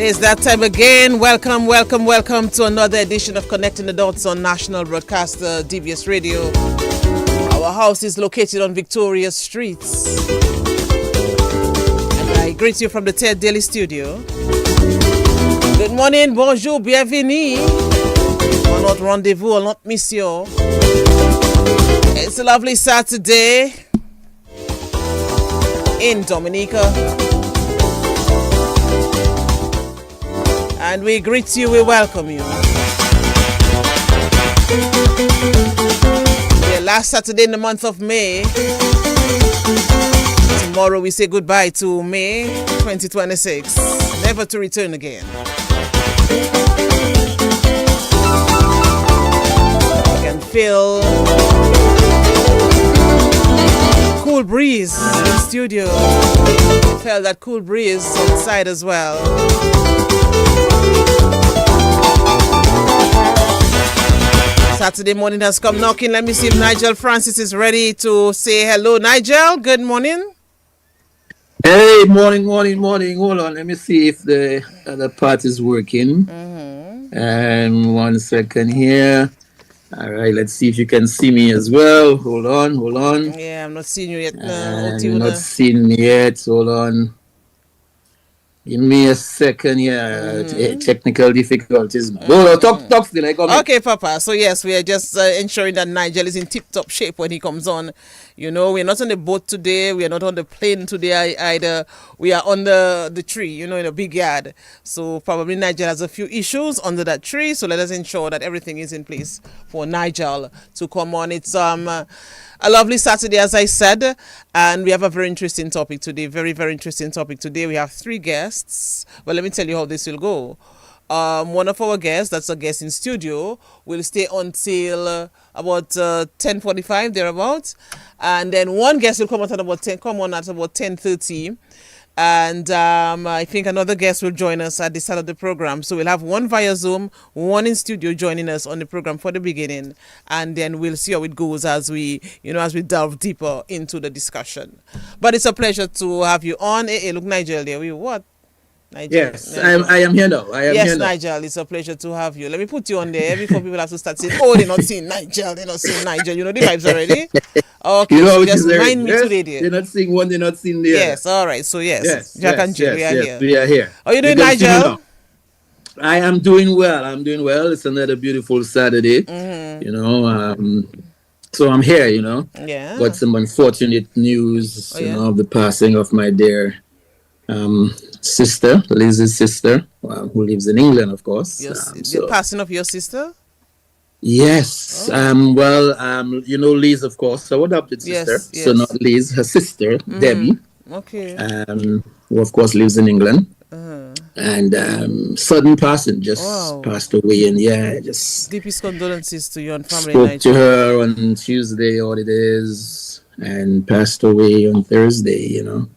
It's that time again. Welcome to another edition of Connecting the Dots on National Broadcaster DBS Radio. Our house is located on Victoria Streets. And I greet you from the Ted Daily Studio. Good morning, bonjour, bienvenue. On notre rendezvous, on notre mission. It's a lovely Saturday in Dominica. And we greet you, we welcome you. Yeah, last Saturday in the month of May. Tomorrow we say goodbye to May 2026. Never to return again. You can feel cool breeze in the studio. You felt that cool breeze outside as well. Saturday morning has come knocking. Let me see if Nigel Francis is ready to say hello. Nigel, good morning. Hey, morning. Hold on. Let me see if the other part is working. And 1 second here. All right, let's see if you can see me as well. Hold on. Yeah, I'm not seeing you yet. You're not seeing me yet. Hold on. Give me a second here. Technical difficulties. Talk still. Okay, Papa. So yes, we are just ensuring that Nigel is in tip-top shape when he comes on. You know, we're not on the boat today. We are not on the plane today either. We are on the tree, you know, in a big yard. So probably Nigel has a few issues under that tree. So let us ensure that everything is in place for Nigel to come on. It's a lovely Saturday, as I said, and we have a very interesting topic today. Very, very interesting topic today. We have 3 guests. Well, let me tell you how this will go. One of our guests, that's a guest in studio, will stay until about 10:45 thereabouts, and then one guest will come on at about 10:30. And I think another guest will join us at the start of the program. So we'll have one via Zoom, one in studio joining us on the program for the beginning. And then we'll see how it goes as we delve deeper into the discussion. But it's a pleasure to have you on. Hey, look, Nigel there. What? Nigel, yes, Nigel. I am here now. Yes, Nigel, it's a pleasure to have you. Let me put you on there before people have to start saying, oh, they're not seeing Nigel. You know the vibes already? Okay, you know, so just remind me today, dear. They're not seeing one, they're not seeing the other. Yes, all right. So yes, Jack and Jill, we are here. We are here. How are you doing, Nigel? I am doing well. It's another beautiful Saturday. You know, so I'm here, you know. Yeah. Got some unfortunate news, you know, of the passing of my dear sister, Liz's sister, who lives in England, of course. The passing of your sister? Yes. You know Liz, of course, our adopted sister. Yes. So not Liz, her sister, Debbie. Okay. Who of course lives in England. And sudden passing, passed away, and just deepest condolences to you and family. Spoke to her on Tuesday, all it is, and passed away on Thursday, you know.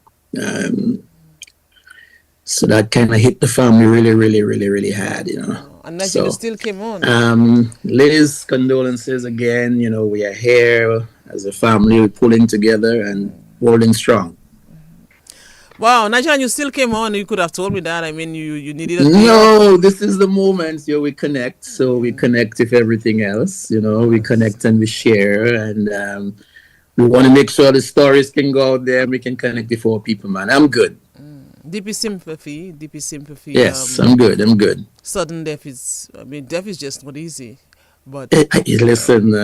So that kind of hit the family really hard, you know. And Nigel still came on. Liz, condolences again. You know, we are here as a family, pulling together and holding strong. Wow, Nigel, you still came on. You could have told me that. I mean, you needed a No, this is the moment, we connect. So we connect with everything else, you know. We connect and we share, and we want to make sure the stories can go out there and we can connect before people, man. I'm good. Deep sympathy. Yes, I'm good. Sudden death is just not easy. But listen,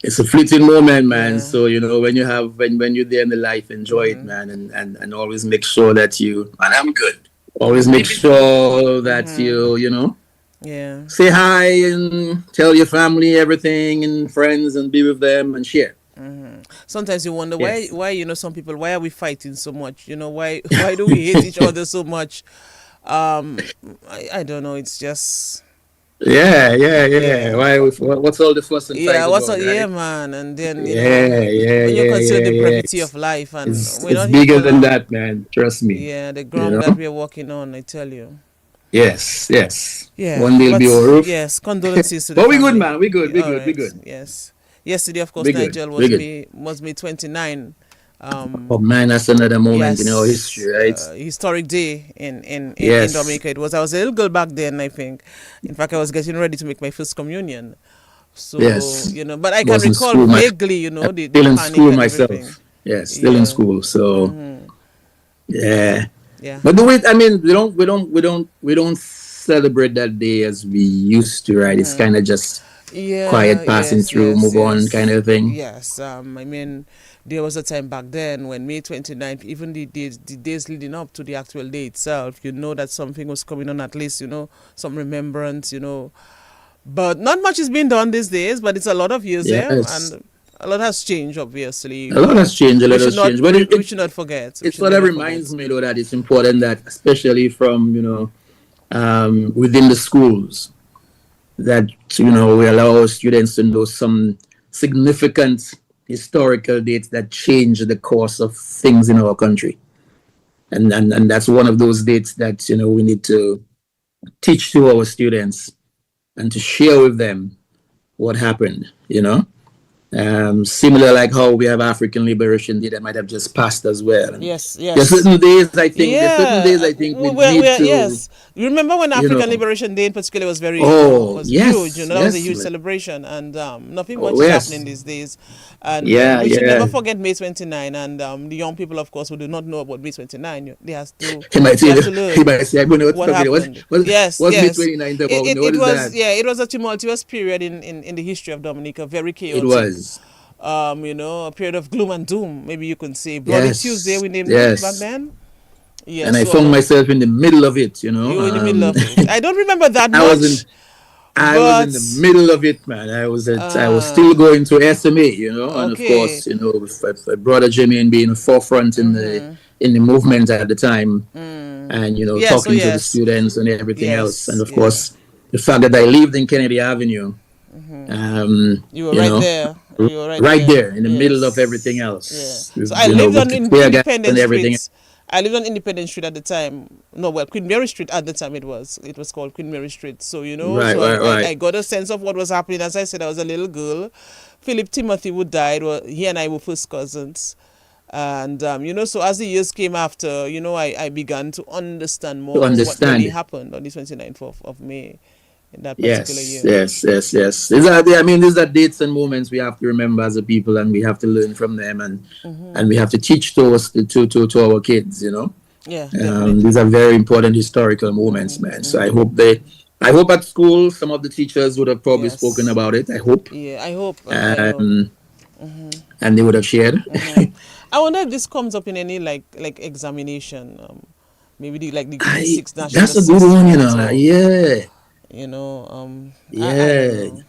it's a fleeting moment, man. Yeah. So, you know, when you're there in the life, enjoy it, man, and always make sure that and I'm good. Always make sure that you know, say hi and tell your family everything and friends and be with them and share. Sometimes you wonder why you know, some people, why are we fighting so much? You know, why do we hate each other so much? I don't know. It's just Why? What's all the fuss and fight what's about, all, right? man? And then when you consider the brevity of life, and it's bigger than that, man. Trust me. Yeah, the ground that we are walking on, I tell you. Yes. Yeah. One day will be our roof. Yes, condolences to the But we family. good, man. We good. Yes. Yesterday, of course, Nigel was me 29. Oh man, that's another moment in our history, Yes, right? historic day in Yes. Dominica. It was. I was a little girl back then, I think. In fact, I was getting ready to make my first communion. So, Yes. but I can Was in recall school. vaguely, I'm the still in panic school and everything. myself. Yes, still in Yeah. school. So yeah. Yeah. But the way, I mean, we don't celebrate that day as we used to, right? It's kind of just Yeah, quiet, passing yes, through, yes, move on, kind yes. of thing. Yes. I mean, there was a time back then when May 29th, even the days leading up to the actual day itself, that something was coming on, at least, some remembrance. But not much is being done these days, but it's a lot of years there, Yes, and a lot has changed, obviously. a lot has changed. A We lot should has not changed, but we should not forget. We it should sort of never reminds forget. me though that it's important that, especially from within the schools, that we allow our students to know some significant historical dates that change the course of things in our country, and that's one of those dates that we need to teach to our students and to share with them what happened. Similar like how we have African Liberation Day that might have just passed as well. And Yes, yes. there's certain days Yeah, I think we need to, yes. You remember when you African know, Liberation Day in particular was very oh was huge. yes, That was a yes, huge celebration, and nothing much oh is happening yes, these days. And yeah, we should never yeah. forget May 29. And the young people, of course, who do not know about May 29, He might they say, have to he learn might say, I'm going to what talk about happened. Yes, what's May yes. 29th It, about? it, What it is was that? yeah, it was a tumultuous period in the history of Dominica, very It chaotic. was. A period of gloom and doom, maybe you can say. Bloody Tuesday, Yes, we named it back yes. then. Yeah, And I so found myself in the middle of it. you were in the middle of it. I don't remember that I was in much, I was in but the middle of it, man. I was still uh, going to SMA, and of okay. course, with my brother Jimmy and being forefront in the movement at the time, and Yes, oh talking to the yes, students and everything else, and yes, of yeah. course, the fact that I lived in Kennedy Avenue, You were you right know, there. You were right right there. there in the middle of everything Yes, yeah. else, So I lived with on the tear gas and Independence everything. Street. I lived on Independence Street at the time. No, well, Queen Mary Street at the time it was called Queen Mary Street. So Right, so right, I right. got a sense of what was happening. As I said, I was a little girl. Philip Timothy, who died, well, he and I were first cousins. And so as the years came after, I began to understand To more what really understand. happened on the 29th of May in that particular Yes, year. yes, yes, yes. These are dates and moments we have to remember as a people, and we have to learn from them, and we have to teach those to our kids. Yeah, definitely. These are very important historical moments, man. So I hope at school some of the teachers would have probably spoken Yes. about it. I hope, Yeah, I hope. I hope. um, and they would have shared. I wonder if this comes up in any like examination. Maybe the grade I six national That's a good one, assessment, or Yeah, I don't yeah. know.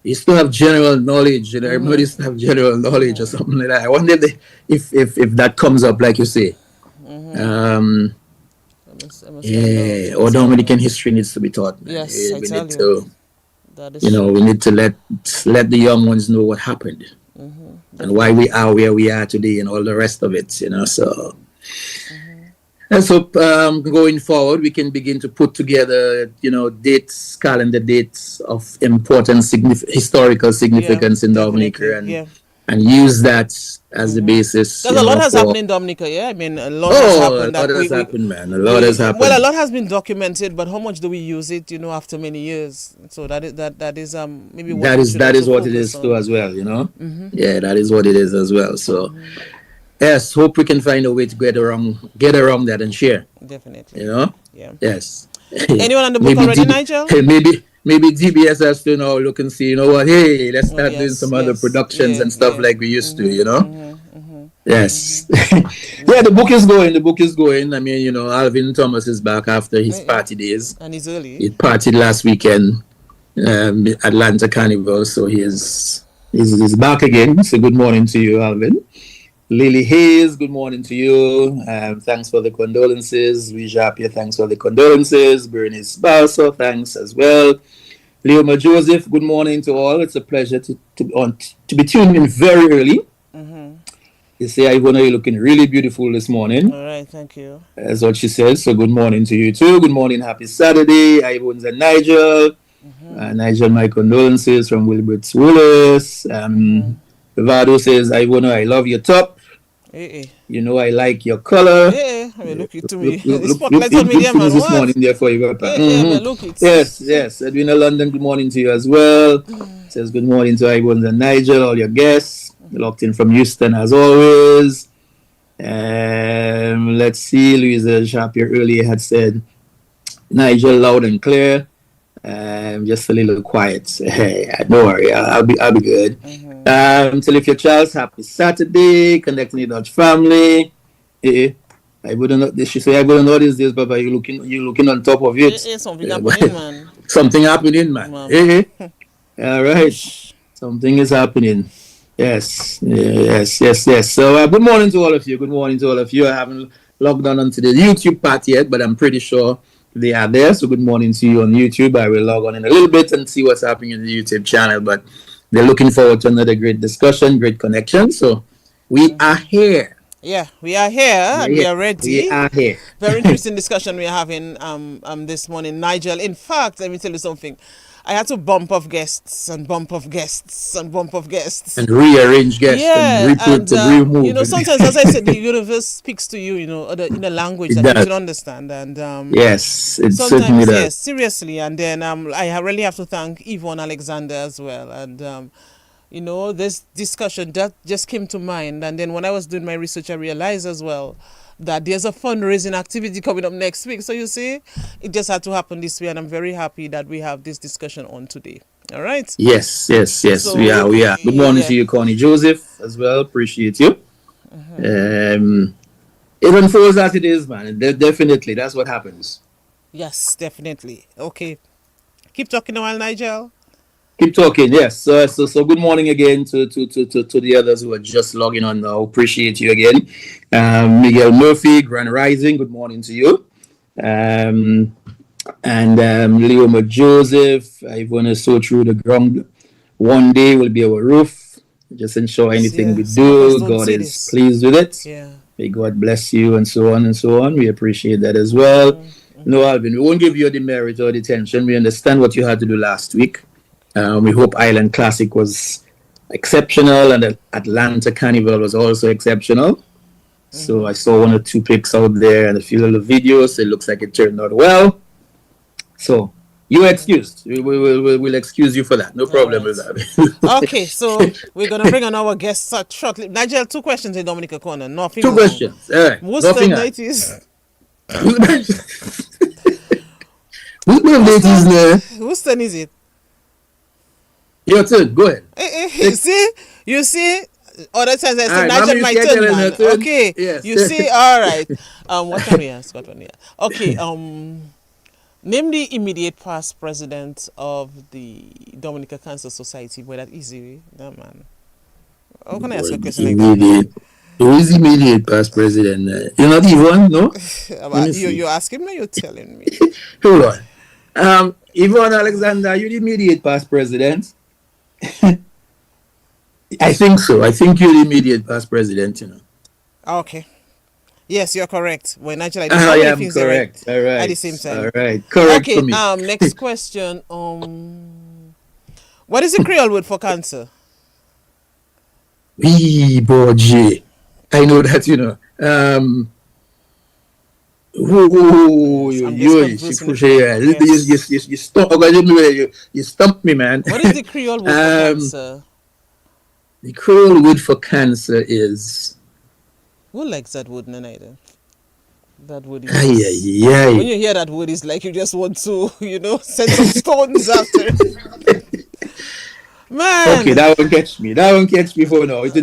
You still have general knowledge. Everybody used to have general knowledge or something like that. I wonder if that comes up, like you say. Um, I must find out. yeah, I or must find Dominican out. history needs to be taught, man. Yes, I We tell need you, to, that is we true. need to let the young ones know what happened and why we Definitely. are where we are today and all the rest of it. So let's hope going forward we can begin to put together, dates, calendar dates of important, historical Yeah, significance in definitely. Dominica, Yeah. and use that as the basis, Because a lot has for. happened in Dominica, yeah. I mean, a lot has Oh, happened a lot that has we happened, man. A lot has well, a happened. lot has been documented, but how much do we use it, after many years? So that is maybe what That we is should that also is what it focus is too on. as well. Yeah, that is what it is as well. So yes, hope we can find a way to get around that and share. Definitely. You know, Yeah. yes. Anyone on the book maybe already, DB, Nigel? maybe DBS has to now look and see. You know what? Hey, let's Oh start doing yes, some other yes, productions yeah, and stuff yeah. like we used to. Yes. Yeah, Yeah. the book is going. The book is going. I mean, Alvin Thomas is back after his Yeah. party days. And it's early. He partied last weekend, Atlanta Carnival. So he's back again. So good morning to you, Alvin. Lily Hayes, good morning to you. Thanks for the condolences. Wijapia, thanks for the condolences. Bernice Balso, thanks as well. Leoma Joseph, good morning to all. It's a pleasure to be tuned in very early. You say, Ivona, you're looking really beautiful this morning. All right, thank you. That's what she says. So good morning to you too. Good morning, happy Saturday. Ivon's and Nigel. Nigel, my condolences from Wilbert Willis. Vado says, Ivona, I love your top. You know, I like your color. I mean, look it to me. The spotlight on me there, man. This morning, therefore you got that. Look it. Yes. Edwina London, good morning to you as well. Says good morning to Ivans and Nigel, all your guests. Locked in from Houston as always. Let's see, Louisa Shapiro earlier had said, Nigel loud and clear. Just a little quiet. Hey, don't worry, I'll be good. Till if your child's happy Saturday, connecting the Dutch family. I wouldn't know. She say I wouldn't notice this, but you're looking on top of it. Something happening, man. Something happening, man. All right, something is happening. Yes. So good morning to all of you. I haven't logged on onto the YouTube part yet, but I'm pretty sure they are there. So good morning to you on YouTube. I will log on in a little bit and see what's happening in the YouTube channel. But they're looking forward to another great discussion, great connection. So we are here. Yeah, we are here and we are ready. We are here. Very interesting discussion we are having this morning, Nigel. In fact, let me tell you something. I had to bump off guests and rearrange guests and reput and remove. You know, sometimes, as I said, the universe speaks to you, in a language that you should understand. And yes, it certainly does. Yes, seriously. And then I really have to thank Aviane Alexander as well. And this discussion that just came to mind. And then when I was doing my research, I realized as well that there's a fundraising activity coming up next week. So you see, it just had to happen this way, and I'm very happy that we have this discussion on today. All right? Yes. So, we are. Good morning to you, Connie Joseph, as well. Appreciate you. It unfolds as it is, man. Definitely, that's what happens. Yes, definitely. Okay. Keep talking a while, Nigel. Keep talking, yes. So good morning again to the others who are just logging on now. Appreciate you again. Miguel Murphy, Grand Rising, good morning to you. And Leo Joseph, I want to sow through the ground. One day will be our roof. Just ensure anything we do, God is pleased with it. Yeah. May God bless you and so on and so on. We appreciate that as well. No, Alvin, we won't give you the merit or the attention. We understand what you had to do last week. We hope Island Classic was exceptional and the Atlanta Carnival was also exceptional. So I saw one or two pics out there and a few little videos. It looks like it turned out well. So you're excused. We'll excuse you for that. No problem with that. Okay, so we're going to bring on our guests shortly. Nigel, 2 questions in Dominica Corner. Nothing. 2 questions. All right. Whose birthday is? Whose birthday is there? Whose turn is it? Your turn. Go ahead. You see? Other times I say, Nigel, my turn, man. Okay. Yes. You see? All right. What can we ask? Okay. Name the immediate past president of the Dominica Cancer Society. Boy, that easy. No, man. How can I ask a question like that? Who is immediate past president? You're not even, no? You're asking me, you're telling me. Hold on. Aviane Alexander, are you the immediate past president? I think so. I think you're the immediate past president, Okay. Yes, you're correct. When actually I am correct. All right. At the same time. All right. Correct for me. Next question. What is the Creole word for cancer? I know that, you stumped me, man. What is the Creole word for cancer? The Creole word for cancer is... Who likes that word, Nanaida? That word is... When you hear that word, it's like you just want to, send some stones after. Man. Okay, that won't catch me. For now. Let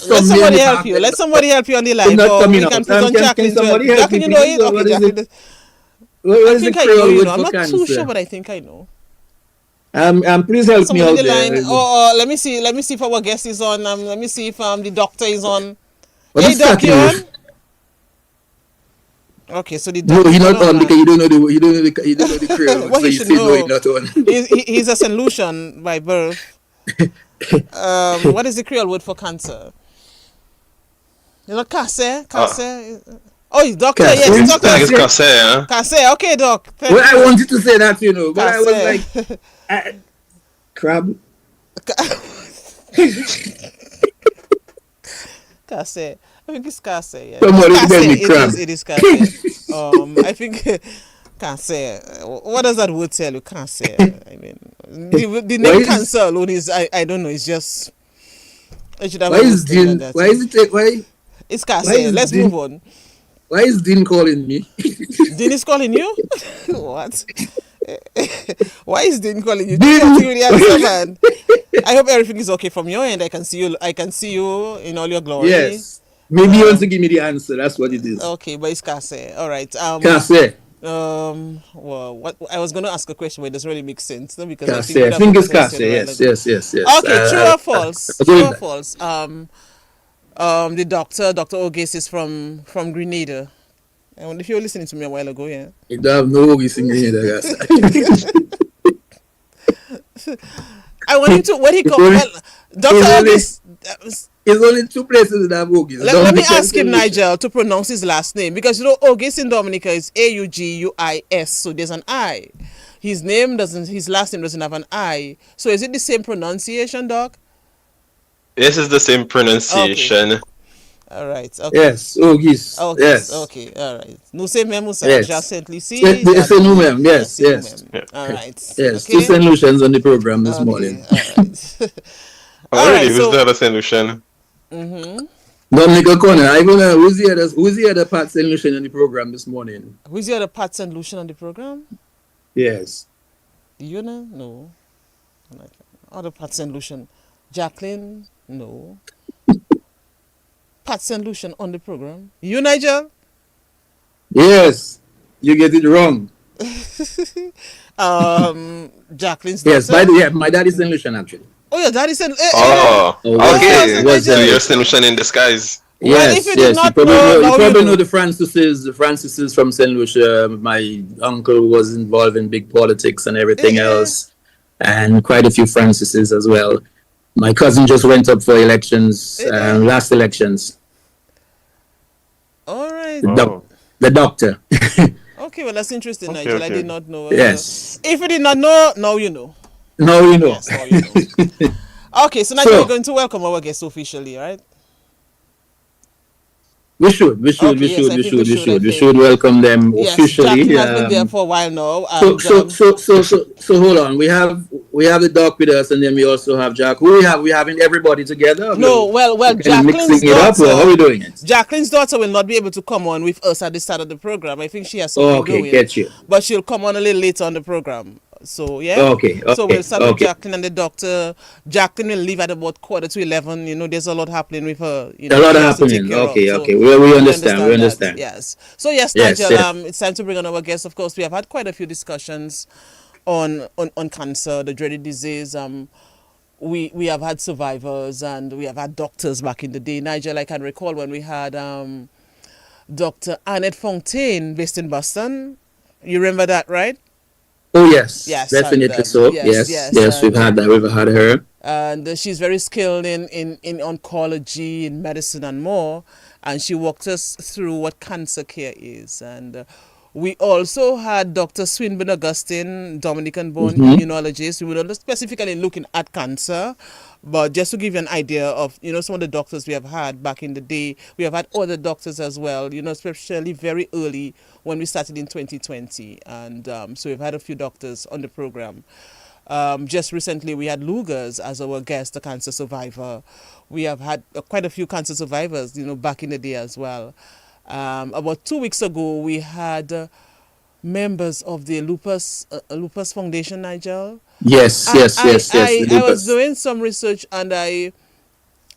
somebody help you. Let somebody help you on the line. It's not coming we out. can put on Jacqueline. Jacqueline, you know it? Okay, Jacqueline. What is the Creole word I'm for not cancer? too sure, but I think I know. Please help me out there. Let me see if our guest is on. Let me see if the doctor is on. Hey, doc, you on? Okay, so the doctor. No, he's not on because you don't know the Creole. What so he you should say know. No, he's not on. He's a St. Lucian by birth. What is the Creole word for cancer? Casse. Oh, he's doctor. Casse. Yes, doctor. It's Casse, huh? Casse. Okay, doc. Well, I wanted to say that, but Casse. I was like, crab. Casse. I think it's Kase. Yeah, Somebody it's tell Kase. me crab. It is Kase. I think Kase. What does that word tell you? Kase. I mean, the Why name is cancer alone is I don't know. It's just I should have why always is known that. Dean? Why is it? It's Why Kase. is Let's move Dean? on. Why is Dean calling me? Dean is calling you? What? Why is Dean calling you? Dean, Dean. you the answer, man. I hope everything is okay from your end. I can see you. I can see you in all your glory. Yes. Maybe he wants to give me the answer. That's what it is. Okay, but it's Kase. All right. Can't say. Well, what I was going to ask a question, but it doesn't really make sense, no? Because I Can't think say. you I would have think put the it's can't question a say. while Yes. ago. Yes. Yes. Yes. Okay, true or false? I'll go True with or that. false? The Dr. Auguste is from Grenada. I wonder if you were listening to me a while ago, yeah. You don't have no reason in here, guys. I want him to when he comes. only- Well, Dr. Auguste. It's only two places that have Bogies. Let me ask him, Nigel, to pronounce his last name, because you know Auguste in Dominica is Auguis, so there's an I. His last name doesn't have an I. So is it the same pronunciation, Doc? This is the same pronunciation. Okay. All right. Okay. Yes, Ogis. Okay. Yes. Okay. All right. Nous c'est même ça. Yes. Jacinthe Lucie. It's a new mem. Yes. Yes. All right. Yes. Okay. Two St. Lucians on the program this morning. All right. Already, who's the other St. Lucian? Dominica Corner. I don't know who's the other Pat St. Lucian on the program this morning. Who's the other Pat St. Lucian on the program? Yes. Do you know? No. Other Pat St. Lucian. Jacqueline? No. Pat St. Lucian on the program. You, Nigel? Yes. You get it wrong. Jacqueline's Yes. daughter? My dad is St. Lucian actually. Oh, your daddy said. Oh, okay. was So you're St. Lucian in disguise. Well, if you did not you know, probably know the Francises from St. Lucia. My uncle was involved in big politics and everything else, and quite a few Francises as well. My cousin just went up for elections, last elections. All right. The doctor. Okay, well, that's interesting, Okay, Nigel. I okay. did not know. Yes. If you did not know, now you know. Now you know. Yes, now you know. Okay, so now we're going to welcome our guest officially, right? We should welcome them Yes, officially. Jacqueline has been there for a while now. So hold on. We have the doc with us, and then we also have Jack. Who we have? We having everybody together? No, well, Jacqueline's mixing it up, or how are we doing it? Jacqueline's daughter will not be able to come on with us at the start of the program. I think she has something going. Get you. But she'll come on a little later on the program. So yeah. Okay. So we'll start with Jacqueline and the doctor. Jacqueline will leave at about 11:15. You know, there's a lot happening with her. You know, A lot she has to take happening. care of. Okay. So Okay. We understand. We that. understand. Yes. So yes, Yes, Nigel. yes. It's time to bring on our guest. Of course, we have had quite a few discussions on cancer, the dreaded disease. We have had survivors and we have had doctors back in the day. Nigel, I can recall when we had Dr. Annette Fontaine based in Boston. You remember that, right? Oh yes. Yes, Definitely and, so. yes, Yes. We've had that. We've had her. And she's very skilled in oncology, in medicine and more. And she walked us through what cancer care is. And we also had Dr. Swinburne Augustine, Dominican-born immunologist. We were not specifically looking at cancer, but just to give you an idea of, you know, some of the doctors we have had back in the day. We have had other doctors as well, you know, especially very early when we started in 2020. And so we've had a few doctors on the program. Just recently we had Lugas as our guest, a cancer survivor. We have had quite a few cancer survivors, you know, back in the day as well. About 2 weeks ago, we had members of the Lupus Foundation, Nigel. Yes. I was doing some research and I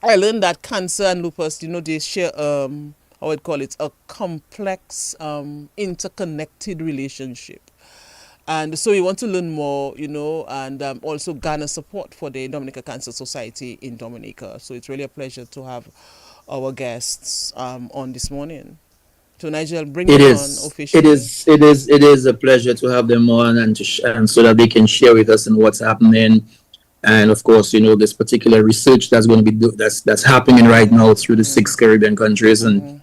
learned that cancer and lupus, you know, they share I would call it a complex, interconnected relationship. And so we want to learn more, you know, and also garner support for the Dominica Cancer Society in Dominica. So it's really a pleasure to have our guests on this morning. So Nigel, bring them on officially. It is a pleasure to have them on and so that they can share with us and what's happening. And of course, you know, this particular research that's going to be that's happening right now through the 6 Caribbean countries, and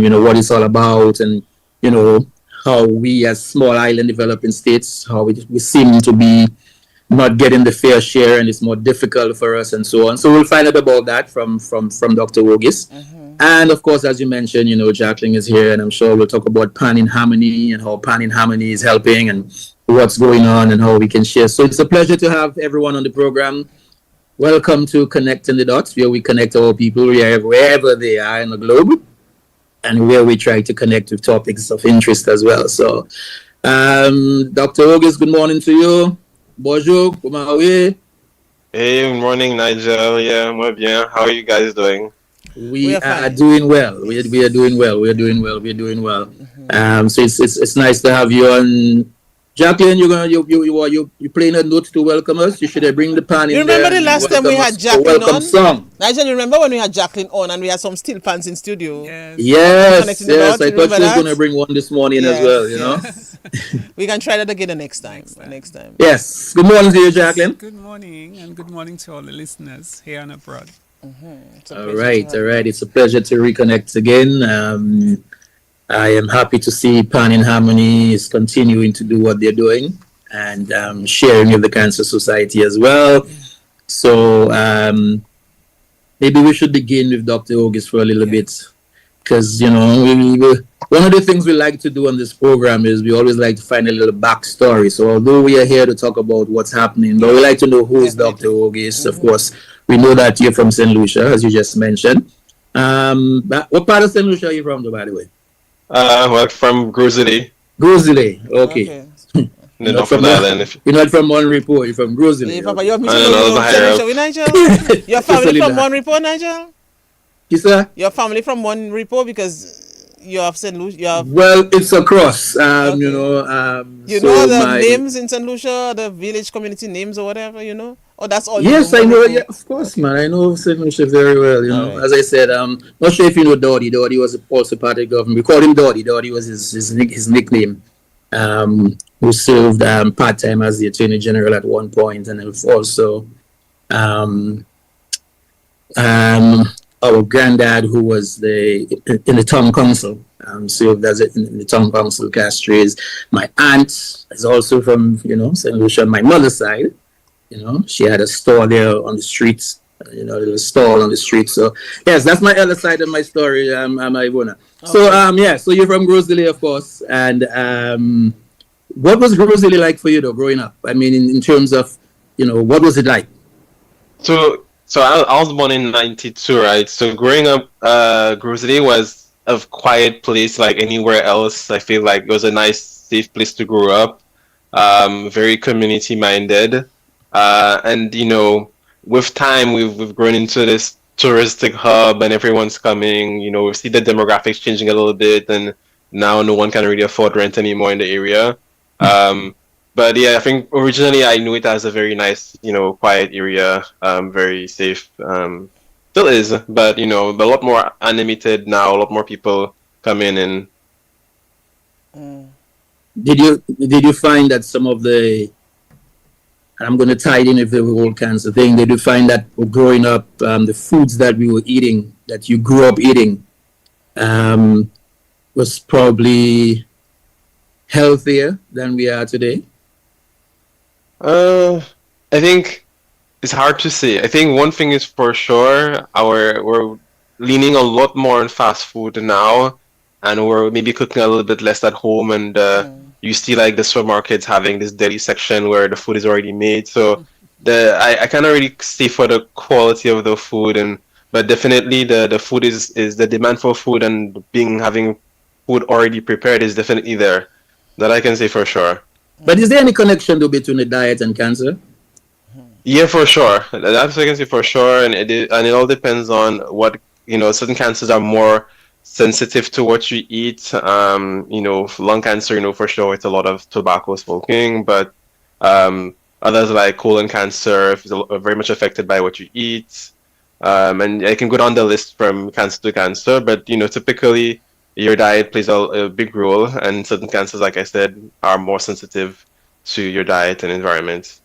you know what it's all about, and you know how we as small island developing states, how we seem to be not getting the fair share, and it's more difficult for us and so on. So we'll find out about that from Dr. Auguste. And of course, as you mentioned, Jacqueline is here, and I'm sure we'll talk about Pan in Harmony and how Pan in Harmony is helping and what's going on and how we can share. So it's a pleasure to have everyone on the program. Welcome to Connecting the Dots, where we connect our people wherever they are in the globe, and where we try to connect with topics of interest as well. So, Dr. Auguste, good morning to you. Bonjour, comment allez? Hey, good morning, Nigel. Yeah, muy bien. How are you guys doing? We are doing well. We are doing well. We're doing well. So it's nice to have you on. Jacqueline, you playing a note to welcome us. You should have bring the pan in. You remember the last time we had Jacqueline on? Song. Nigel, you remember when we had Jacqueline on and we had some steel pans in studio? Yes. I thought she was going to bring one this morning as well. We can try that again the next time. Yes. Good morning to you, Jacqueline. Good morning, and good morning to all the listeners here and abroad. All right. It's a pleasure to reconnect again. I am happy to see Pan in Harmony is continuing to do what they're doing and sharing with the Cancer Society as well. So maybe we should begin with Dr. Auguste for a little bit, because one of the things we like to do on this program is we always like to find a little backstory. So although we are here to talk about what's happening, but we like to know who is Dr. Auguste. Of course, we know that you're from St. Lucia, as you just mentioned. What part of St. Lucia are you from, though, by the way? Well, from Grizzly. Grizzly, okay. You're not from the island. You're not from One Report, you're from Grizzly. Your family from One Report, Nigel? Yes, sir? Your family from One Report, because you have St. Lucia. Well, it's across, You know the names in St. Lucia, the village community names or whatever, Oh, that's all. Yes, I know. Yeah, of course, man. I know St. Lucia very well. Right. As I said, not sure if you know Doddy. Doddy was also part of the government. We called him Doddy. Doddy was his nickname. Who served part time as the Attorney General at one point, and also our granddad, who was in the town council, served as in the town council. Castries. My aunt is also from St. Lucia. My mother's side. She had a store there on the streets, a little stall on the street. So, yes, that's my other side of my story, Ivona. Okay. So you're from Grizzly, of course. And what was Grizzly like for you, though, growing up? I mean, in terms of, what was it like? So I was born in 92, right? So growing up, Grizzly was a quiet place like anywhere else. I feel like it was a nice, safe place to grow up. Very community-minded. And with time we've grown into this touristic hub, and everyone's coming. We see the demographics changing a little bit, and now no one can really afford rent anymore in the area. But yeah, I think originally I knew it as a very nice, quiet area, very safe. Still is, but a lot more animated now. A lot more people come in and. Did you find that some of the, and I'm going to tie it in with the whole cancer thing, did you find that growing up, the foods that we were eating, that you grew up eating, was probably healthier than we are today? I think it's hard to say. I think one thing is for sure, we're leaning a lot more on fast food now, and we're maybe cooking a little bit less at home, and you see like the supermarkets having this deli section where the food is already made. So I can't really say for the quality of the food, but definitely the food is the demand for food and having food already prepared is definitely there. That I can say for sure. But is there any connection though between the diet and cancer? Yeah, for sure. That's what I can say for sure, and it all depends on what certain cancers are more sensitive to what you eat. Lung cancer, for sure, it's a lot of tobacco smoking, but others like colon cancer is very much affected by what you eat. And I can go down the list from cancer to cancer, but typically your diet plays a big role, and certain cancers, like I said, are more sensitive to your diet and environment.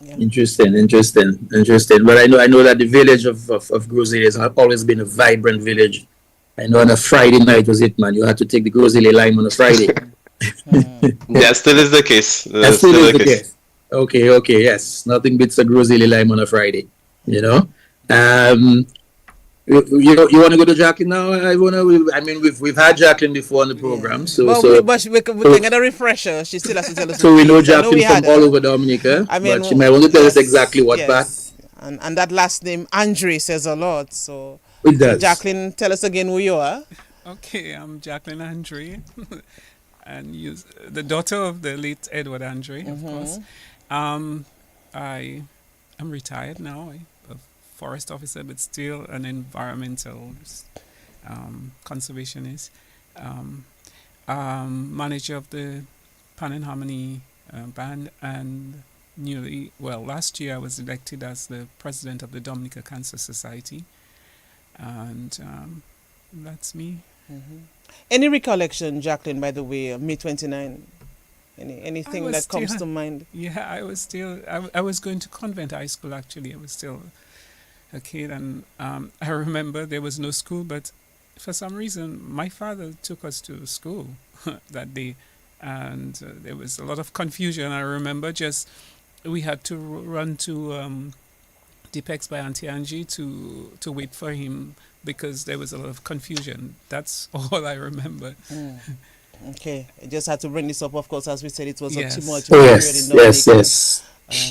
Yeah. Interesting. But I know that the village of Grizzly has always been a vibrant village. I know on a Friday night was it, man. You had to take the Grizzly lime on a Friday. That still is the case. That still is the case. Okay, yes. Nothing beats a Grizzly lime on a Friday, You want to go to Jacqueline now? I mean, we've had Jacqueline before on the program, Yeah. so But so we can get a refresher. She still has to tell us so who we she know is. I know we Jacqueline had from all her. over Dominica, I mean, but she might want to tell us exactly what part. yes. And that last name, Andre, says a lot. So, It so does. Jacqueline, tell us again who you are. Okay, I'm Jacqueline Andre, and the daughter of the late Edward Andre, of course. I am retired now, a forest officer, but still an environmental conservationist. Um, Manager of the Pan and Harmony band, and last year I was elected as the president of the Dominica Cancer Society, and that's me. Any recollection, Jacqueline, by the way, May 29? Anything that comes to mind? Yeah, I was going to convent high school actually. I was still a kid, and I remember there was no school, but for some reason my father took us to school that day, and there was a lot of confusion. I remember we had to run to Depex by Auntie Angie to wait for him because there was a lot of confusion. That's all I remember. Okay, I just had to bring this up. Of course, as we said, it was Yes. a tumultuous Oh, period yes, in yes, Dominica. yes.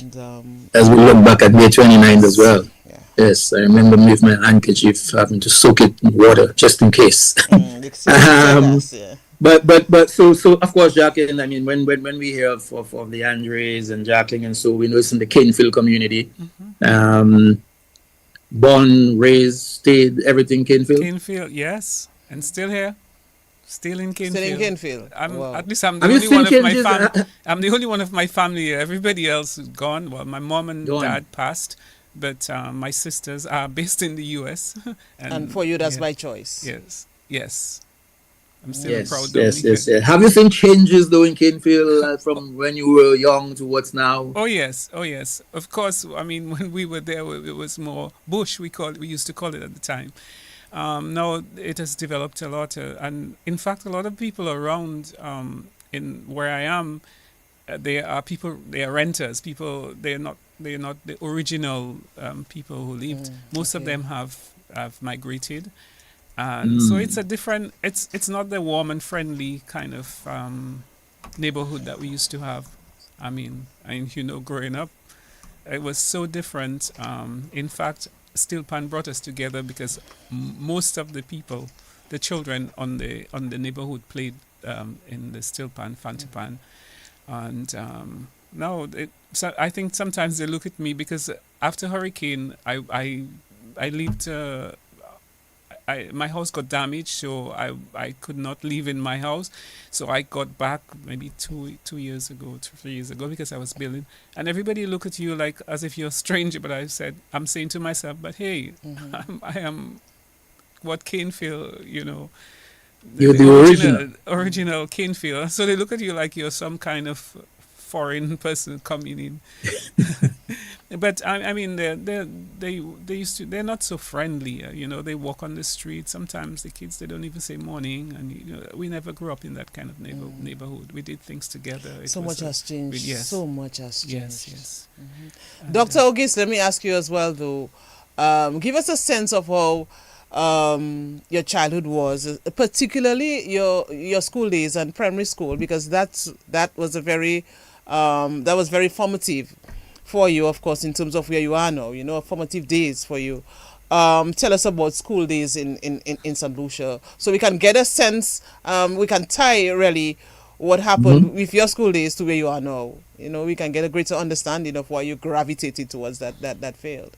And As we look back at May 29th as well. yeah. Yes, I remember me with my handkerchief having to soak it in water just in case. Yeah. But so of course, Jacqueline. I mean, when we hear of the Andres and Jacqueline, and so we know it's in the Canefield community. Born, raised, stayed, everything Canefield. Canefield, yes, and still here. Still in Canefield. Still in Canefield. Wow. At least I'm the Have you only seen one of my changes? family. I'm the only one of my family here. Everybody else is gone. Well, my mom and Gone. dad passed, but my sisters are based in the U.S. And for you, that's yeah. by choice. Yes. I'm still a proud Yes. Dominican. Have you seen changes though in Canefield from when you were young to what's now? Oh yes. Of course. I mean, when we were there, it was more bush. We used to call it at the time. Now it has developed a lot, and in fact, a lot of people around in where I am, they are renters. People, they're not the original people who lived. Most of them have migrated, and so it's a different. It's not the warm and friendly kind of neighborhood that we used to have. I mean, growing up, it was so different. In fact, Steel Pan brought us together because most of the people, the children on the neighborhood played in the Steel Pan, Fantipan, and now so I think sometimes they look at me because after hurricane I lived. My house got damaged, so I could not live in my house. So I got back maybe 3 years ago because I was building. And everybody look at you like as if you're a stranger. But I'm saying to myself, but hey, I am what Canefield, You're the original Canefield. So they look at you like you're some kind of foreign person coming in. But I mean, they're not so friendly. They walk on the street. Sometimes the kids, they don't even say morning, and we never grew up in that kind of neighborhood. We did things together. So much has changed. Yes. So much has changed. Yes. Dr. Auguste, let me ask you as well, though. Give us a sense of how your childhood was, particularly your school days and primary school, because that was very formative for you, of course, in terms of where you are now. Formative days for you. Tell us about school days in St. Lucia, so we can get a sense. We can tie really what happened with your school days to where you are now. We can get a greater understanding of why you gravitated towards that field.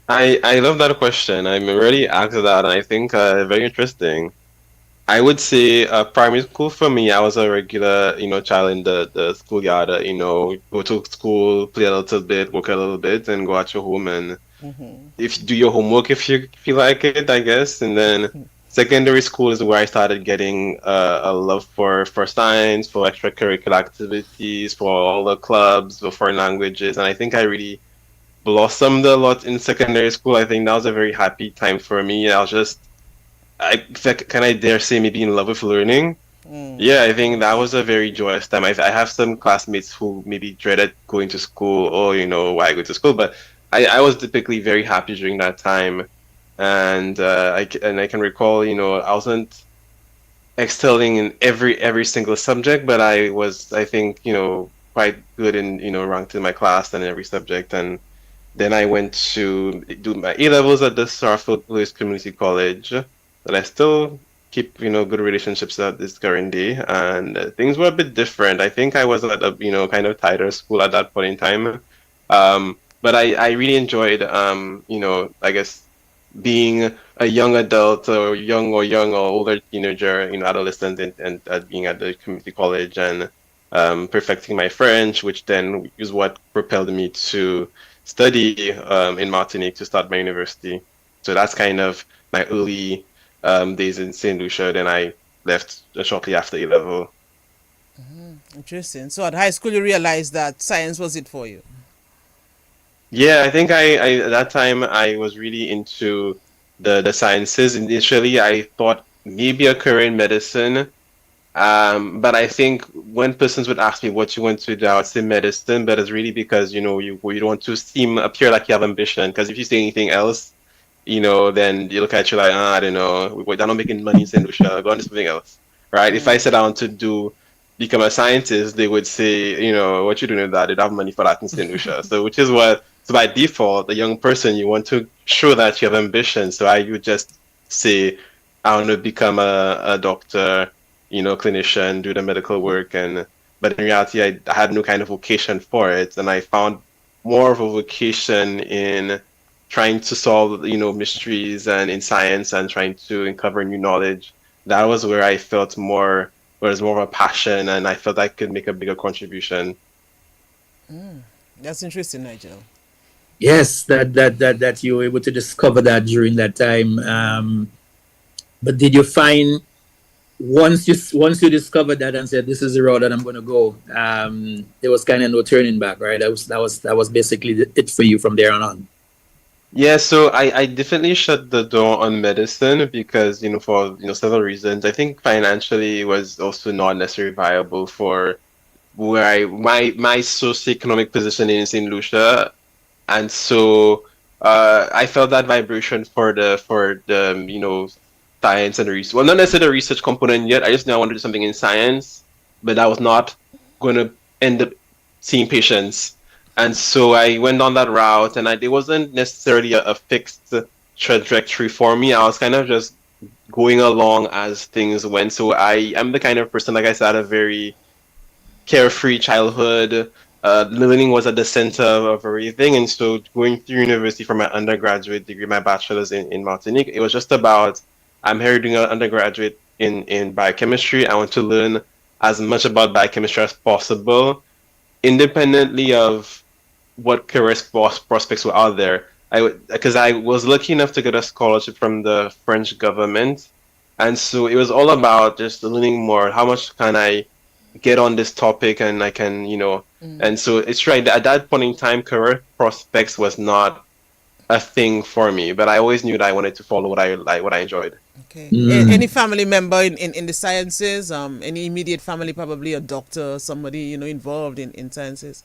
I love that question. I'm really asked that, and I think very interesting. I would say primary school for me, I was a regular, child in the schoolyard. Go to school, play a little bit, work a little bit, and go at your home and if you do your homework if you feel like it, I guess. And then secondary school is where I started getting a love for science, for extracurricular activities, for all the clubs, for foreign languages, and I think I really blossomed a lot in secondary school. I think that was a very happy time for me. Can I dare say maybe in love with learning? Yeah, I think that was a very joyous time. I have some classmates who maybe dreaded going to school or, why I go to school, but I was typically very happy during that time. and I can recall, I wasn't excelling in every single subject, but I think, quite good in, ranked in my class and every subject. And then I went to do my A levels at the Sarfield Lewis Community College, that I still keep, good relationships at this current day. And things were a bit different. I think I was at a, kind of tighter school at that point in time. But I really enjoyed, I guess being a young adult or older teenager, adolescent, and being at the community college, and perfecting my French, which then is what propelled me to study in Martinique to start my university. So that's kind of my early days in St. Lucia. Then I left shortly after A level. Interesting. So at high school, you realized that science was it for you. Yeah, I think I at that time I was really into the sciences. Initially, I thought maybe a career in medicine. But I think when persons would ask me what you want to do, I would say medicine, but it's really because, you don't want to appear like you have ambition. Because if you say anything else, then you look at you like, I don't know, we're not making money in St. Lucia, go on to something else, right? If I said I want to become a scientist, they would say, what you doing with that? They don't have money for that in St. Lucia. So by default, a young person, you want to show that you have ambition. So I would just say, I want to become a doctor, clinician, do the medical work. But in reality, I had no kind of vocation for it. And I found more of a vocation in trying to solve, mysteries and in science and trying to uncover new knowledge. That was where I felt where it's more of a passion, and I felt I could make a bigger contribution. That's interesting, Nigel. Yes, that you were able to discover that during that time. But did you find once you discovered that and said this is the road that I'm going to go, there was kind of no turning back, right? That was basically it for you from there on. Yeah, so I definitely shut the door on medicine because, for, several reasons. I think financially it was also not necessarily viable for where my socioeconomic position in St. Lucia. And so I felt that vibration for the science and research. Well, not necessarily the research component yet. I just knew I wanted to do something in science, but I was not going to end up seeing patients. And so I went on that route, and it wasn't necessarily a fixed trajectory for me. I was kind of just going along as things went. So I am the kind of person, like I said, had a very carefree childhood. Learning was at the center of everything. And so going through university for my undergraduate degree, my bachelor's in Martinique, it was just about, I'm here doing an undergraduate in biochemistry. I want to learn as much about biochemistry as possible, independently of what career prospects were out there. Because I was lucky enough to get a scholarship from the French government. And so it was all about just learning more. How much can I get on this topic, and I can, and so it's right. At that point in time, career prospects was not a thing for me, but I always knew that I wanted to follow what I enjoyed. Okay. Any family member in the sciences? Any immediate family, probably a doctor, somebody, involved in sciences?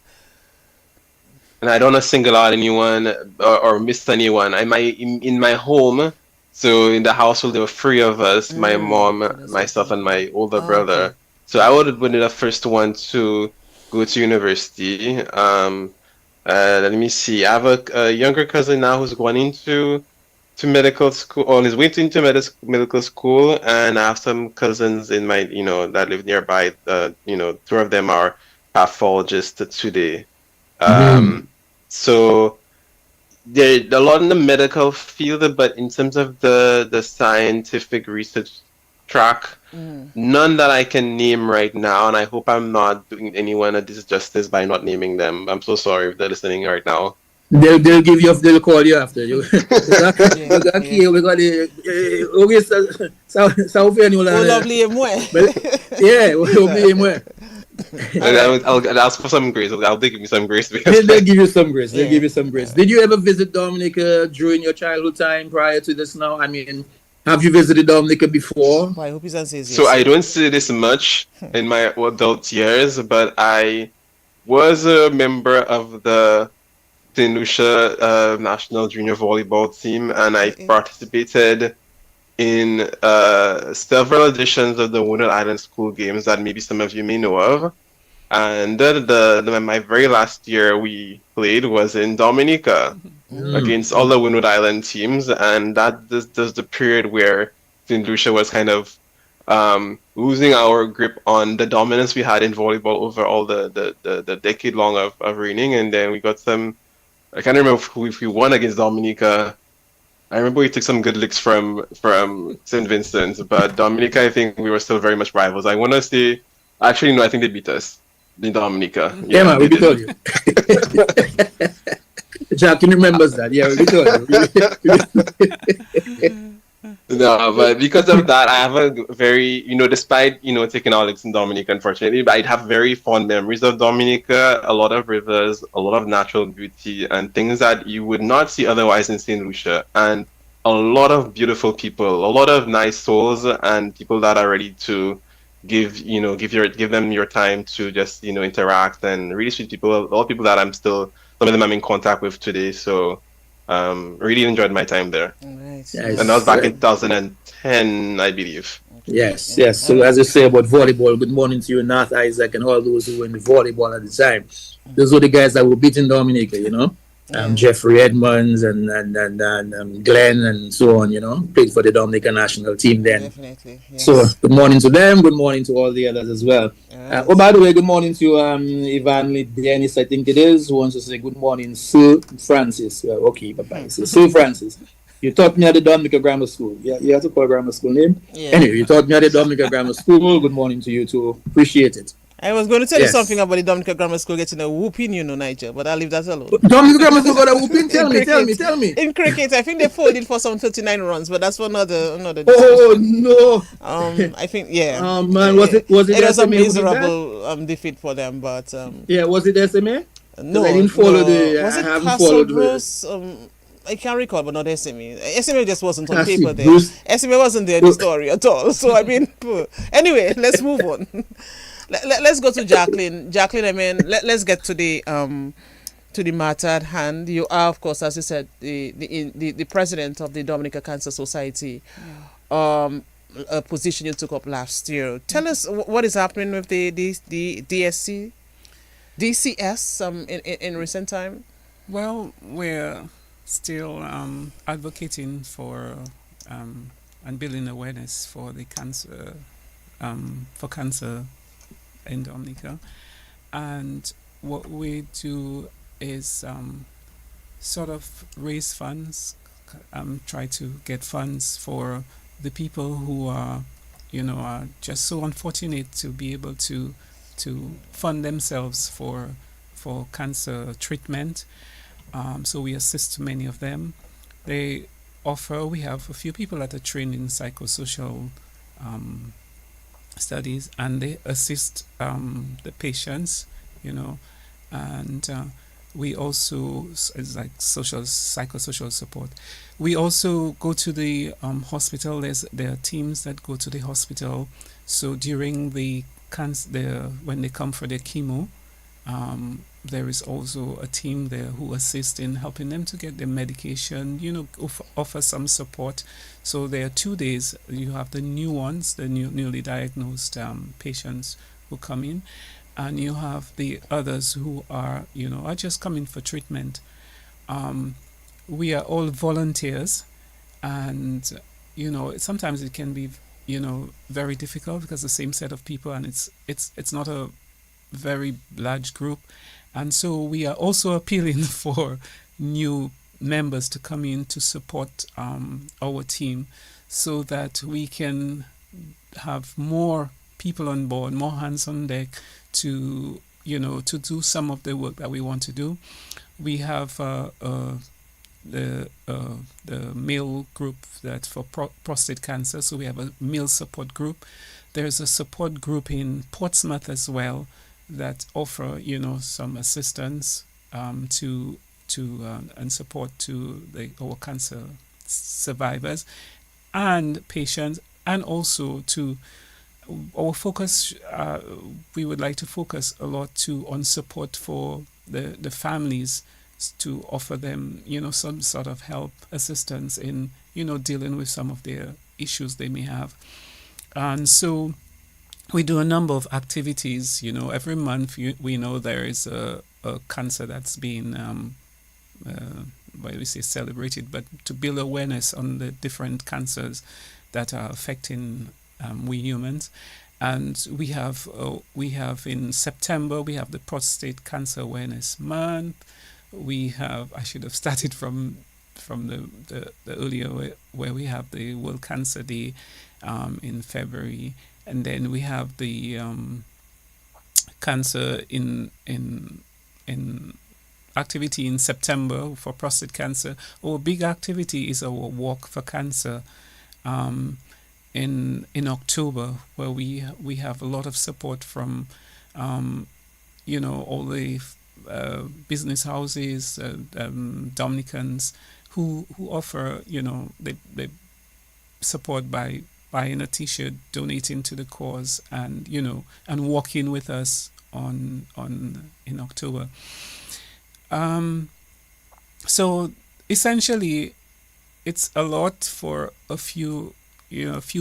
And I don't want to single out anyone or miss anyone. In my home, so in the household, there were three of us: my mom, myself, and my older brother. Okay. So I would have been the first one to go to university. Let me see. I have a younger cousin now who's going to medical school, or is way into medical school, and I have some cousins in my, that live nearby. Two of them are pathologists today. So they're a lot in the medical field, but in terms of the scientific research track, none that I can name right now, and I hope I'm not doing anyone a disjustice by not naming them. I'm so sorry if they're listening right now. They'll call you after you. We got Oh, lovely and well. Yeah, we'll be more. I'll ask for some grace. I'll give me some grace because They'll give you some grace. They'll Yeah. give you some grace. Did you ever visit Dominica during your childhood time prior to this now? I mean, have you visited Dominica before? I hope his answer is yes. so I don't see this much in my adult years, but I was a member of the St. Lucia national junior volleyball team, and I Okay. participated in several editions of the Wounded Island School Games that maybe some of you may know of. And my very last year we played was in Dominica against all the Windward Island teams, and that this the period where St. Lucia was kind of losing our grip on the dominance we had in volleyball over all the decade long of reigning, and then we got some. I can't remember if we won against Dominica. I remember we took some good licks from St. Vincent, but Dominica, I think we were still very much rivals. I want to say, actually, no, I think they beat us in Dominica. Yeah, man, they we did. told you. Jacqueline remembers that. Yeah, we told you. No, but because of that, I have a very, despite, taking all licks in Dominica, unfortunately, but I have very fond memories of Dominica, a lot of rivers, a lot of natural beauty, and things that you would not see otherwise in St. Lucia. And a lot of beautiful people, a lot of nice souls, and people that are ready to give them your time to just, interact, and really sweet people, a lot of people that some of them I'm in contact with today. So, really enjoyed my time there. Right. And that was Yes. back in 2010, I believe. Yes, yes. So as you say about volleyball, good morning to you, Nath, Isaac, and all those who were in the volleyball at the time. Those were the guys that were beating Dominica, Jeffrey Edmonds and Glenn and so on, played for the Dominica national team then. Definitely. Yes. So good morning to them. Good morning to all the others as well. Alright. By the way, good morning to Ivan Dennis, I think it is, who wants to say good morning, Sir Francis. Well, okay, bye-bye. So, Sir Francis, you taught me at the Dominica Grammar School. Yeah, you have to call grammar school name. Yeah. Anyway, you taught me at the Dominica Grammar School. Good morning to you too. Appreciate it. I was going to tell Yes. you something about the Dominica Grammar School getting a whooping, Nigel, but I'll leave that alone. Dominica Grammar School got a whooping. Tell me. In cricket, I think they folded for some 39 runs, but that's for another Oh no! I think, yeah. Oh man, was it It was a SMA who did that? miserable defeat for them, but Yeah, was it SMA? no, I didn't follow no. the. Was I it haven't Castle followed the. Bruce? I can't recall, but not SMA. SMA just wasn't on Castle paper there. Bruce. SMA wasn't there in the story at all. So I mean, anyway, let's move on. Let's go to Jacqueline. Jacqueline, I mean, let's get to the matter at hand. You are, of course, as you said, the president of the Dominica Cancer Society. A position you took up last year. Tell us what is happening with the DCS in recent time. Well, we're still advocating for and building awareness for the cancer in Dominica, and what we do is sort of raise funds, try to get funds for the people who are just so unfortunate to be able to fund themselves for cancer treatment. So we assist many of them. We have a few people that are trained in psychosocial studies, and they assist the patients, and we also, it's like psychosocial support. We also go to the hospital. There are teams that go to the hospital. So during when they come for their chemo, there is also a team there who assist in helping them to get their medication, offer some support. So there are 2 days. You have the new ones, the newly diagnosed patients who come in, and you have the others who are just coming for treatment. We are all volunteers, and sometimes it can be very difficult because the same set of people, and it's not a very large group, and so we are also appealing for new members to come in to support our team, so that we can have more people on board, more hands on deck to do some of the work that we want to do. We have the male group that for prostate cancer, so we have a male support group. There's a support group in Portsmouth as well that offer some assistance to and support to our cancer survivors and patients, and also to our focus. We would like to focus a lot on support for the families to offer them, some sort of help, assistance in, dealing with some of their issues they may have. And so we do a number of activities. Every month we know there is a cancer that's being, we say celebrated, but to build awareness on the different cancers that are affecting we humans. And we have in September, we have the Prostate Cancer Awareness Month. I should have started from the earlier where we have the World Cancer Day in February. And then we have the cancer in activity in September for prostate cancer. Our big activity is our Walk for Cancer in October, where we have a lot of support from all the business houses, Dominicans who offer they support by buying a T-shirt, donating to the cause, and walking with us in October. So essentially, it's a lot for a few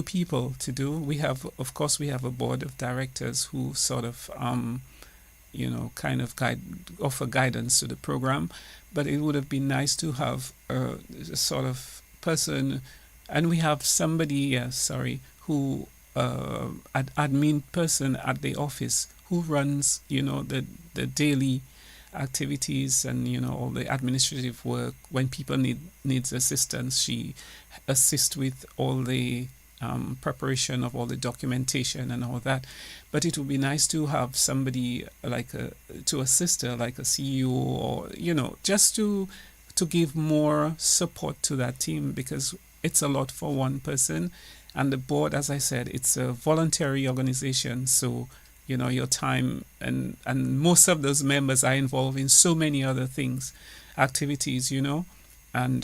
people to do. We have a board of directors who sort of kind of offer guidance to the program, but it would have been nice to have a sort of person. And we have somebody, who admin person at the office who runs, the daily activities and all the administrative work. When people needs assistance, she assists with all the preparation of all the documentation and all that. But it would be nice to have somebody to assist her, like a CEO, or just to give more support to that team, because it's a lot for one person. And the board, as I said, it's a voluntary organization, so your time and most of those members are involved in so many other things, activities, and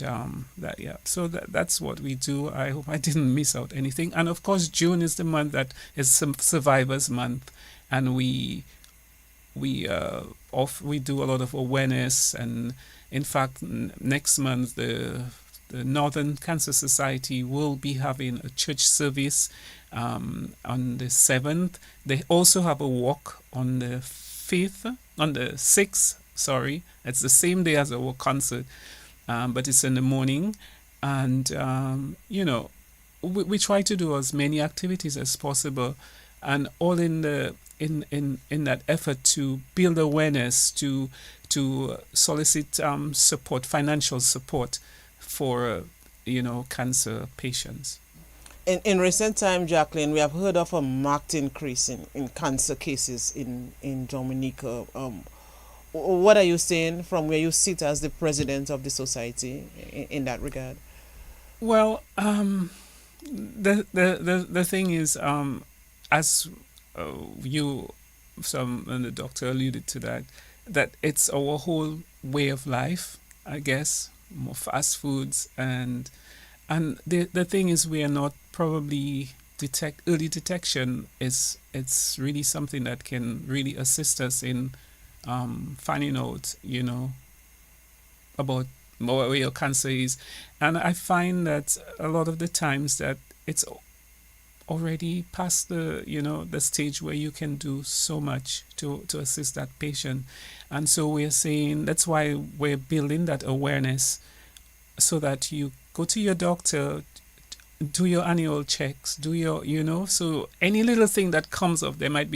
so that's what we do. I hope I didn't miss out anything. And of course, June is the month that is Survivors Month, and we do a lot of awareness. And in fact, next month the Northern Cancer Society will be having a church service on the 7th. They also have a walk on the 6th. Sorry, it's the same day as our concert, but it's in the morning. And we try to do as many activities as possible, and all in that effort to build awareness, to solicit support, financial support for cancer patients. In recent time, Jacqueline, we have heard of a marked increase in cancer cases in Dominica. What are you saying from where you sit as the president of the society in that regard? Well, the thing is, as and the doctor alluded to that it's our whole way of life, I guess. More fast foods, and the thing is, we are not probably early detection it's really something that can really assist us in finding out about where your cancer is. And I find that a lot of the times that it's already past the stage where you can do so much to assist that patient. And so we're saying that's why we're building that awareness, so that you go to your doctor, do your annual checks, do your so any little thing that comes up, it might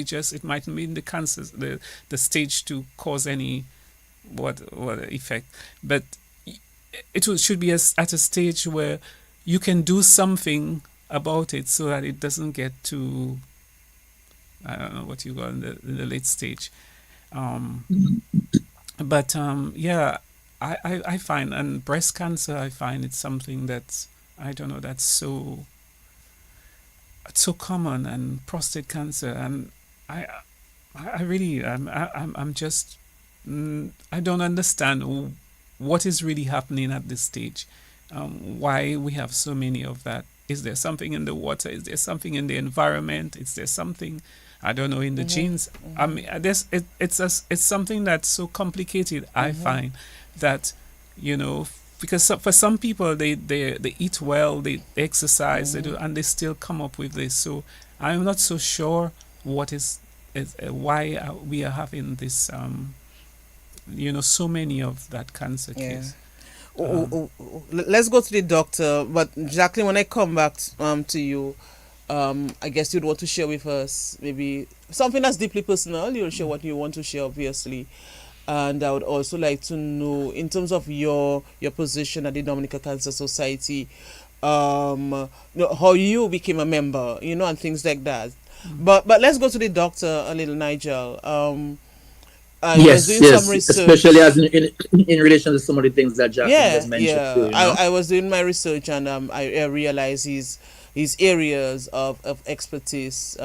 mean the cancer, the stage to cause any what effect, but should be at a stage where you can do something about it, so that it doesn't get to, I don't know what you got in the late stage. But I find, and breast cancer, I find it's something that's, I don't know, that's so common, and prostate cancer, and I really, I'm just, I don't understand what is really happening at this stage, why we have so many of that. Is there something in the water? Is there something in the environment? Is there something? I don't know, in the genes. I mean, it's something that's so complicated. I find that, you know, because for some people they eat well, they exercise, they do, and they still come up with this. So I'm not so sure what is why we are having this, you know, so many of that cancer case. Let's go to the doctor. But Jacqueline, when I come back to you, I guess you'd want to share with us maybe something that's deeply personal. You'll share what you want to share, obviously. And I would also like to know, in terms of your position at the Dominica Cancer Society, how you became a member, and things like that. But let's go to the doctor a little, Nigel. I was Yes, doing some yes, research. especially as in relation to some of the things that Jacqueline Yeah, just mentioned yeah. too, I was doing my research, and I realized his areas of expertise,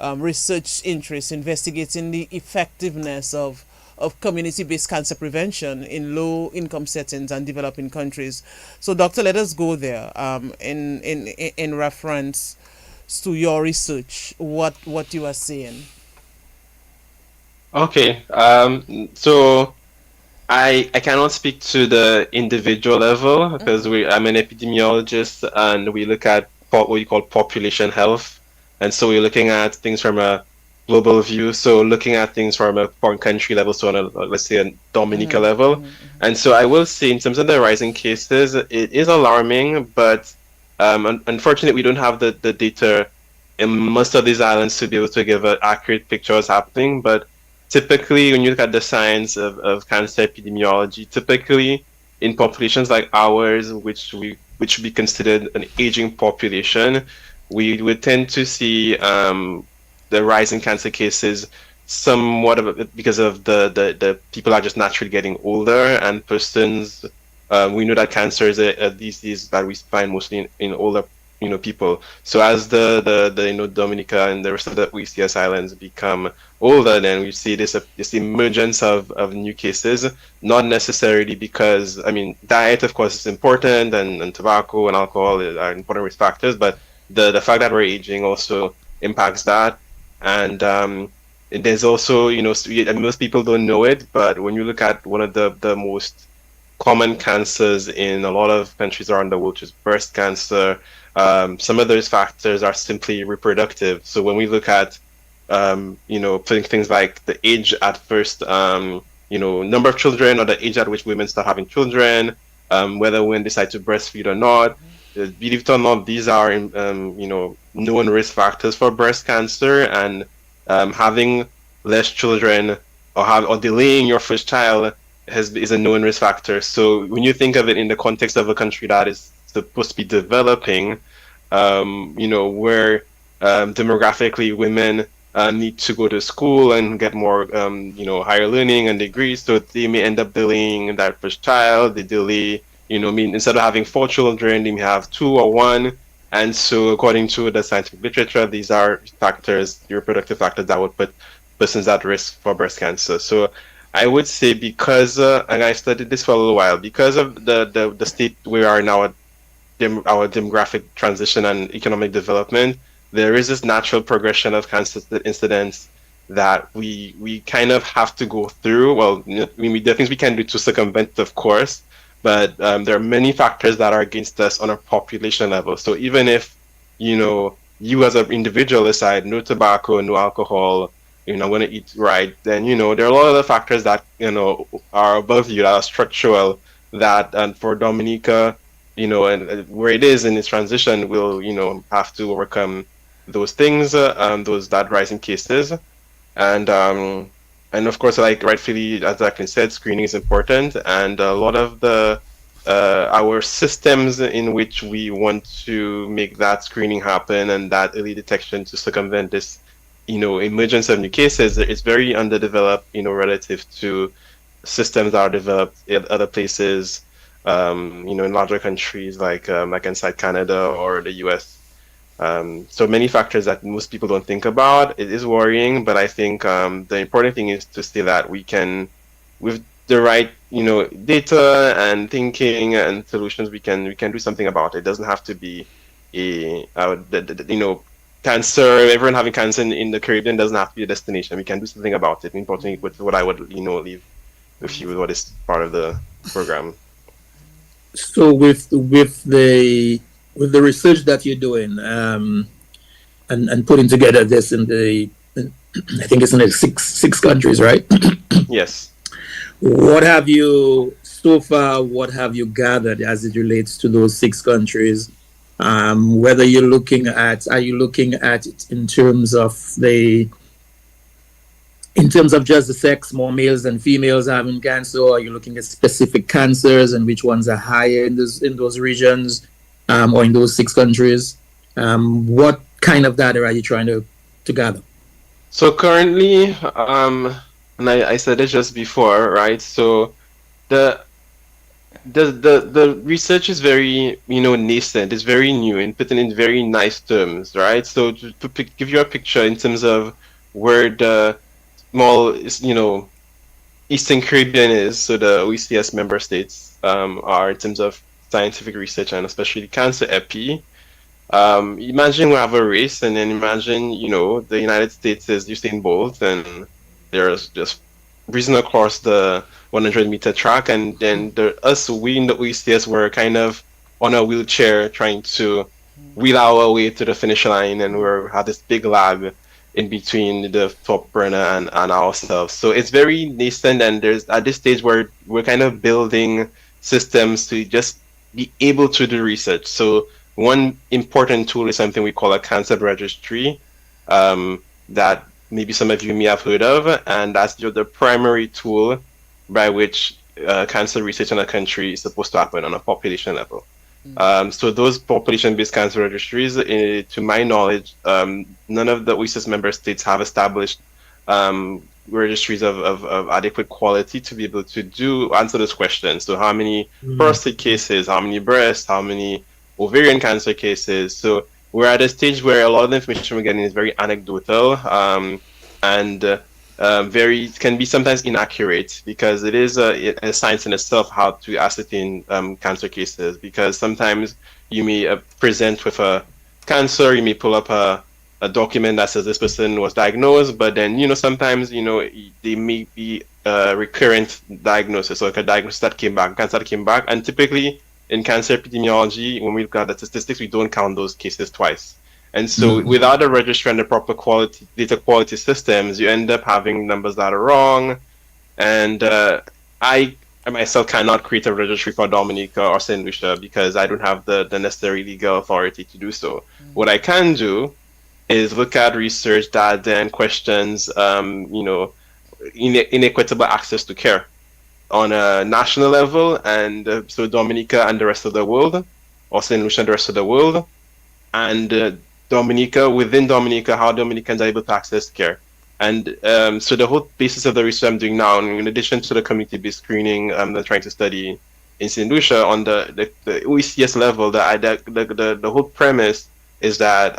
research interests, investigating the effectiveness of community-based cancer prevention in low-income settings and developing countries. So, doctor, let us go there. In reference to your research, what you are saying. Okay. So I cannot speak to the individual level because I'm an epidemiologist and we look at what we call population health. And so we're looking at things from a global view. So looking at things from a foreign country level, so on a, let's say a Dominica level. And so I will say in terms of the rising cases, it is alarming, but unfortunately we don't have the data in most of these islands to be able to give an accurate picture of what's happening. But typically, when you look at the science of cancer epidemiology, typically in populations like ours, which would be considered an aging population, we would tend to see the rise in cancer cases somewhat because of the people are just naturally getting older, and persons we know that cancer is a disease that we find mostly in older people. So as the Dominica and the rest of the OECS islands become older, then we see this emergence of new cases, not necessarily because, I mean, diet of course is important, and tobacco and alcohol are important risk factors, but the fact that we're aging also impacts that. And there's also, most people don't know it, but when you look at one of the most common cancers in a lot of countries around the world, which is breast cancer, some of those factors are simply reproductive. So when we look at, putting things like the age at first, number of children, or the age at which women start having children, whether women decide to breastfeed or not, believe it or not, these are, known risk factors for breast cancer, and having less children or delaying your first child is a known risk factor. So when you think of it in the context of a country that is supposed to be developing, where demographically women need to go to school and get more, higher learning and degrees, so they may end up delaying that first child. They delay, instead of having 4 children, they may have 2 or 1. And so according to the scientific literature, these are factors, reproductive factors that would put persons at risk for breast cancer. So I would say because, and I studied this for a little while, because of the state we are now at, our demographic transition and economic development, there is this natural progression of cancer incidence that we kind of have to go through. Well, there are things we can do to circumvent, of course, but there are many factors that are against us on a population level. So even if, you as an individual decide no tobacco, no alcohol, I'm going to eat right, then, there are a lot of other factors that, are above you, that are structural, that, and for Dominica, and where it is in its transition, will, have to overcome those things, that rising cases. And of course, like rightfully, as Jacqueline said, screening is important, and a lot of our systems in which we want to make that screening happen and that early detection to circumvent this, emergence of new cases is very underdeveloped, relative to systems that are developed in other places, in larger countries like inside Canada or the US. So many factors that most people don't think about. It is worrying, but I think the important thing is to say that we can, with the right, data and thinking and solutions, we can do something about it. It doesn't have to be a, cancer, everyone having cancer in the Caribbean doesn't have to be a destination. We can do something about it. Importantly, with what I would leave with you with what is part of the program. So with the research that you're doing, and putting together this I think it's in the six countries, right? Yes. What have you so far? What have you gathered as it relates to those six countries? Whether are you looking at it in terms of just the sex, more males than females having cancer, or are you looking at specific cancers and which ones are higher in those regions, or in those six countries? What kind of data are you trying to gather? So currently, and I said it just before, right? So the the research is very nascent. It's very new and put in very nice terms, right? So to give you a picture in terms of where the small Eastern Caribbean is, so the OECS member states are in terms of scientific research and especially cancer epi. Imagine we have a race, and then imagine the United States is Usain Bolt, and there's just reason across the 100-meter track, and then we in the OECS were kind of on a wheelchair trying to wheel our way to the finish line, and we had this big lag in between the top burner and ourselves. So it's very nascent, and there's at this stage where we're kind of building systems to just be able to do research. So one important tool is something we call a cancer registry, that maybe some of you may have heard of, and that's the primary tool by which cancer research in a country is supposed to happen on a population level. So those population-based cancer registries, to my knowledge, none of the OECS member states have established registries of adequate quality to be able to answer this question. So how many prostate cases, how many breast, how many ovarian cancer cases? So we're at a stage where a lot of the information we're getting is very anecdotal, and can be sometimes inaccurate, because it is a science in itself how to ascertain cancer cases, because sometimes you may present with a cancer, you may pull up a document that says this person was diagnosed, but then sometimes they may be a recurrent diagnosis, or like a diagnosis that came back, cancer that came back, and typically in cancer epidemiology, when we look at the statistics, we don't count those cases twice. And so without a registry and the proper data quality systems, you end up having numbers that are wrong. And I myself cannot create a registry for Dominica or St. Lucia because I don't have the necessary legal authority to do so. What I can do is look at research that then questions, inequitable access to care on a national level, and so Dominica and the rest of the world, or St. Lucia and the rest of the world, and Dominica, within Dominica, how Dominicans are able to access care. And so the whole basis of the research I'm doing now, in addition to the community-based screening I'm trying to study in St. Lucia, on the OECS level, the whole premise is that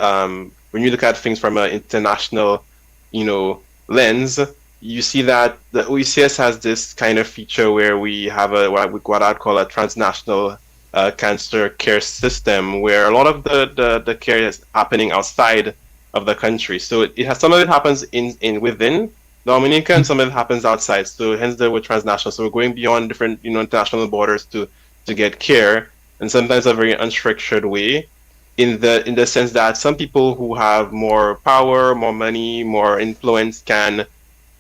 when you look at things from an international lens, you see that the OECS has this kind of feature where we have what I'd call a transnational cancer care system, where a lot of the care is happening outside of the country. So it has, some of it happens within Dominica, and some of it happens outside. So hence the word transnational. So we're going beyond different international borders to get care, and sometimes a very unstructured way. In the sense that some people who have more power, more money, more influence can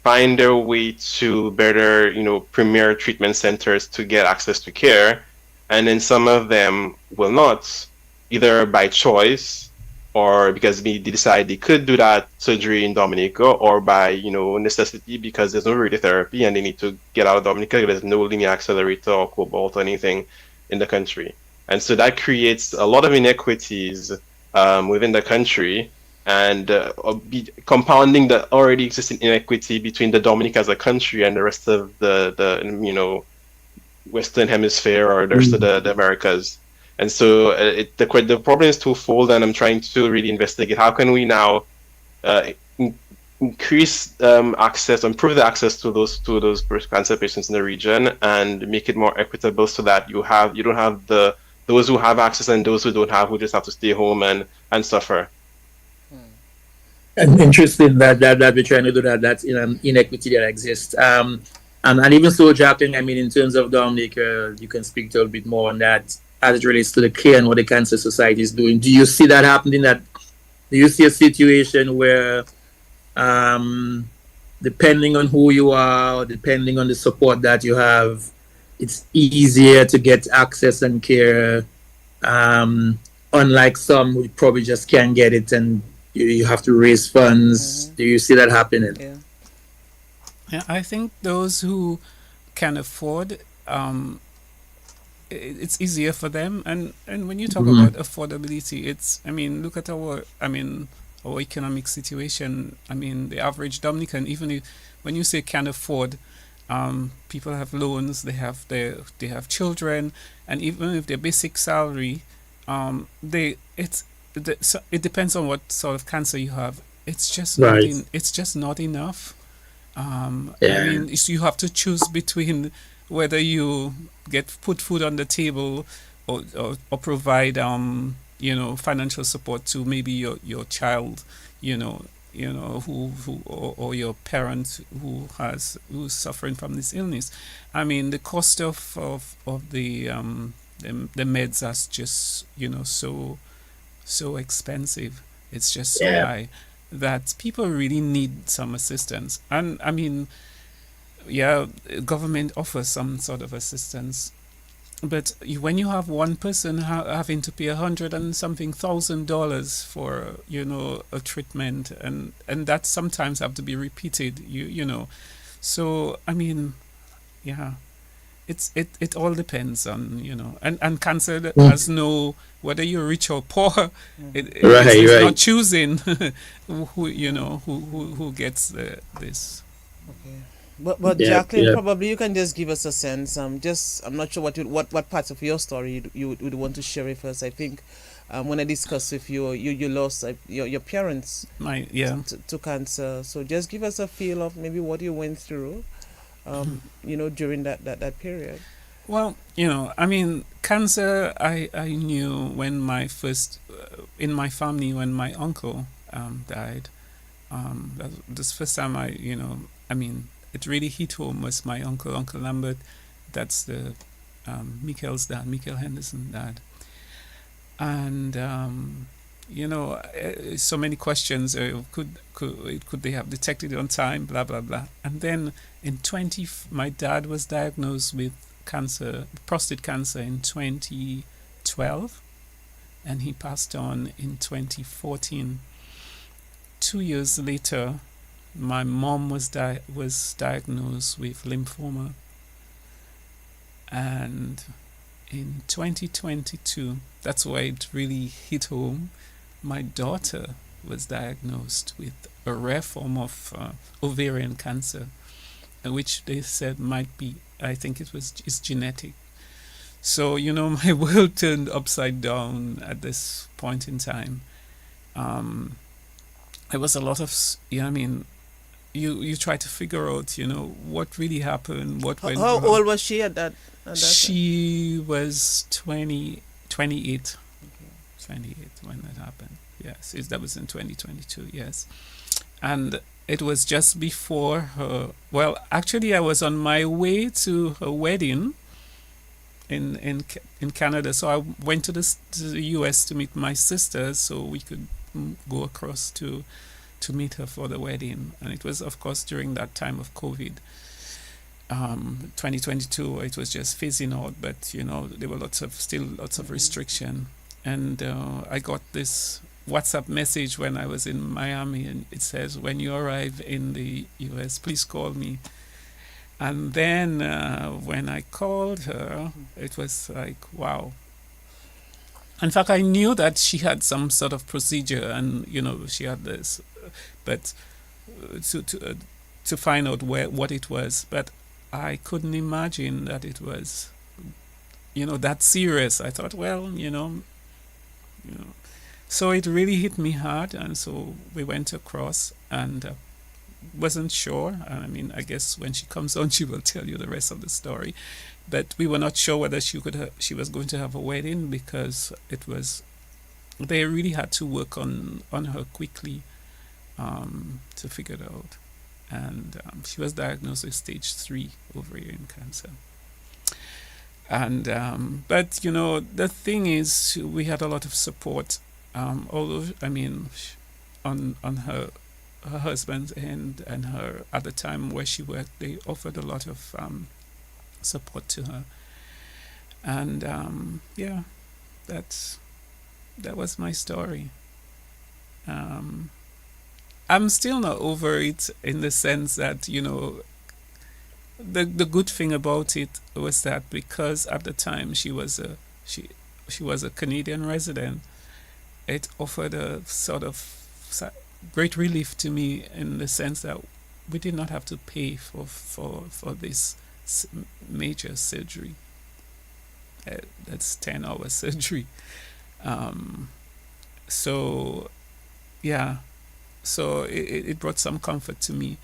find their way to better, premier treatment centers to get access to care, and then some of them will not, either by choice or because they decide they could do that surgery in Dominica, or by necessity because there's no radiotherapy and they need to get out of Dominica. There's no linear accelerator or cobalt or anything in the country, and so that creates a lot of inequities within the country, and compounding the already existing inequity between the Dominica as a country and the rest of the Western Hemisphere or the rest of the Americas. And so the problem is twofold, and I'm trying to really investigate how can we now increase access, improve the access to those breast cancer patients in the region, and make it more equitable, so that you don't have those who have access and those who don't have, who just have to stay home and suffer. I'm interested that we're trying to do that. That's inequity that exists. And even so, Jacqueline, I mean, in terms of Dominica, you can speak to a bit more on that as it relates to the care and what the Cancer Society is doing. Do you see that happening? Do you see a situation where, depending on who you are, depending on the support that you have, it's easier to get access and care, unlike some who probably just can't get it and you have to raise funds. Do you see that happening? Yeah. Yeah, I think those who can afford, it's easier for them. And when you talk about affordability, look at our economic situation. I mean, the average Dominican, even if, when you say can afford, people have loans, they have children, and even if their basic salary, it depends on what sort of cancer you have. It's just it's just not enough. You have to choose between whether you put food on the table or provide financial support to maybe your child, or your parent who's suffering from this illness. I mean, the cost of the meds are just so expensive. It's just so high that people really need some assistance. And I mean, government offers some sort of assistance, but when you have one person having to pay $100 and something $1,000 for a treatment, and that sometimes have to be repeated, so I mean, it all depends on and cancer has no, whether you're rich or poor, it's not choosing who gets this. Okay. But Jacqueline, probably you can just give us a sense. I'm not sure what parts of your story you would want to share with us. I think when I discussed with you, you lost your parents to cancer. So just give us a feel of maybe what you went through, during that period. Well, I mean, cancer, I knew when in my family, when my uncle died. This first time it really hit home was my Uncle Lambert. That's the Michael's dad, Michael Henderson dad. And so many questions. Could they have detected it on time? Blah blah blah. And then my dad was diagnosed with prostate cancer in 2012, and he passed on in 2014. 2 years later, my mom was diagnosed with lymphoma, and in 2022, that's why it really hit home. My daughter was diagnosed with a rare form of ovarian cancer, which they said might be, I think it's genetic. So my world turned upside down at this point in time. There was a lot of, you try to figure out, what really happened, what went wrong. How old was she at that time? She was 28. Okay. 28 when that happened. Yes, that was in 2022, yes. And it was just before her, well, actually I was on my way to her wedding in Canada. So I went to the US to meet my sister so we could go across to meet her for the wedding. And it was, of course, during that time of COVID. 2022, it was just phasing out, but there were lots of restriction. And I got this WhatsApp message when I was in Miami, and it says, when you arrive in the US, please call me. And then when I called her, it was like, wow. In fact, I knew that she had some sort of procedure, and she had this, but to find out what it was, but I couldn't imagine that it was, that serious. I thought, well, so it really hit me hard, and so we went across, and wasn't sure. I mean, I guess when she comes on, she will tell you the rest of the story. But we were not sure whether she was going to have a wedding, because they really had to work on her quickly. to figure it out. And she was diagnosed with stage 3 ovarian cancer. And but you know, the thing is, we had a lot of support. Although I mean, on her husband's end and her at the time where she worked, they offered a lot of support to her. And yeah, that was my story. I'm still not over it, in the sense that, you know, the good thing about it was that because at the time she was a Canadian resident, it offered a sort of great relief to me, in the sense that we did not have to pay for this major surgery. That's 10-hour surgery. So yeah, so it brought some comfort to me.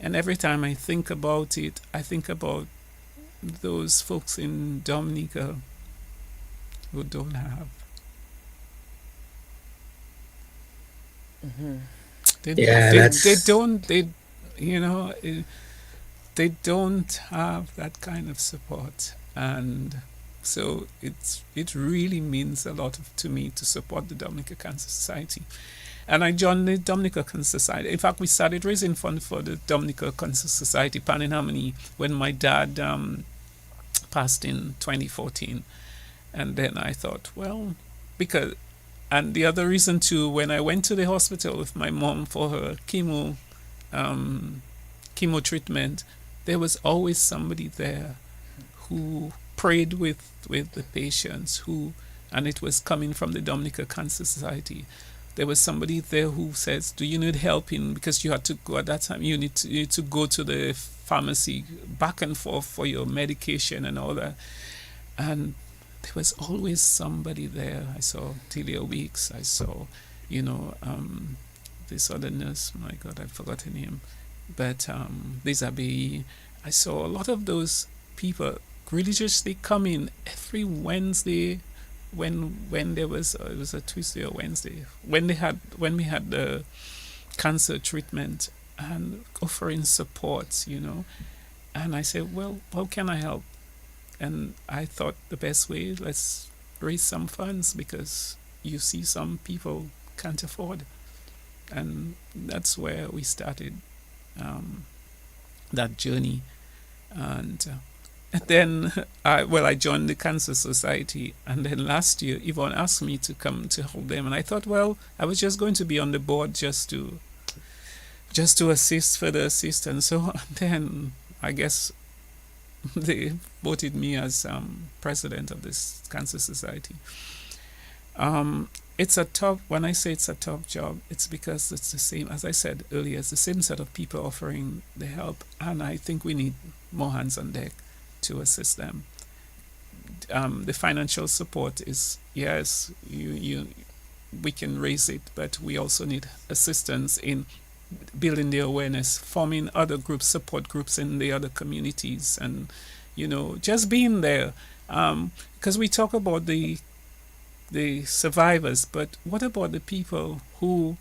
And every time I think about it, I think about those folks in Dominica who don't have. Mm-hmm. They don't have that kind of support. And so it really means a lot to me to support the Dominica Cancer Society. And I joined the Dominica Cancer Society. In fact, we started raising funds for the Dominica Cancer Society, Pan in Harmony, when my dad passed in 2014. And then I thought, well, and the other reason too, when I went to the hospital with my mom for her chemo treatment, there was always somebody there who prayed with the patients, and it was coming from the Dominica Cancer Society. There was somebody there who says, do you need help because you had to go at that time, you need to go to the pharmacy back and forth for your medication and all that. And there was always somebody there. I saw Delia Weeks. I saw, this other nurse, my God, I've forgotten him. But Lisa B. I saw a lot of those people religiously coming every Wednesday when there was it was a Tuesday or Wednesday when we had the cancer treatment, and offering support, and I said, well, how can I help? And I thought the best way, let's raise some funds, because you see some people can't afford, and that's where we started that journey. And then I joined the Cancer Society, and then last year Yvonne asked me to come to help them, and I thought, well, I was just going to be on the board just to assist, further assist, and so on. Then I guess they voted me as president of this Cancer Society. It's a tough, when I say it's a tough job, it's because it's the same, as I said earlier, it's the same set of people offering the help, and I think we need more hands on deck to assist them. The financial support is, yes, we can raise it, but we also need assistance in building the awareness, forming other groups, support groups in the other communities, and just being there, because we talk about the survivors, but what about the people who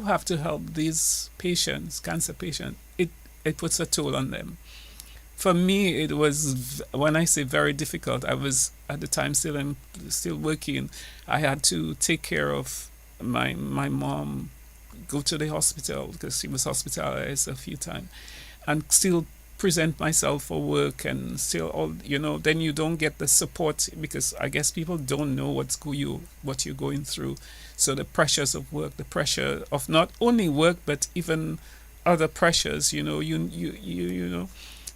have to help these patients, cancer patients? It puts a toll on them. For me, it was, when I say very difficult, I was at the time still working. I had to take care of my mom, go to the hospital because she was hospitalized a few times, and still present myself for work, and still all, then you don't get the support, because I guess people don't know what you're going through. So the pressures of work, the pressure of not only work but even other pressures,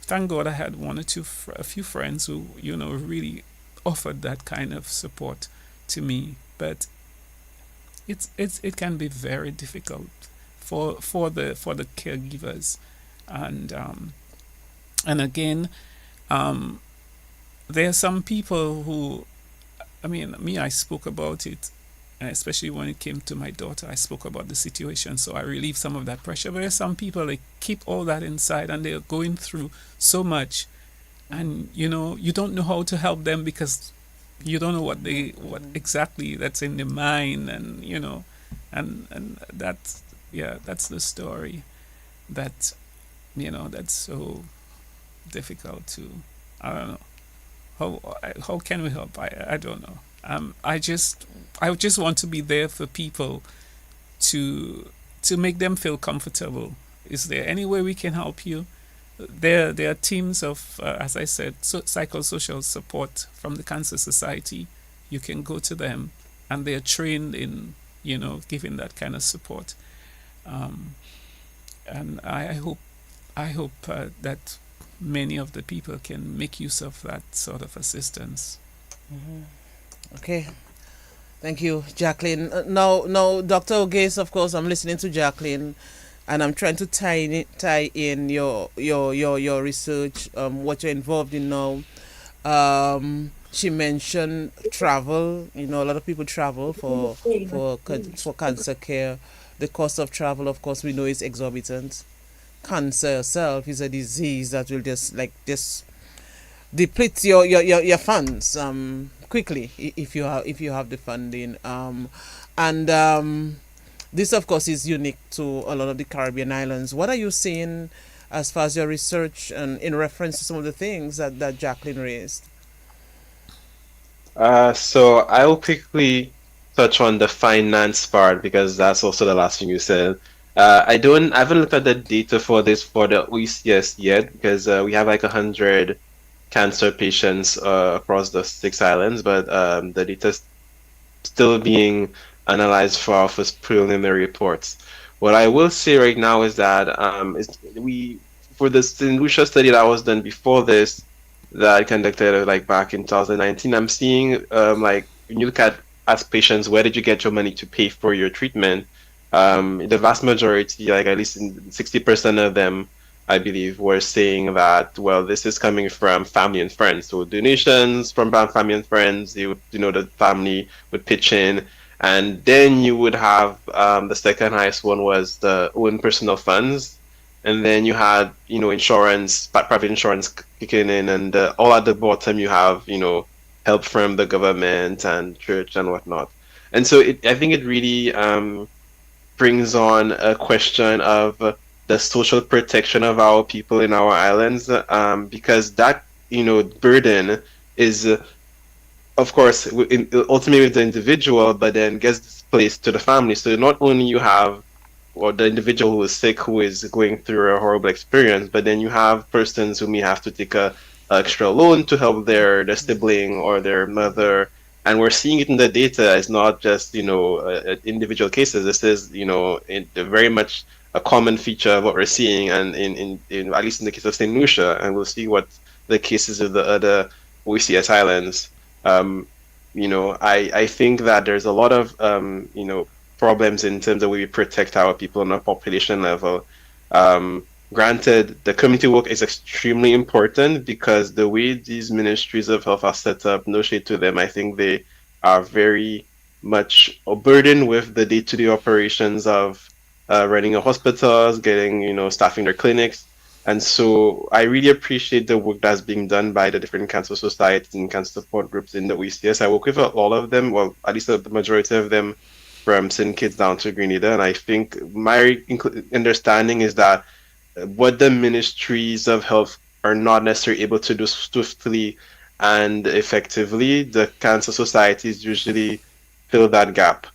thank God I had a few friends who, really offered that kind of support to me. But it can be very difficult for the caregivers, and again, there are some people who, I spoke about it, especially when it came to my daughter. I spoke about the situation, so I relieved some of that pressure. But there are some people, they keep all that inside, and they're going through so much, and you don't know how to help them, because you don't know what exactly that's in their mind, and and that yeah, that's the story that, that's so difficult to, I don't know. How can we help? I don't know. I just want to be there for people to make them feel comfortable. Is there any way we can help you? There are teams of, as I said, psychosocial support from the Cancer Society. You can go to them, and they're trained in giving that kind of support. Um, and I hope that many of the people can make use of that sort of assistance. Okay. Thank you, Jacqueline. Now, Dr. Auguste, of course, I'm listening to Jacqueline, and I'm trying to tie in your research, what you're involved in now. She mentioned travel. A lot of people travel for cancer care. The cost of travel, of course, we know is exorbitant. Cancer itself is a disease that will just deplete your funds quickly, if you have the funding, and this of course is unique to a lot of the Caribbean islands. What are you seeing as far as your research and in reference to some of the things that Jacqueline raised? So I'll quickly touch on the finance part because that's also the last thing you said. I haven't looked at the data for this for the OECS yet because we have like 100 cancer patients across the 6 islands, but the data is still being analyzed for our first preliminary reports. What I will say right now is that for the St. Lucia study that was done before this, that I conducted like back in 2019, I'm seeing like when you look at as patients, where did you get your money to pay for your treatment? The vast majority, like at least 60% of them, I believe, were saying that, well, this is coming from family and friends. So donations from family and friends, the family would pitch in. And then you would have the second highest one was the own personal funds. And then you had, insurance, private insurance kicking in. And all at the bottom, you have, help from the government and church and whatnot. And so I think it really brings on a question of the social protection of our people in our islands, because that burden is, of course, ultimately with the individual, but then gets displaced to the family. So not only you have or the individual who is sick who is going through a horrible experience, but then you have persons who may have to take a extra loan to help their sibling or their mother. And we're seeing it in the data. It's not just individual cases. This is very much a common feature of what we're seeing, and in at least in the case of St. Lucia, and we'll see what the cases of the other OECS islands. I think that there's a lot of problems in terms of way we protect our people on a population level. Granted, the community work is extremely important because the way these ministries of health are set up, no shade to them, I think they are very much burdened with the day-to-day operations of running a hospitals, getting, staffing their clinics. And so I really appreciate the work that's being done by the different cancer societies and cancer support groups in the OECS. I work with all of them, well, at least the majority of them, from St. Kitts down to Grenada. And I think my understanding is that what the ministries of health are not necessarily able to do swiftly and effectively, the cancer societies usually fill that gap,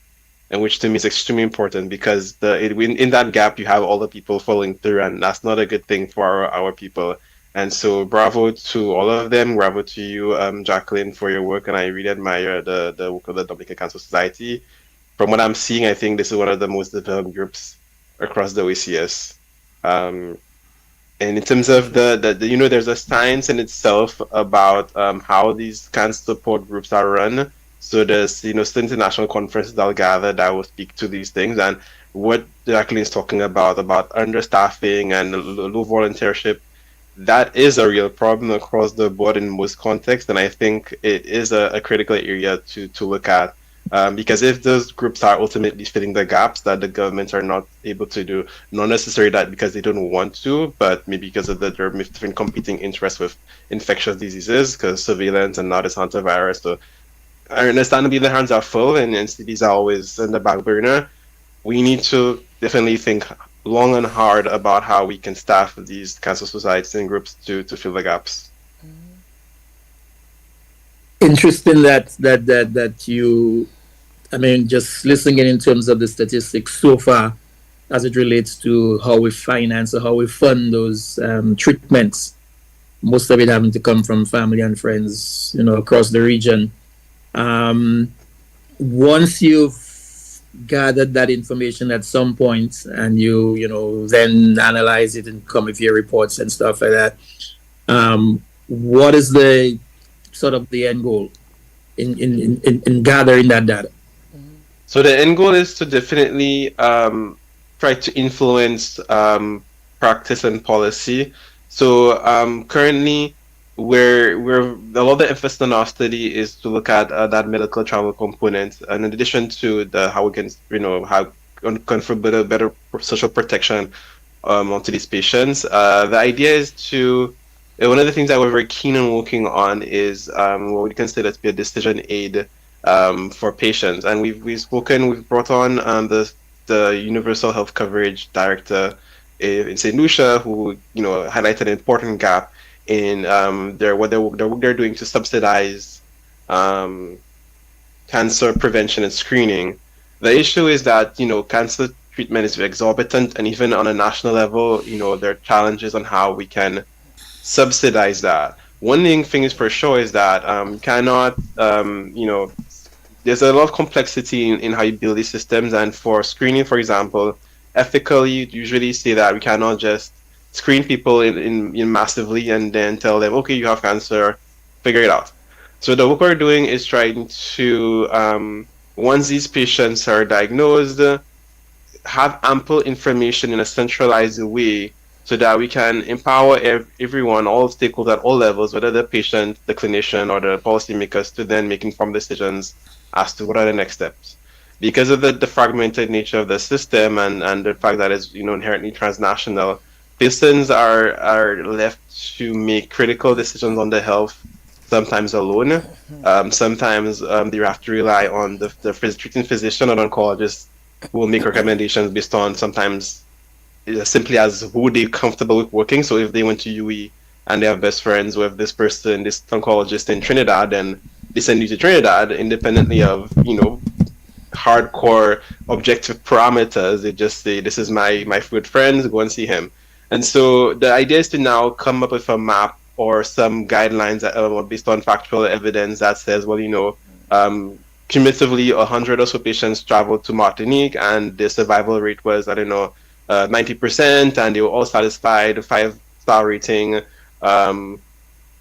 and which to me is extremely important because in that gap you have all the people falling through, and that's not a good thing for our people. And so bravo to all of them, bravo to you, Jacqueline, for your work, and I really admire the work of the Dominican Cancer Society. From what I'm seeing, I think this is one of the most developed groups across the OECS. And in terms of there's a science in itself about how these cancer support groups are run. So there's still international conferences that I'll gather that will speak to these things, and what Jacqueline is talking about understaffing and low volunteership, that is a real problem across the board in most contexts, and I think it is a critical area to look at. Because if those groups are ultimately filling the gaps that the governments are not able to do, not necessarily that because they don't want to, but maybe because of their different competing interests with infectious diseases, because surveillance and now this hantavirus. So understandably, the hands are full and cities are always in the back burner. We need to definitely think long and hard about how we can staff these cancer societies and groups to fill the gaps. Interesting that you, I mean, just listening in terms of the statistics so far as it relates to how we finance or how we fund those treatments. Most of it having to come from family and friends, across the region. Um, Once you've gathered that information at some point and then analyze it and come with your reports and stuff like that, what is the sort of the end goal in gathering that data? So the end goal is to definitely try to influence practice and policy. So currently, we're a lot of the emphasis on our study is to look at that medical travel component, and in addition to the how we can how confer better social protection onto these patients. The idea is to one of the things that we're very keen on working on is what we consider to be a decision aid for patients, and we've brought on the Universal Health Coverage Director in St. Lucia, who highlighted an important gap in their what they're doing to subsidize cancer prevention and screening. The issue is that cancer treatment is exorbitant, and even on a national level, there are challenges on how we can subsidize that. One thing is for sure is that cannot there's a lot of complexity in how you build these systems, and for screening, for example, ethically, you usually say that we cannot just screen people in massively and then tell them, okay, you have cancer, figure it out. So the work we're doing is trying to once these patients are diagnosed, have ample information in a centralized way so that we can empower everyone, all stakeholders at all levels, whether the patient, the clinician, or the policymakers, to then make informed decisions as to what are the next steps. Because of the fragmented nature of the system and the fact that it's inherently transnational, patients are left to make critical decisions on their health, sometimes alone. Sometimes they have to rely on the treating physician or oncologist who will make recommendations based on sometimes simply as who they're comfortable with working. So if they went to UE and they have best friends with this person, this oncologist in Trinidad, then they send you to Trinidad independently of hardcore objective parameters. They just say, this is my good friend, go and see him. And so the idea is to now come up with a map or some guidelines that, based on factual evidence that says, well, cumulatively 100 or so patients traveled to Martinique and the survival rate was, 90%, and they were all satisfied, 5-star rating.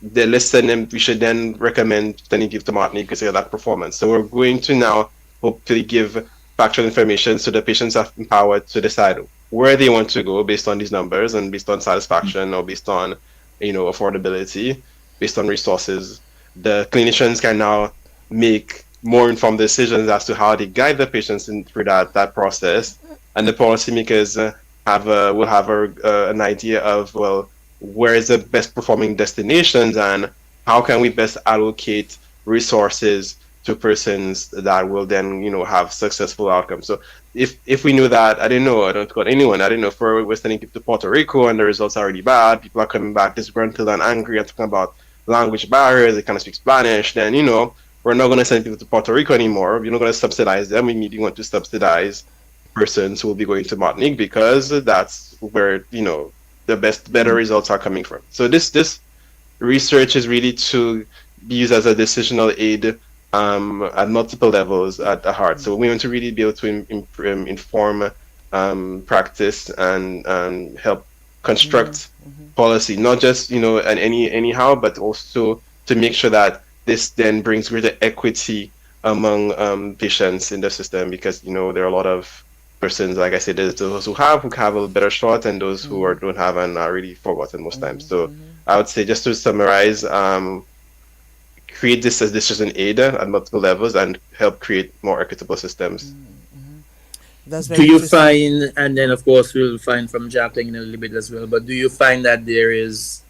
They listen, and we should then recommend sending people to Martinique because of that performance. So we're going to now hopefully give factual information so the patients are empowered to decide where they want to go based on these numbers and based on satisfaction or based on affordability, based on resources. The clinicians can now make more informed decisions as to how they guide the patients through that process, and the policymakers will have an idea of, well, where is the best performing destinations and how can we best allocate resources to persons that will then have successful outcomes. So if we knew that, I don't quote anyone, if we're sending people to Puerto Rico and the results are really bad, people are coming back disgruntled and angry and talking about language barriers, they kind of speak Spanish, then we're not going to send people to Puerto Rico anymore. We're not going to subsidize them. We immediately want to subsidize persons who will be going to Martinique because that's where the better results are coming from. So this research is really to be used as a decisional aid at multiple levels at the heart. So we want to really be able to inform practice and help construct policy, not just and anyhow, but also to make sure that this then brings greater equity among patients in the system, because there are a lot of persons, like I said, there's those who have a little better shot and those who don't have and are really forgotten most times. So I would say, just to summarize, create this as decision aid at multiple levels and help create more equitable systems. That's very Do you interesting. find, and then of course we'll find from Jacqueline in a little bit as well, but do you find that there is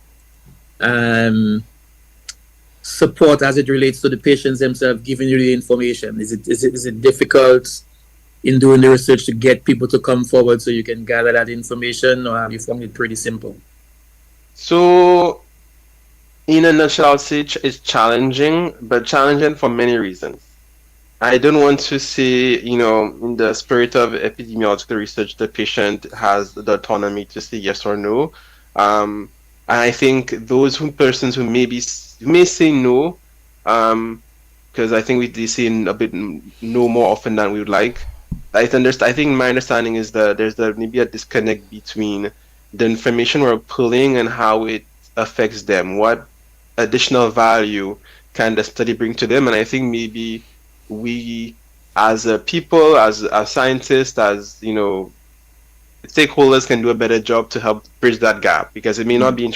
support as it relates to the patients themselves giving you the information? Is it difficult in doing the research to get people to come forward so you can gather that information, or have you found it pretty simple? So, in a nutshell, I would say it's challenging, but challenging for many reasons. I don't want to say, in the spirit of epidemiological research, the patient has the autonomy to say yes or no. And I think those persons who may say no, because I think they say a bit no more often than we would like. I think my understanding is that there's maybe a disconnect between the information we're pulling and how it affects them. What additional value can the study bring to them? And I think maybe we, as a people, as scientists, as stakeholders, can do a better job to help bridge that gap, because it may not be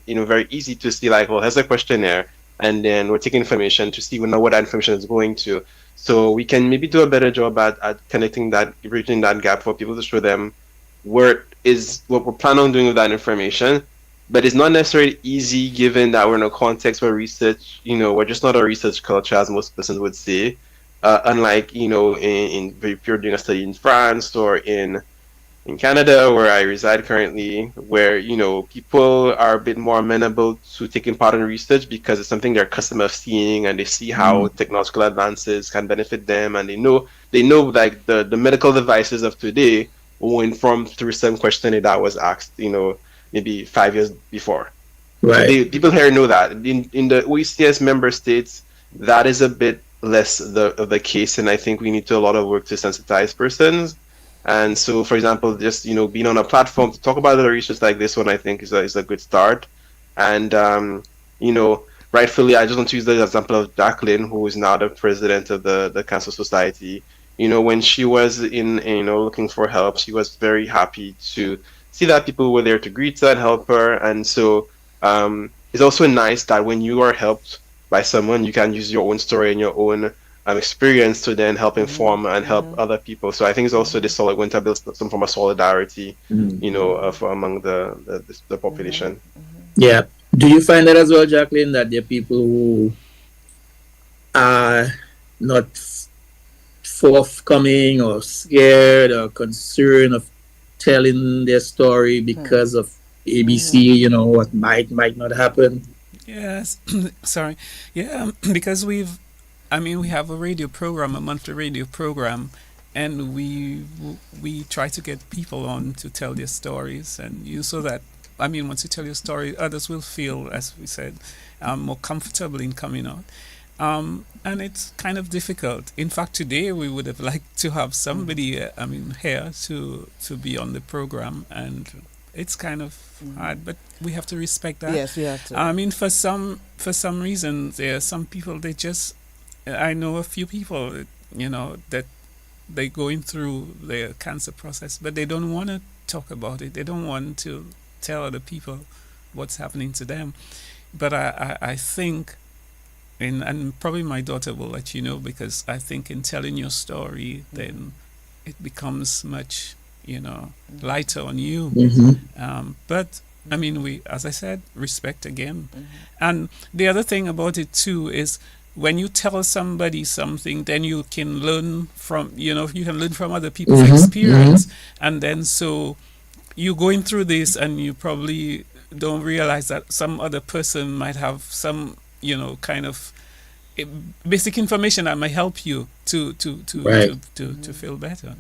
very easy to see, like, well, here's a questionnaire, and then we're taking information to see what that information is going to. So we can maybe do a better job at connecting that, bridging that gap for people, to show them what we're planning on doing with that information. But it's not necessarily easy, given that we're in a context where research, we're just not a research culture, as most persons would say. Unlike, if you're doing a study in France or in Canada, where I reside currently, where people are a bit more amenable to taking part in research because it's something they're accustomed of seeing, and they see how technological advances can benefit them, and they know like the medical devices of today were informed through some questionnaire that was asked maybe 5 years before. Right. So people here know that. In the OECS member states, that is a bit less of the case, and I think we need to do a lot of work to sensitize persons. And so, for example, just being on a platform to talk about the research like this one, I think is a good start. And rightfully, I just want to use the example of Jacqueline, who is now the president of the Cancer Society. When she was looking for help, she was very happy to see that people were there to greet her and help her. And so it's also nice that when you are helped by someone, you can use your own story and your own experience to then help inform and help other people. So I think it's also this going to build some form of solidarity, among the population. Yeah. Do you find that as well, Jacqueline, that there are people who are not forthcoming or scared or concerned of telling their story because of ABC, what might not happen? Yes. Sorry. Yeah, because we have a radio program, a monthly radio program, and we try to get people on to tell their stories, and so that, once you tell your story, others will feel, as we said, more comfortable in coming out. And it's kind of difficult. In fact, today we would have liked to have somebody, here to be on the program, and it's kind of hard, but we have to respect that. Yes, we have to. For some reason, there are some people, I know a few people, that they're going through their cancer process, but they don't want to talk about it. They don't want to tell other people what's happening to them. But I think, and probably my daughter will let you know, because I think in telling your story, then it becomes much, lighter on you. But we, as I said, respect again. And the other thing about it too is, when you tell somebody something, then you can learn from, you can learn from other people's experience. And then so you're going through this, and you probably don't realize that some other person might have some, kind of basic information that might help you to feel better.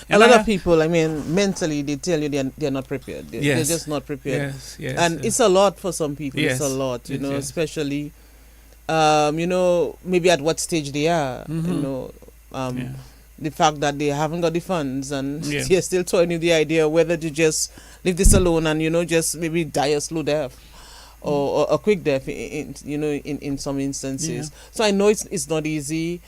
And a lot of people, mentally, they tell you they're not prepared. They're just not prepared. Yes. And it's a lot for some people. Yes. It's a lot, especially, maybe at what stage they are, the fact that they haven't got the funds, and they're still toying with the idea whether to just leave this alone and, just maybe die a slow death. Or a quick death, in some instances. So I know it's not easy.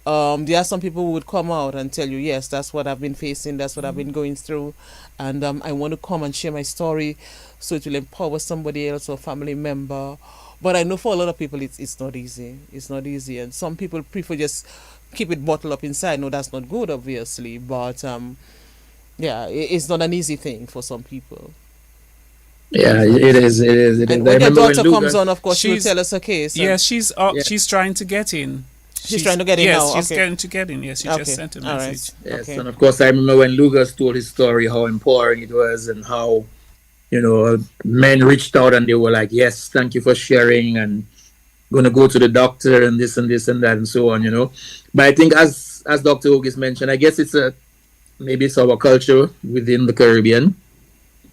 There are some people who would come out and tell you, yes, that's what I've been facing, that's what I've been going through, and I want to come and share my story so it will empower somebody else or family member. But I know for a lot of people it's not easy. It's not easy, and some people prefer just keep it bottled up inside. No, that's not good, obviously, but it's not an easy thing for some people. Yeah, it is. And when your daughter comes on, of course, she'll tell us her case. She's trying to get in. She's trying to get in yes, now. she's Okay. trying to get in. Yes, she Okay. just sent a All message. right. Yes, Okay. and of course, I remember when Lucas told his story, how empowering it was, and how men reached out and they were like, "Yes, thank you for sharing," and going to go to the doctor and this and this and that and so on. But I think, as Dr. Hugis mentioned, I guess maybe it's our culture within the Caribbean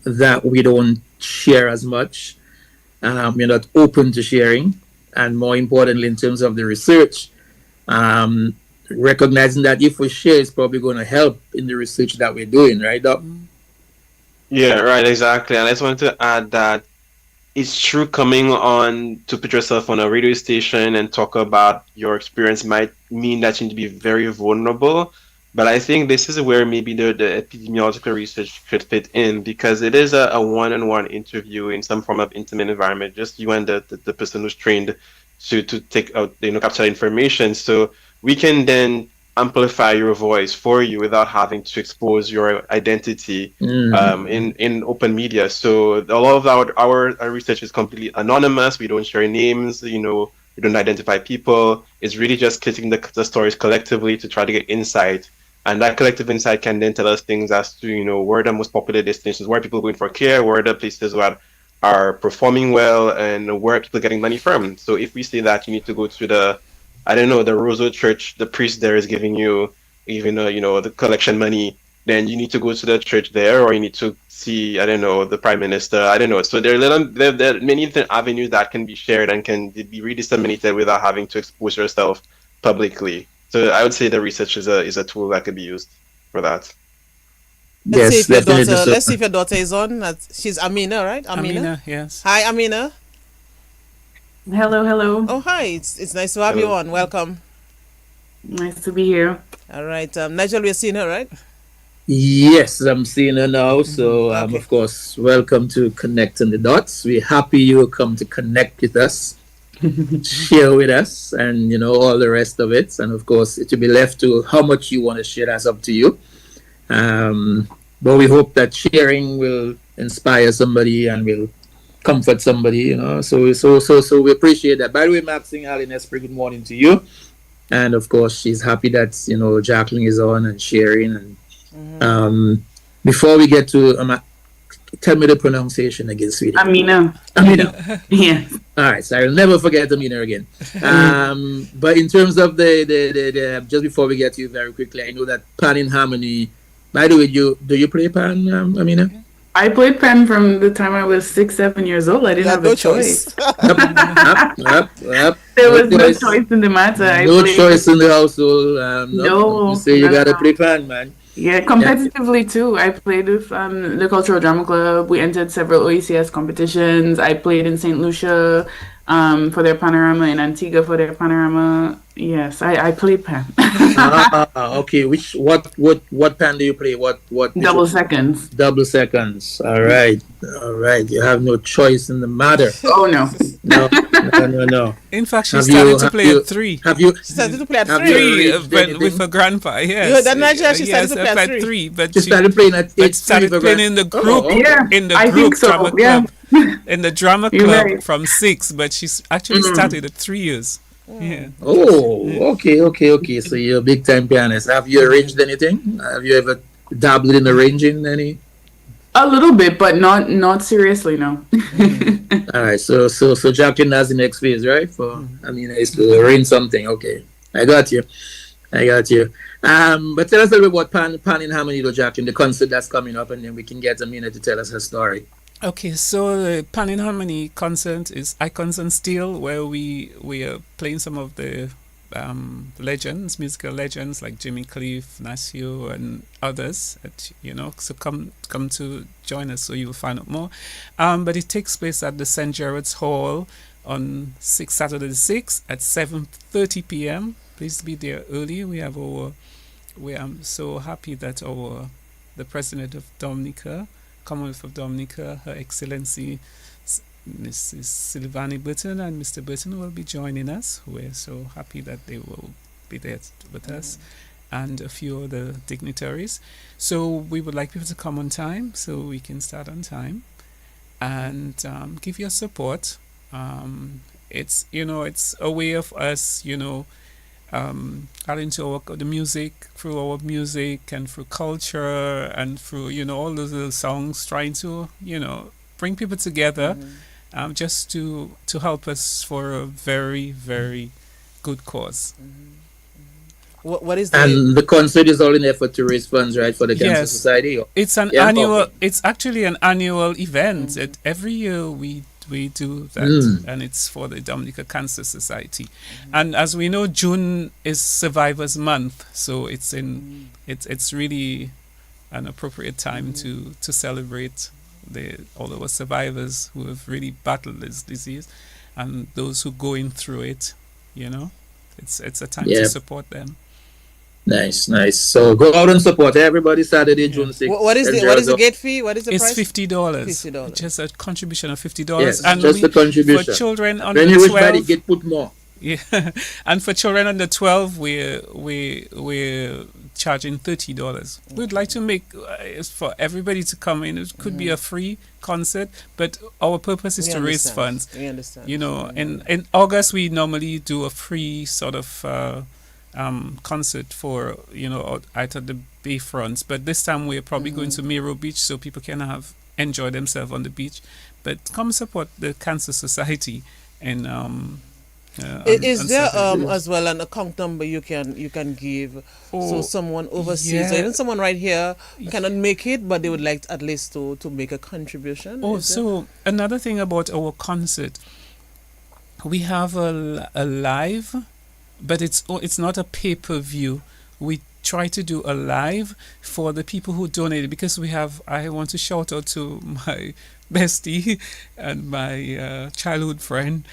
that we don't share as much. We're not open to sharing, and more importantly, in terms of the research, um, recognizing that if we share, it's probably going to help in the research that we're doing, right, Doc? Yeah, right, exactly. And I just wanted to add that it's true, coming on to put yourself on a radio station and talk about your experience might mean that you need to be very vulnerable. But I think this is where maybe the epidemiological research could fit in, because it is a one-on-one interview in some form of intimate environment, just you and the person who's trained to take out, capture information. So we can then amplify your voice for you without having to expose your identity in open media. So a lot of our research is completely anonymous. We don't share names. We don't identify people. It's really just collecting the stories collectively to try to get insight. And that collective insight can then tell us things as to, where are the most popular destinations, where are people going for care, where are the places that are performing well, and where are people getting money from. So if we say that you need to go to I don't know, the Roseau Church, the priest there is giving you even, the collection money, then you need to go to the church there, or you need to see, I don't know, the prime minister. I don't know. So there are many different avenues that can be shared and can be redisseminated without having to expose yourself publicly. So I would say the research is a tool that could be used for that. Let's see Yes, if your definitely. daughter. So, Let's see if your daughter is on. She's Aminah, right? Amina, yes. Hi, Aminah. Hello, hello. Oh, hi. It's nice to have you Hello. on. Welcome. Nice to be here. All right. Nigel, we're seeing her, right? yes, I'm seeing her now. So, Okay. of course, welcome to Connecting the Dots. We're happy you come to connect with us, share with us, and all the rest of it. And of course, it will be left to how much you want to share. That's up to you. But we hope that sharing will inspire somebody and will comfort somebody. So we appreciate that. By the way, Maxine, Aline Esprit, good morning to you. And of course, she's happy that Jacqueline is on and sharing. And before we get to tell me the pronunciation again, sweetie. Aminah. Aminah. Yeah. All right, so I'll never forget Aminah again. But in terms of the just before we get to you very quickly, I know that Pan in Harmony. By the way, do you play Pan, Aminah? I played pen from the time I was 6, 7 years old. I didn't have no a choice. Yep. There was no choice in the matter. No choice in the household. No, You say you no, gotta no. play Pan, man. Yeah, competitively too. I played with the Cultural Drama Club. We entered several OECS competitions. I played in St. Lucia for their panorama, in Antigua for their panorama. Yes, I played pen. Okay. What pan do you play? What Double seconds. double seconds? All right. You have no choice in the matter. Oh no. No. In fact, she Have started you- to have play you- at 3. Have you? She started to play at Have 3. you- Three, reached but anything? with her grandpa, yes. You heard that, Nigeria? She started Yes, to play at 3. 3, but She started playing at but age started 3. playing in the group, Oh, Yeah, in the I group think so, drama yeah. club, in the drama You're club right. from 6, but she's actually started at 3 years. Yeah. Oh, okay. So you're a big time pianist. Have you arranged anything? Have you ever dabbled in arranging any? A little bit, but not seriously, no. All right. So Jacqueline has the next phase, right? It's to arrange something. Okay, I got you. But tell us a little bit about Pan in Harmony, though, Jacqueline, the concert that's coming up, and then we can get Aminah to tell us her story. Okay, so the Pan in Harmony concert is Icons and Steel, where we are playing some of the musical legends like Jimmy Cliff, Nasio, and others. So come to join us, so you will find out more. But it takes place at the St. Gerard's Hall on Saturday the 6th at 7:30 p.m. Please be there early. We am so happy that the president of Dominica, Commonwealth of Dominica, Her Excellency Mrs. Sylvani Burton and Mr. Burton will be joining us. We're so happy that they will be there with us, and a few other dignitaries. So we would like people to come on time so we can start on time and give your support. It's a way of us, are into the music, through our music and through culture and through, all those little songs, trying to, bring people together, just to help us for a very, very good cause. What is the And the concert is all in effort to raise funds, right, for the Cancer Yes. Society? It's an Yeah, annual. okay. It's actually an annual event. Every year we do that, and it's for the Dominica Cancer Society. And as we know, June is Survivors Month, so it's really an appropriate time to celebrate all our survivors who have really battled this disease, and those who going through it. It's a time Yeah. to support them. Nice. So go out and support everybody Saturday, June 6th. what is the gate fee? What is the It's price? $50. $50. Just a contribution of $50. Yes, and just the contribution. for children under When you wish 12, body get put more. yeah, and for children under 12, we're charging $30. We'd like to make for everybody to come in. It could be a free concert, but our purpose is We to raise understand. funds. We understand. In August we normally do a free sort of concert for out at the bayfronts, but this time we're probably going to Miro Beach so people can enjoy themselves on the beach. But come support the Cancer Society and Is on there Saturday. as well an account number you can give so Oh, someone overseas yeah. or even someone right here cannot make it but they would like at least to make a contribution? Oh, Is there- so another thing about our concert, we have a live, but it's not a pay-per-view. We try to do a live for the people who donated, because I want to shout out to my bestie and my childhood friend,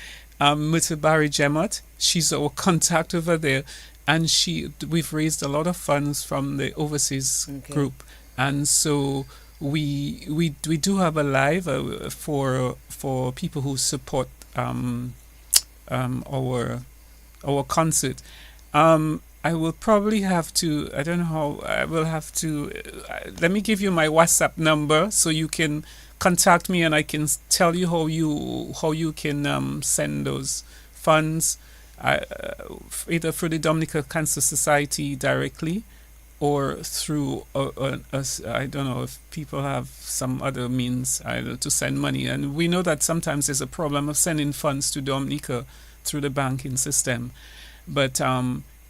Mr. Barry Gemot. She's our contact over there, and we've raised a lot of funds from the overseas group, and so we do have a live for people who support our concert. I will probably have to, I don't know how, I will have to, let me give you my WhatsApp number so you can contact me and I can tell you how you can send those funds, either through the Dominica Cancer Society directly or through, I don't know if people have some other means either to send money. And we know that sometimes there's a problem of sending funds to Dominica through the banking system. But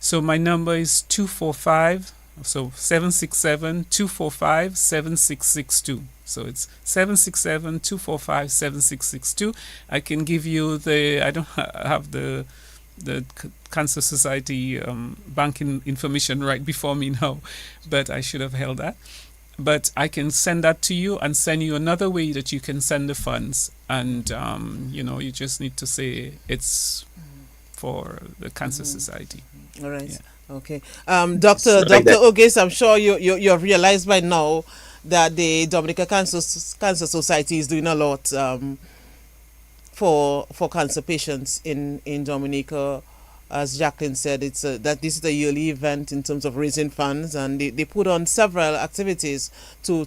so my number is 767-245-7662. So it's 767-245-7662. I can give you I don't have the Cancer Society banking information right before me now, but I should have held that. But I can send that to you and send you another way that you can send the funds. And, you just need to say it's for the Cancer Society. All right. Yeah. Okay. Dr. Auguste, I'm sure you have realized by now that the Dominica Cancer Society is doing a lot for cancer patients in Dominica. As Jacqueline said, that this is a yearly event in terms of raising funds, and they put on several activities to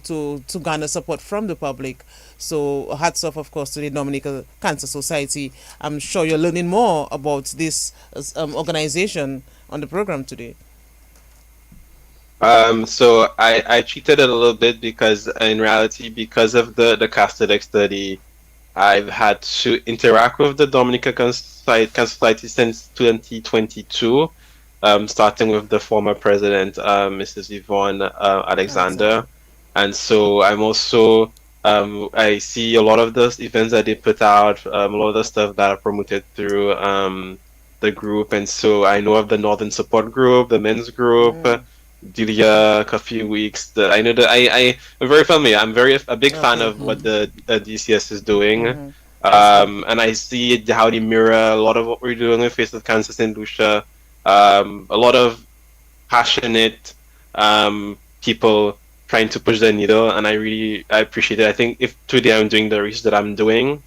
garner support from the public. So hats off, of course, to the Dominica Cancer Society. I'm sure you're learning more about this organization on the program today. So I cheated it a little bit because in reality, because of the Castellec study, I've had to interact with the Dominica Cancer Society since 2022, starting with the former president, Mrs. Yvonne Alexander. And so I'm also, I see a lot of the events that they put out, a lot of the stuff that are promoted through the group. And so I know of the Northern Support Group, the men's group, Delia, a few weeks. I know that I'm very familiar. I'm a big fan of what the DCS is doing, and I see how they mirror a lot of what we're doing with Face of Cancer St. Lucia. A lot of passionate people trying to push the needle, and I appreciate it. I think if today I'm doing the research that I'm doing,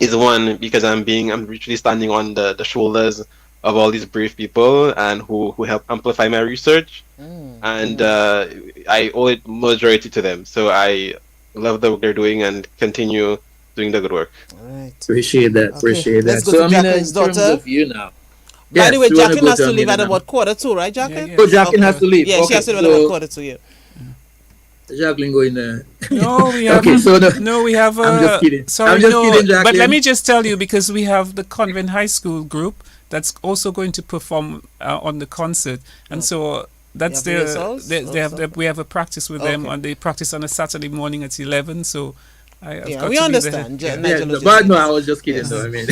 is one because I'm literally standing on the shoulders of all these brave people and who help amplify my research, and I owe it majority to them. So I love the work they're doing and continue doing the good work. All right. Appreciate that. Okay, Appreciate let's that. go So to I mean, in Jacqueline's terms daughter. of you now, By the way, we wanna Jacqueline go has to leave Aminah at now. about 1:45, right, Jacqueline? Yeah. So Jacqueline has to leave. Yeah, she Okay, has to leave at about 1:45, yeah. Jacqueline going there. No, we have. Okay, so No, we have. I'm just kidding. Sorry, I'm just no. kidding, Jacqueline. But let me just tell you, because we have the Convent High School group that's also going to perform on the concert, and so that's You have rehearsals they have we have a practice with them, Okay. and they practice on a Saturday morning at 11. So I've Yeah, got we to leave understand. ahead. Yeah, Nigel was but just no, like I was just kidding Yes. though. I mean,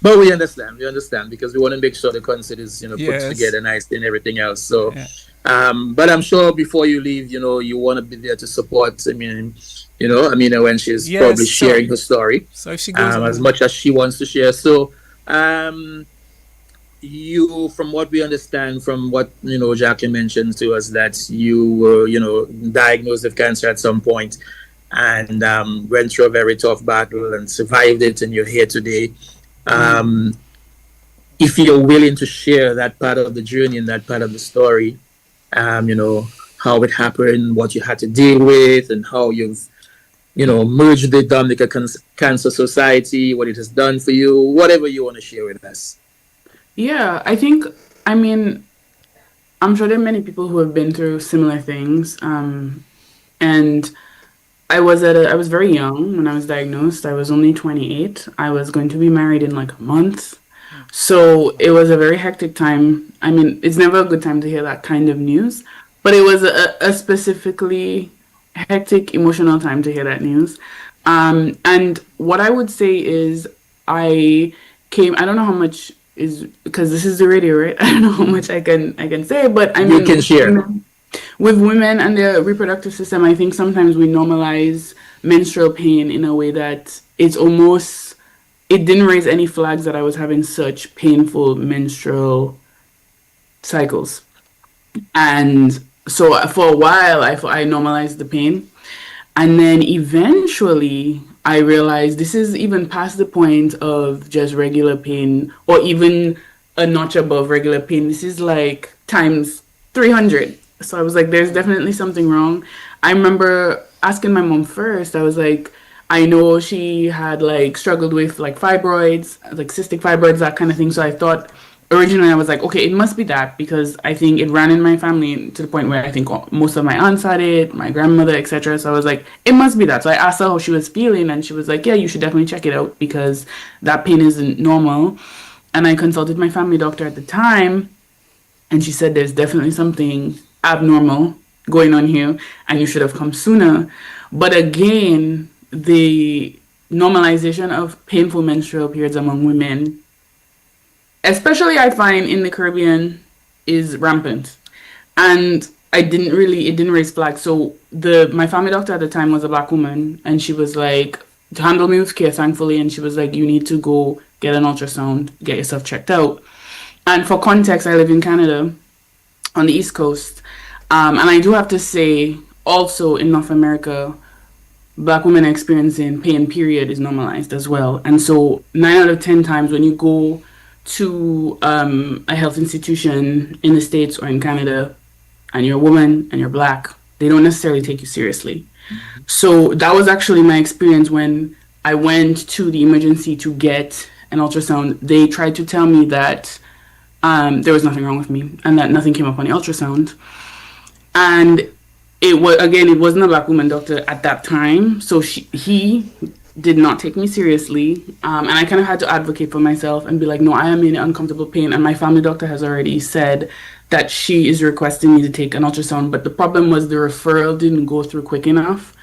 but we understand because we want to make sure the concert is, put Yes. together nice and everything else. So, Yeah. but I'm sure before you leave, you want to be there to support. I mean, when she's Yes, probably so- sharing her story, So if she goes as much as she wants to share. So, you, from what we understand, from what Jacqueline mentioned to us, that you were, diagnosed with cancer at some point, and went through a very tough battle and survived it, and you're here today. If you're willing to share that part of the journey and that part of the story, how it happened, what you had to deal with, and how you've merged the Dominica Cancer Society, what it has done for you, whatever you want to share with us. Yeah, I'm sure there are many people who have been through similar things. And I was very young when I was diagnosed. I was only 28. I was going to be married in like a month. So it was a very hectic time. I mean, it's never a good time to hear that kind of news, but it was a specifically hectic, emotional time to hear that news. And what I would say is I don't know how much is, because this is the radio, right? I don't know how much I can say, but I mean, You can share. with women and their reproductive system, I think sometimes we normalize menstrual pain in a way that it didn't raise any flags that I was having such painful menstrual cycles. And so for a while, I normalized the pain. And then eventually, I realized this is even past the point of just regular pain or even a notch above regular pain. This is like times 300. So I was like, there's definitely something wrong. I remember asking my mom first. I was like, I know she had like struggled with like fibroids, like cystic fibroids, that kind of thing. So I thought originally I was like, okay, it must be that, because I think it ran in my family to the point where I think most of my aunts had it, my grandmother, etc. So I was like, it must be that. So I asked her how she was feeling, and she was like, yeah, you should definitely check it out because that pain isn't normal. And I consulted my family doctor at the time, and she said there's definitely something abnormal going on here and you should have come sooner. But again, the normalization of painful menstrual periods among women, especially I find in the Caribbean, is rampant. And it didn't raise flags. So my family doctor at the time was a Black woman, and she was like, to handle me with care, thankfully, and she was like, you need to go get an ultrasound, get yourself checked out. And for context, I live in Canada on the East Coast. And I do have to say, also in North America, Black women experiencing pain, period, is normalized as well. And so 9 out of 10 times when you go to a health institution in the States or in Canada, and you're a woman and you're Black, they don't necessarily take you seriously. Mm-hmm. So that was actually my experience when I went to the emergency to get an ultrasound. They tried to tell me that there was nothing wrong with me and that nothing came up on the ultrasound. And it wasn't a Black woman doctor at that time, so he did not take me seriously, and I kind of had to advocate for myself and be like, no, I am in uncomfortable pain, and my family doctor has already said that she is requesting me to take an ultrasound, but the problem was the referral didn't go through quick enough,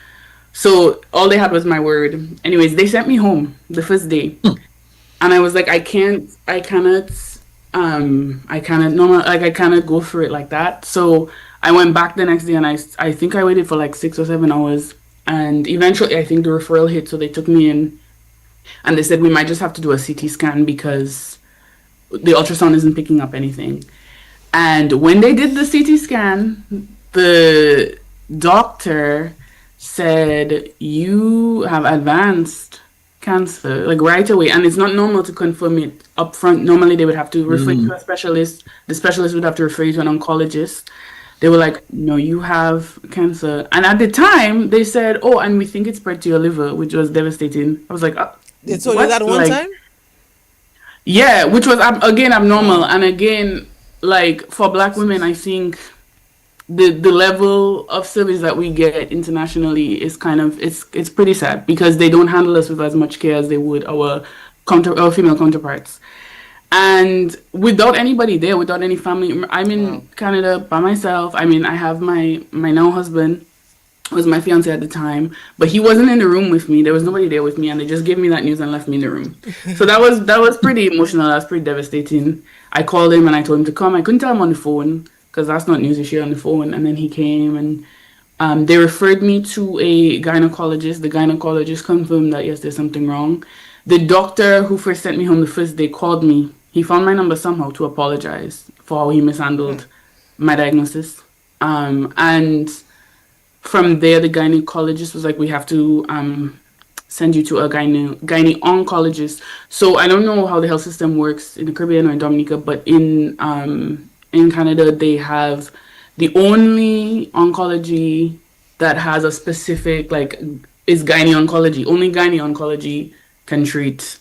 so all they had was my word. Anyways, they sent me home the first day, and I was like, I cannot go through it like that. So I went back the next day, and I think I waited for like 6 or 7 hours, and eventually I think the referral hit, so they took me in and they said we might just have to do a CT scan because the ultrasound isn't picking up anything. And when they did the CT scan, the doctor said, you have advanced cancer, like right away, and it's not normal to confirm it up front. Normally they would have to refer you to a specialist. The specialist would have to refer you to an oncologist. They were like, no, you have cancer. And at the time, they said, oh, and we think it's spread to your liver, which was devastating. I was like, they told you that one time? Yeah, which was again abnormal, and again, like for Black women, I think the level of service that we get internationally is kind of it's pretty sad because they don't handle us with as much care as they would our female counterparts. And without anybody there, without any family, I'm in Canada by myself. I mean, I have my now husband, was my fiance at the time, but he wasn't in the room with me. There was nobody there with me, and they just gave me that news and left me in the room. So that was pretty emotional. That was pretty devastating. I called him and I told him to come. I couldn't tell him on the phone because that's not news you share on the phone. And then he came and they referred me to a gynecologist. The gynecologist confirmed that yes, there's something wrong. The doctor who first sent me home the first day called me. He found my number somehow to apologize for how he mishandled my diagnosis. And from there, the gynecologist was like, we have to send you to a gyne oncologist. So I don't know how the health system works in the Caribbean or in Dominica, but in Canada, they have the only oncology that has a specific, like, is gyne oncology. Only gyne oncology can treat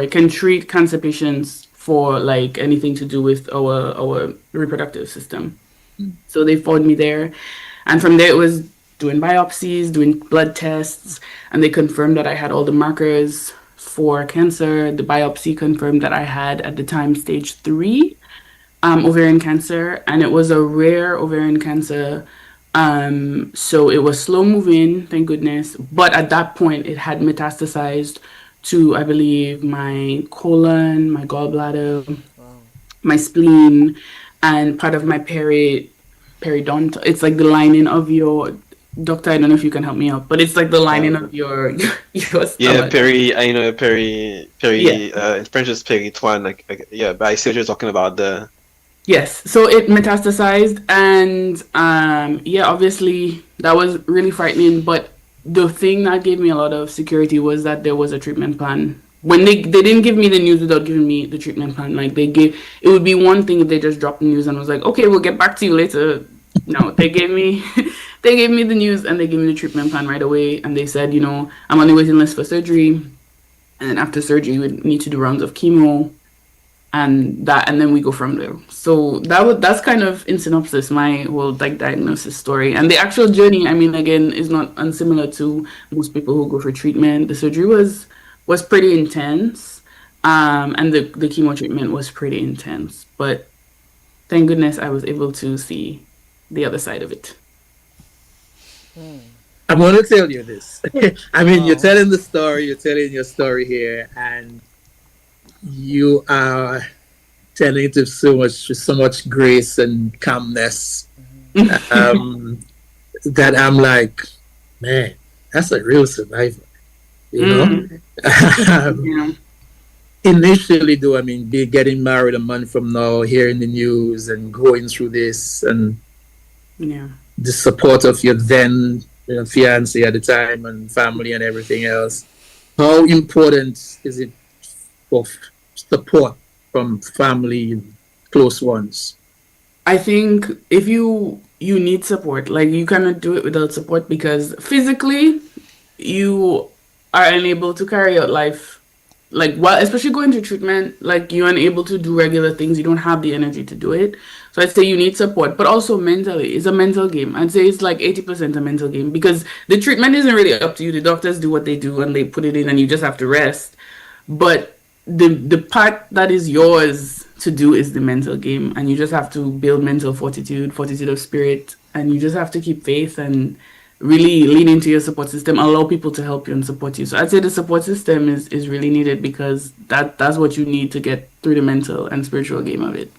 can treat cancer patients for like anything to do with our reproductive system. So they followed me there, and from there it was doing biopsies, doing blood tests, and they confirmed that I had all the markers for cancer. The biopsy confirmed that I had at the time stage 3 ovarian cancer, and it was a rare ovarian cancer. So it was slow moving, thank goodness. But at that point, it had metastasized to, I believe, my colon, my gallbladder, my spleen, and part of my periodontal. It's like the lining of your doctor. I don't know if you can help me out, but it's like the lining of your stomach. Yeah, I know in French is peritoire. Like yeah, but I see what you're talking about the. Yes, so it metastasized, and obviously that was really frightening. But the thing that gave me a lot of security was that there was a treatment plan. When they didn't give me the news without giving me the treatment plan, like it would be one thing if they just dropped the news and was like, okay, we'll get back to you later. No, they gave me the news and they gave me the treatment plan right away, and they said, I'm on the waiting list for surgery, and then after surgery we need to do rounds of chemo. And then we go from there. So that's kind of in synopsis my whole diagnosis story. And the actual journey, I mean, again, is not unsimilar to most people who go for treatment. The surgery was pretty intense, and the chemo treatment was pretty intense. But thank goodness I was able to see the other side of it. I'm going to tell you this. I mean, you're telling the story. You're telling your story here, and you are telling it with so much grace and calmness, that I'm like, man, that's a real survivor, Initially, though, I mean, getting married a month from now, hearing the news and going through this, and the support of your then fiance at the time and family and everything else. How important is it for support from family and close ones? I think if you need support, like you cannot do it without support, because physically you are unable to carry out life, like especially going to treatment, like you're unable to do regular things. You don't have the energy to do it. So I'd say you need support, but also mentally, it's a mental game. I'd say it's like 80% a mental game, because the treatment isn't really up to you. The doctors do what they do and they put it in and you just have to rest. But the part that is yours to do is the mental game, and you just have to build mental fortitude of spirit, and you just have to keep faith and really lean into your support system, allow people to help you and support you. So I'd say the support system is really needed, because that's what you need to get through the mental and spiritual game of it.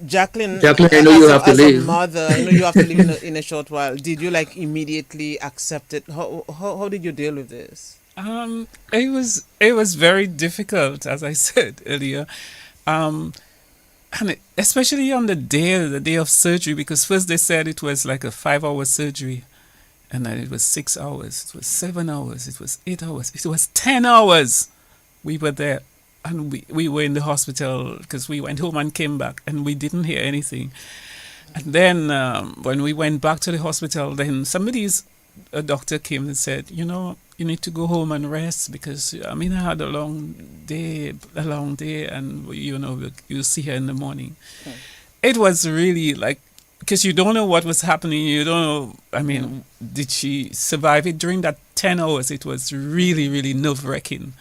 Jacqueline, I know you have to leave. As a mother, I know you have to leave in a short while. Did you immediately accept it? How did you deal with this? It was very difficult, as I said earlier, and especially on the day of surgery, because first they said it was like a 5-hour surgery, and then it was 6 hours, it was 7 hours, it was 8 hours, it was 10 hours. We were there, and we were in the hospital because we went home and came back, and we didn't hear anything. And then when we went back to the hospital, then a doctor came and said, you need to go home and rest because I mean I had a long day, and you see her in the morning. It was really like, because you don't know what was happening. You don't know. I mean, did she survive it during that 10 hours? It was really, really nerve-wracking,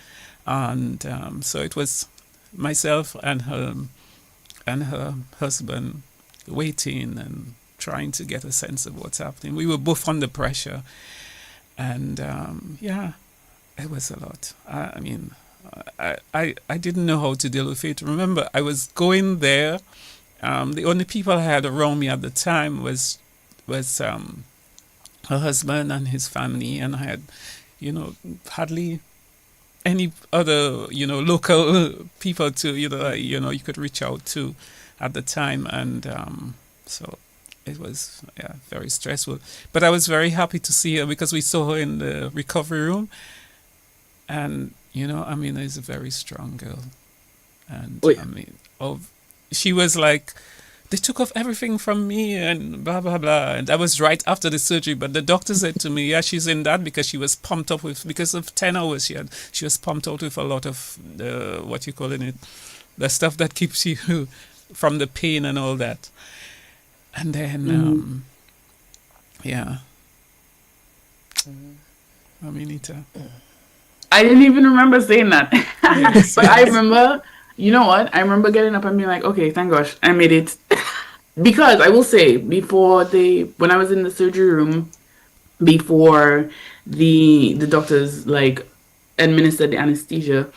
and so it was myself and her husband waiting and trying to get a sense of what's happening. We were both under pressure, and it was a lot. I mean, I didn't know how to deal with it. Remember, I was going there. The only people I had around me at the time was her husband and his family, and I had, hardly any other, local people to, you could reach out to at the time, and so it was very stressful. But I was very happy to see her because we saw her in the recovery room, and Aminah is a very strong girl, and she was like, they took off everything from me and blah, blah, blah. And that was right after the surgery. But the doctor said to me, she's in that because she was pumped up because of 10 hours she was pumped out with a lot of the stuff that keeps you from the pain and all that. And then, Aminita. I didn't even remember saying that. Yes, but I remember... You know what? I remember getting up and being like, okay, thank gosh, I made it. Because I will say, when I was in the surgery room, before the doctors administered the anesthesia,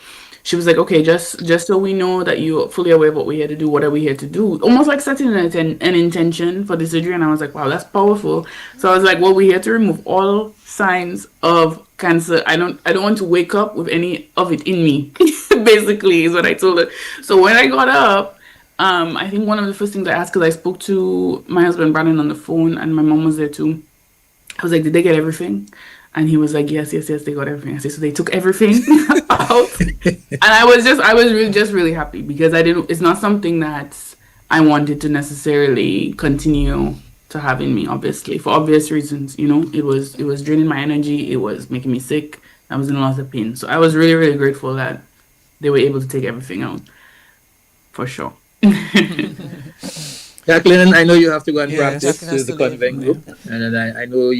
she was like, okay, just so we know that you're fully aware of what we're here to do, what are we here to do? Almost like setting an intention for the surgery. And I was like, wow, that's powerful. So I was like, well, we're here to remove all signs of cancer. I don't want to wake up with any of it in me, basically, is what I told her. So when I got up, I think one of the first things I asked, because I spoke to my husband Brandon on the phone, and my mom was there too. I was like, did they get everything? And he was like, yes, they got everything. I said, so they took everything out. And I was really happy because it's not something that I wanted to necessarily continue to have in me, obviously, for obvious reasons. It was draining my energy. It was making me sick. I was in a lot of pain. So I was really, really grateful that they were able to take everything out, for sure. Jacqueline, I know you have to go and practice to the convent group, and I know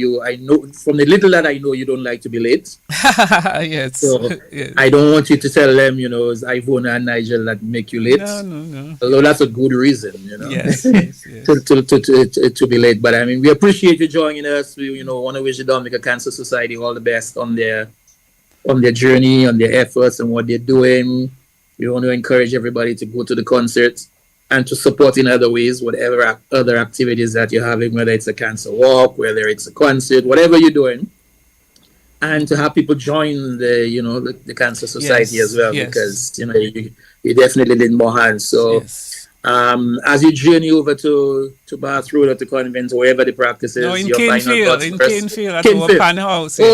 from the little that I know you don't like to be late. Yes. So yes. I don't want you to tell them, it's Ivona and Nigel that make you late. No. Although that's a good reason, Yes. to be late. But I mean, we appreciate you joining us. We, want to wish the Dominica Cancer Society all the best on their journey, on their efforts, and what they're doing. We want to encourage everybody to go to the concerts and to support in other ways, whatever other activities that you're having, whether it's a cancer walk, whether it's a concert, whatever you're doing, and to have people join the Cancer Society as well, because you definitely need more hands. So as you journey over to Bath Road or to Convent or wherever the practice is, in Canefield at our pan house. In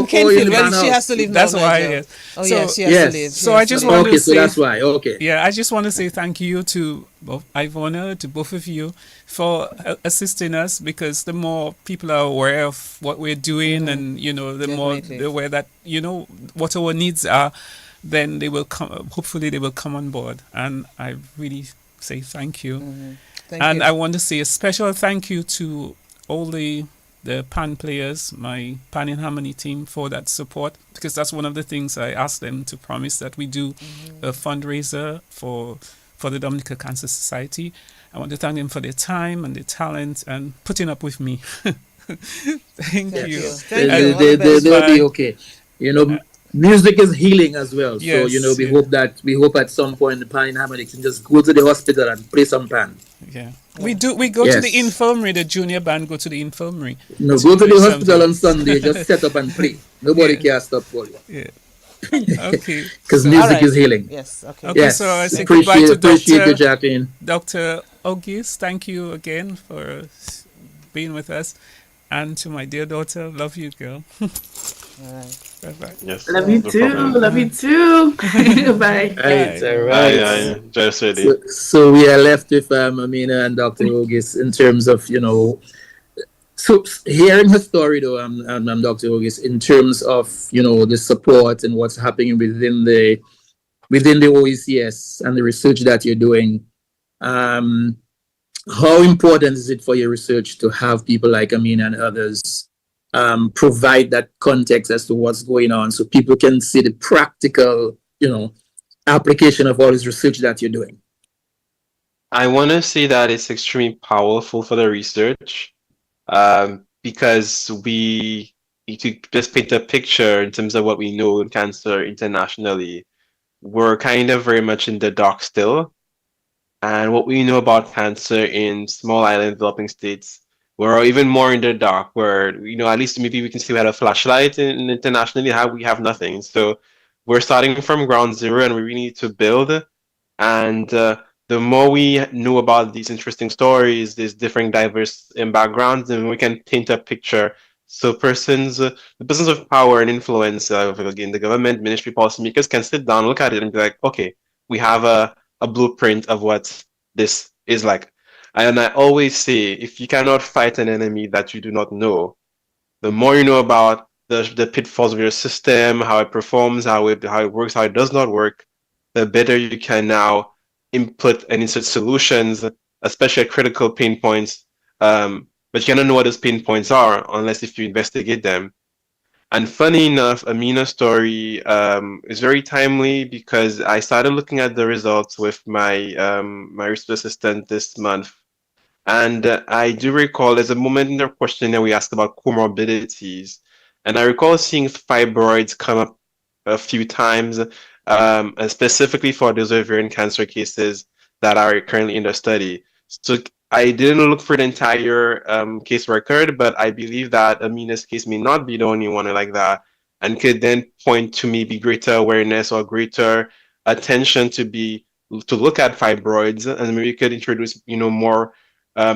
Canefield, she has to leave now. That's why. Yes. Oh, yes, she has to leave. So I just want to say. So that's why. Okay. Yeah, I just want to say thank you to both Ivona, to both of you, for assisting us, because the more people are aware of what we're doing, and the more they're aware that what our needs are, then they will come. Hopefully, they will come on board, and I really say thank you. Thank you. I want to say a special thank you to all the pan players, my pan and harmony team, for that support, because that's one of the things I asked them to promise, that we do a fundraiser for the Dominica Cancer Society. I want to thank them for their time and their talent and putting up with me. Thank you. They'll be okay. Music is healing as well. So, we hope at some point the pan in harmony can just go to the hospital and play some pan. Yeah. We go to the infirmary, the junior band go to the infirmary. No, go to the hospital on Sunday, just set up and play. Nobody can stop for you. Yeah. Okay. Because music is healing. Yes, okay. Yes. So I say goodbye to Appreciate you, Jacqueline. Dr. Auguste, thank you again for being with us. And to my dear daughter, love you, girl. All right. Bye-bye. Yes. Love you too. Love you too. Bye. Right, all right. Just ready. So we are left with Aminah and Dr. Auguste in terms of, So hearing her story though, Dr. August, in terms of, the support and what's happening within the OECS and the research that you're doing, um, how important is it for your research to have people like Aminah and others provide that context as to what's going on, so people can see the practical, application of all this research that you're doing? I want to say that it's extremely powerful for the research, because we need to just paint a picture in terms of what we know in cancer internationally. We're kind of very much in the dark still. And what we know about cancer in small island developing states, we're even more in the dark, where, at least maybe we can see we had a flashlight in internationally, how we have nothing. So we're starting from ground zero and we really need to build. And the more we know about these interesting stories, these different diverse backgrounds, then we can paint a picture. So the persons of power and influence, again, the government, ministry, policymakers can sit down, look at it, and be like, okay, we have a blueprint of what this is like. And I always say, if you cannot fight an enemy that you do not know, the more you know about the pitfalls of your system, how it performs, how it works, how it does not work, the better you can now input and insert solutions, especially at critical pain points. But you cannot know what those pain points are unless if you investigate them. And funny enough, Aminah's story is very timely, because I started looking at the results with my research assistant this month. And I do recall there's a moment in the questionnaire we asked about comorbidities. And I recall seeing fibroids come up a few times, and specifically for those ovarian cancer cases that are currently in the study. So I didn't look for the entire case record, but I believe that Aminah's case may not be the only one like that, and could then point to maybe greater awareness or greater attention to look at fibroids, and maybe could introduce more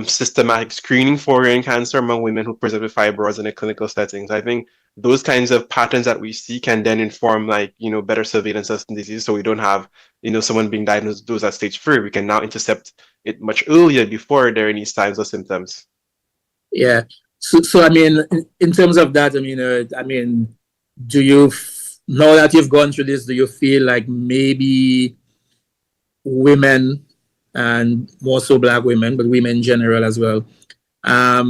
systematic screening for ovarian cancer among women who present with fibroids in a clinical setting. So I think those kinds of patterns that we see can then inform better surveillance of disease, so we don't have someone being diagnosed with those at stage 3. We can now intercept it much earlier before there are any signs or symptoms. Yeah. So I mean, in terms of that, do you now that you've gone through this, do you feel like maybe women, and more so Black women, but women in general as well, are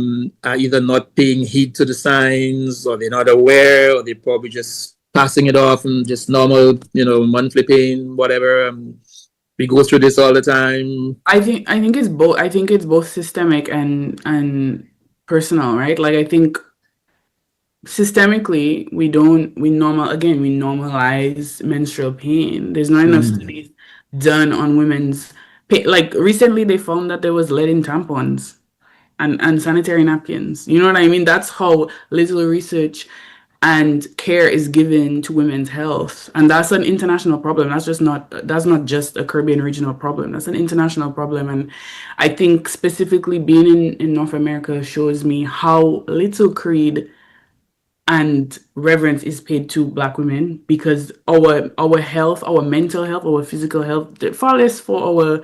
either not paying heed to the signs, or they're not aware, or they're probably just passing it off and just normal, monthly pain, whatever? We go through this all the time. I think it's both. I think it's both systemic and personal, right? Like, I think systemically we normalize menstrual pain. There's not enough studies done on women's pain. Like, recently they found that there was lead in tampons and sanitary napkins. You know what I mean? That's how little research and care is given to women's health, and that's an international problem. That's not just a Caribbean regional problem. That's an international problem. And I think specifically being in North America shows me how little creed and reverence is paid to Black women, because our health, our mental health, our physical health, far less for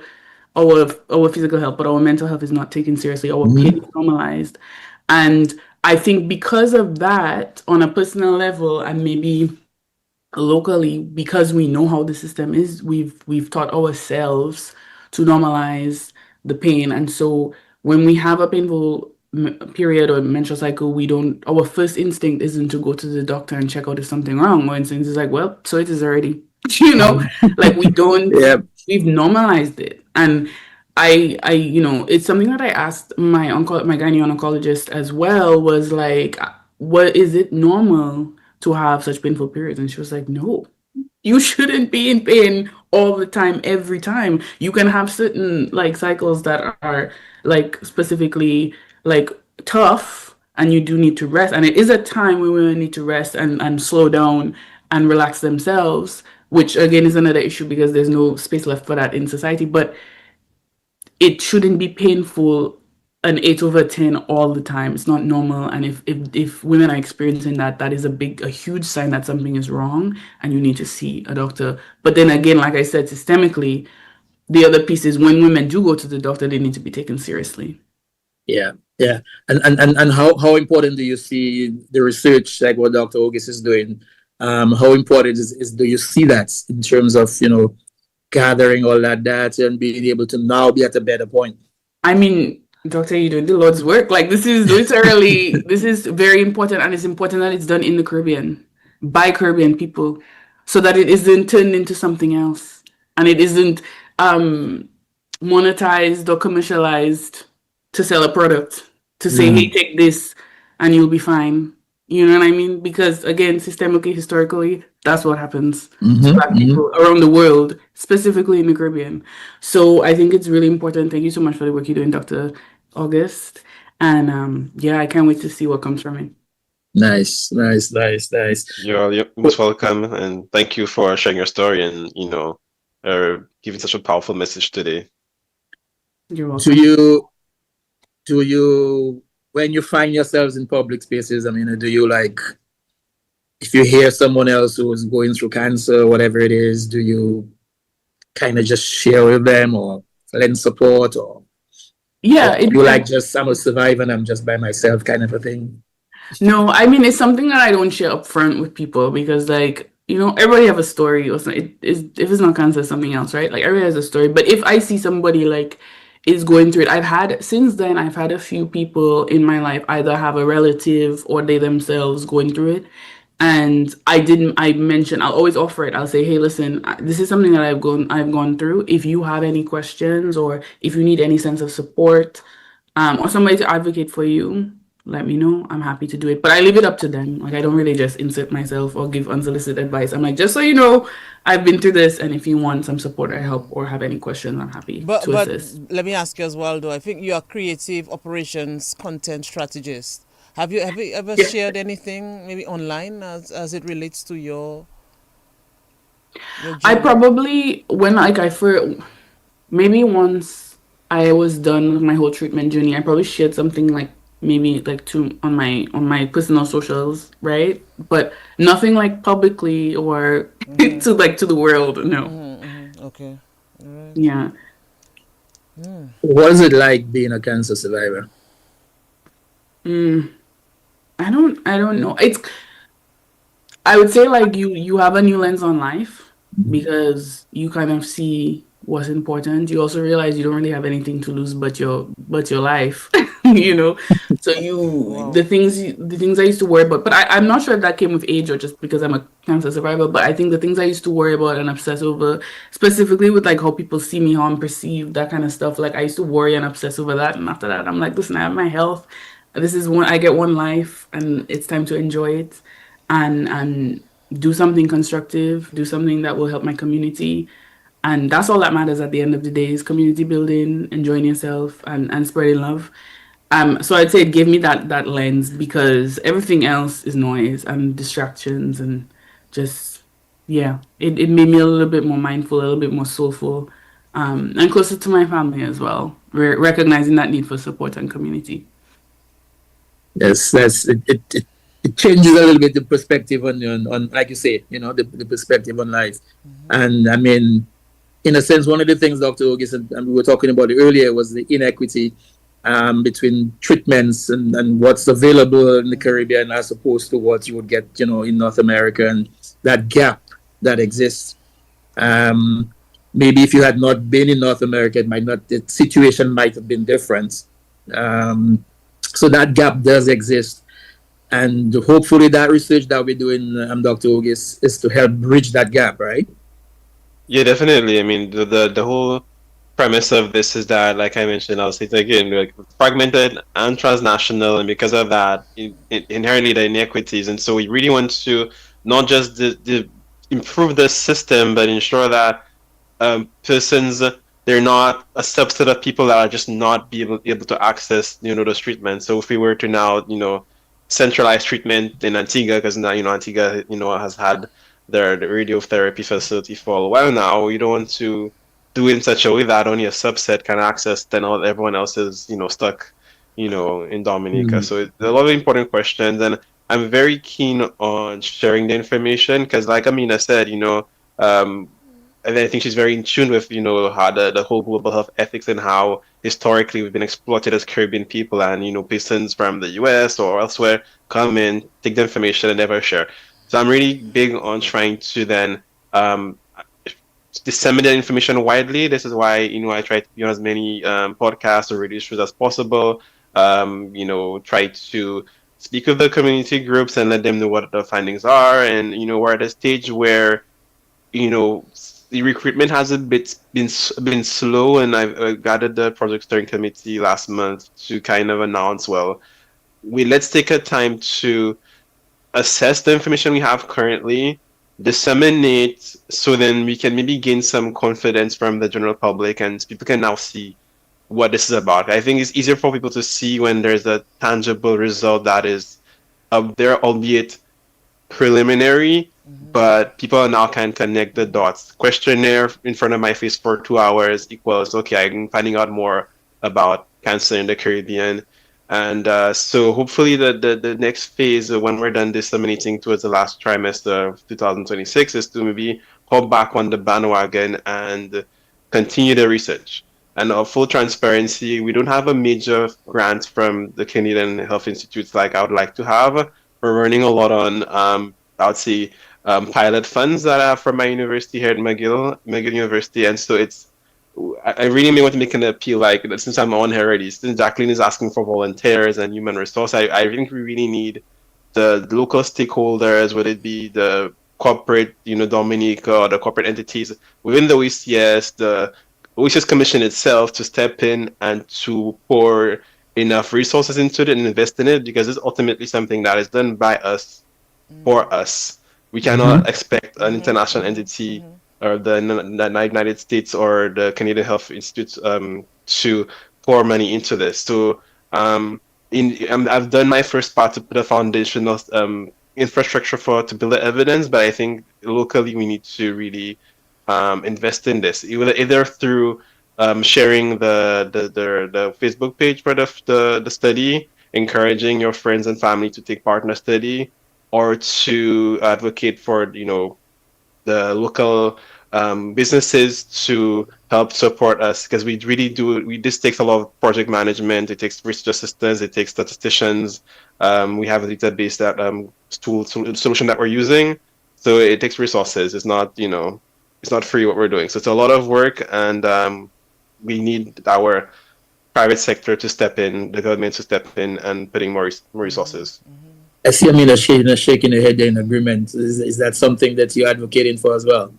our physical health, but our mental health is not taken seriously. Our pain is normalized. And I think because of that, on a personal level and maybe locally, because we know how the system is, we've taught ourselves to normalize the pain. And so when we have a painful period or menstrual cycle, our first instinct isn't to go to the doctor and check out if something wrong. Our instinct is like, well, so it is already, like we don't, we've normalized it. And I it's something that I asked my gynae oncologist as well, was like, what, is it normal to have such painful periods? And she was like, no, you shouldn't be in pain all the time, every time. You can have certain cycles that are specifically tough, and you do need to rest. And it is a time when women need to rest and slow down and relax themselves, which again is another issue because there's no space left for that in society. But it shouldn't be painful an 8/10 all the time. It's not normal. And if women are experiencing that, that is a huge sign that something is wrong and you need to see a doctor. But then again, like I said, systemically, the other piece is when women do go to the doctor, they need to be taken seriously. Yeah. Yeah, and how important do you see the research like what Dr. August is doing? How important is do you see that in terms of gathering all that data and being able to now be at a better point? I mean, Doctor, you're doing the Lord's work. Like this is literally this is very important, and it's important that it's done in the Caribbean by Caribbean people, so that it isn't turned into something else, and it isn't monetized or commercialized to sell a product to say, hey, take this and you'll be fine. You know what I mean? Because again, systemically, historically, that's what happens to Black people around the world, specifically in the Caribbean. So I think it's really important. Thank you so much for the work you're doing, Dr. August. And yeah, I can't wait to see what comes from it. Nice. You're most welcome, and thank you for sharing your story and giving such a powerful message today. You're welcome. Do you when you find yourselves in public spaces, I mean, do you like, if you hear someone else who is going through cancer, whatever it is, do you kind of just share with them or lend support, or you like just I'm a survivor and I'm just by myself kind of a thing? No, I mean, it's something that I don't share up front with people because, like, everybody have a story or something. If it's not cancer, it's something else, right? Like, everybody has a story. But if I see somebody, like, is going through it, since then, I've had a few people in my life either have a relative or they themselves going through it. And I'll always offer it. I'll say, hey, listen, this is something that I've gone through. If you have any questions or if you need any sense of support, or somebody to advocate for you, let me know. I'm happy to do it. But I leave it up to them. Like, I don't really just insert myself or give unsolicited advice. I'm like, just so you know, I've been through this, and if you want some support or help or have any questions, I'm happy to assist. Let me ask you as well, though. I think you are creative operations content strategist. Have you ever shared anything maybe online as it relates to your I probably maybe once I was done with my whole treatment journey, I probably shared something like maybe like on my personal socials, right? But nothing like publicly or to the world. No. Okay. Right. Yeah. What is it like being a cancer survivor? I don't know. I would say like you have a new lens on life because you kind of see what's important. You also realize you don't really have anything to lose but your life. So the things I used to worry about, but I'm not sure if that came with age or just because I'm a cancer survivor, but I think the things I used to worry about and obsess over, specifically with like how people see me, how I'm perceived, that kind of stuff, like I used to worry and obsess over that, and after that I'm like, listen, I have my health. I get one life and it's time to enjoy it and do something constructive, do something that will help my community. And that's all that matters at the end of the day, is community building, enjoying yourself and spreading love. So I'd say it gave me that lens because everything else is noise and distractions and just, yeah, it made me a little bit more mindful, a little bit more soulful, and closer to my family as well, recognizing that need for support and community. Yes, it changes a little bit the perspective on like you say, the perspective on life. And I mean, in a sense, one of the things Dr. August and we were talking about it earlier was the inequity between treatments and what's available in the Caribbean as opposed to what you would get, in North America, and that gap that exists. Maybe if you had not been in North America, the situation might have been different. So that gap does exist. And hopefully that research that we're doing, Dr. August, is to help bridge that gap, right? Yeah, definitely. I mean, the whole premise of this is that, like I mentioned, I'll say it again, like fragmented and transnational, and because of that, inherently the inequities. And so we really want to not just improve the system, but ensure that persons, they're not a subset of people that are just not able to access, those treatments. So if we were to now, centralize treatment in Antigua, because now, Antigua, has had the radiotherapy facility for a while now, we don't want to do it in such a way that only a subset can access, then everyone else is, stuck, in Dominica. So it's a lot of important questions, and I'm very keen on sharing the information because, like Aminah said, and I think she's very in tune with, how the whole global health ethics and how historically we've been exploited as Caribbean people, and persons from the US or elsewhere come in, take the information, and never share. So I'm really big on trying to then disseminate information widely. This is why I try to be on as many podcasts or radio shows as possible. Try to speak with the community groups and let them know what the findings are, and we're at a stage where the recruitment has a bit been slow, and I've gathered the project steering committee last month to kind of announce, well, let's take a time to assess the information we have currently, disseminate, so then we can maybe gain some confidence from the general public, and people can now see what this is about. I think it's easier for people to see when there's a tangible result that is up there, albeit preliminary, but people now can connect the dots. Questionnaire in front of my face for 2 hours equals, okay, I'm finding out more about cancer in the Caribbean. And so hopefully the next phase, when we're done disseminating towards the last trimester of 2026, is to maybe hop back on the bandwagon and continue the research. And full transparency, we don't have a major grant from the Canadian Health Institutes like I would like to have. We're running a lot on, I would say, pilot funds that I have from my university here at McGill University. And so I really may want to make an appeal, like, since I'm on here already, since Jacqueline is asking for volunteers and human resource, I think we really need the local stakeholders, whether it be the corporate, Dominica, or the corporate entities within the OECS, the OECS Commission itself, to step in and to pour enough resources into it and invest in it, because it's ultimately something that is done by us, for us. We cannot expect an international entity or the United States or the Canadian Health Institute to pour money into this. So I've done my first part to put a foundational infrastructure to build the evidence, but I think locally we need to really invest in this, either through sharing the Facebook page for the study, encouraging your friends and family to take part in the study, or to advocate for the local businesses to help support us, because we really do. This takes a lot of project management. It takes research assistants. It takes statisticians. We have a database that solution that we're using, so it takes resources. It's not it's not free what we're doing. So it's a lot of work, and we need our private sector to step in, the government to step in, and putting more resources. I see Aminah shaking her head in agreement. Is that something that you're advocating for as well?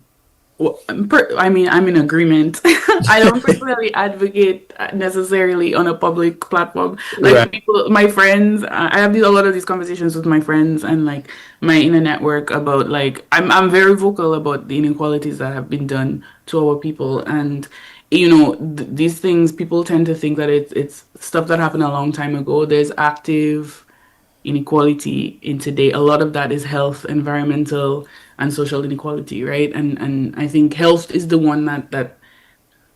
Well, I'm in agreement. I don't personally advocate necessarily on a public platform. Like, Right. people, my friends, I have a lot of these conversations with my friends and like my inner network about, like, I'm very vocal about the inequalities that have been done to our people, and these things, people tend to think that it's stuff that happened a long time ago. There's active inequality in today. A lot of that is health, environmental, and social inequality, right? And I think health is the one that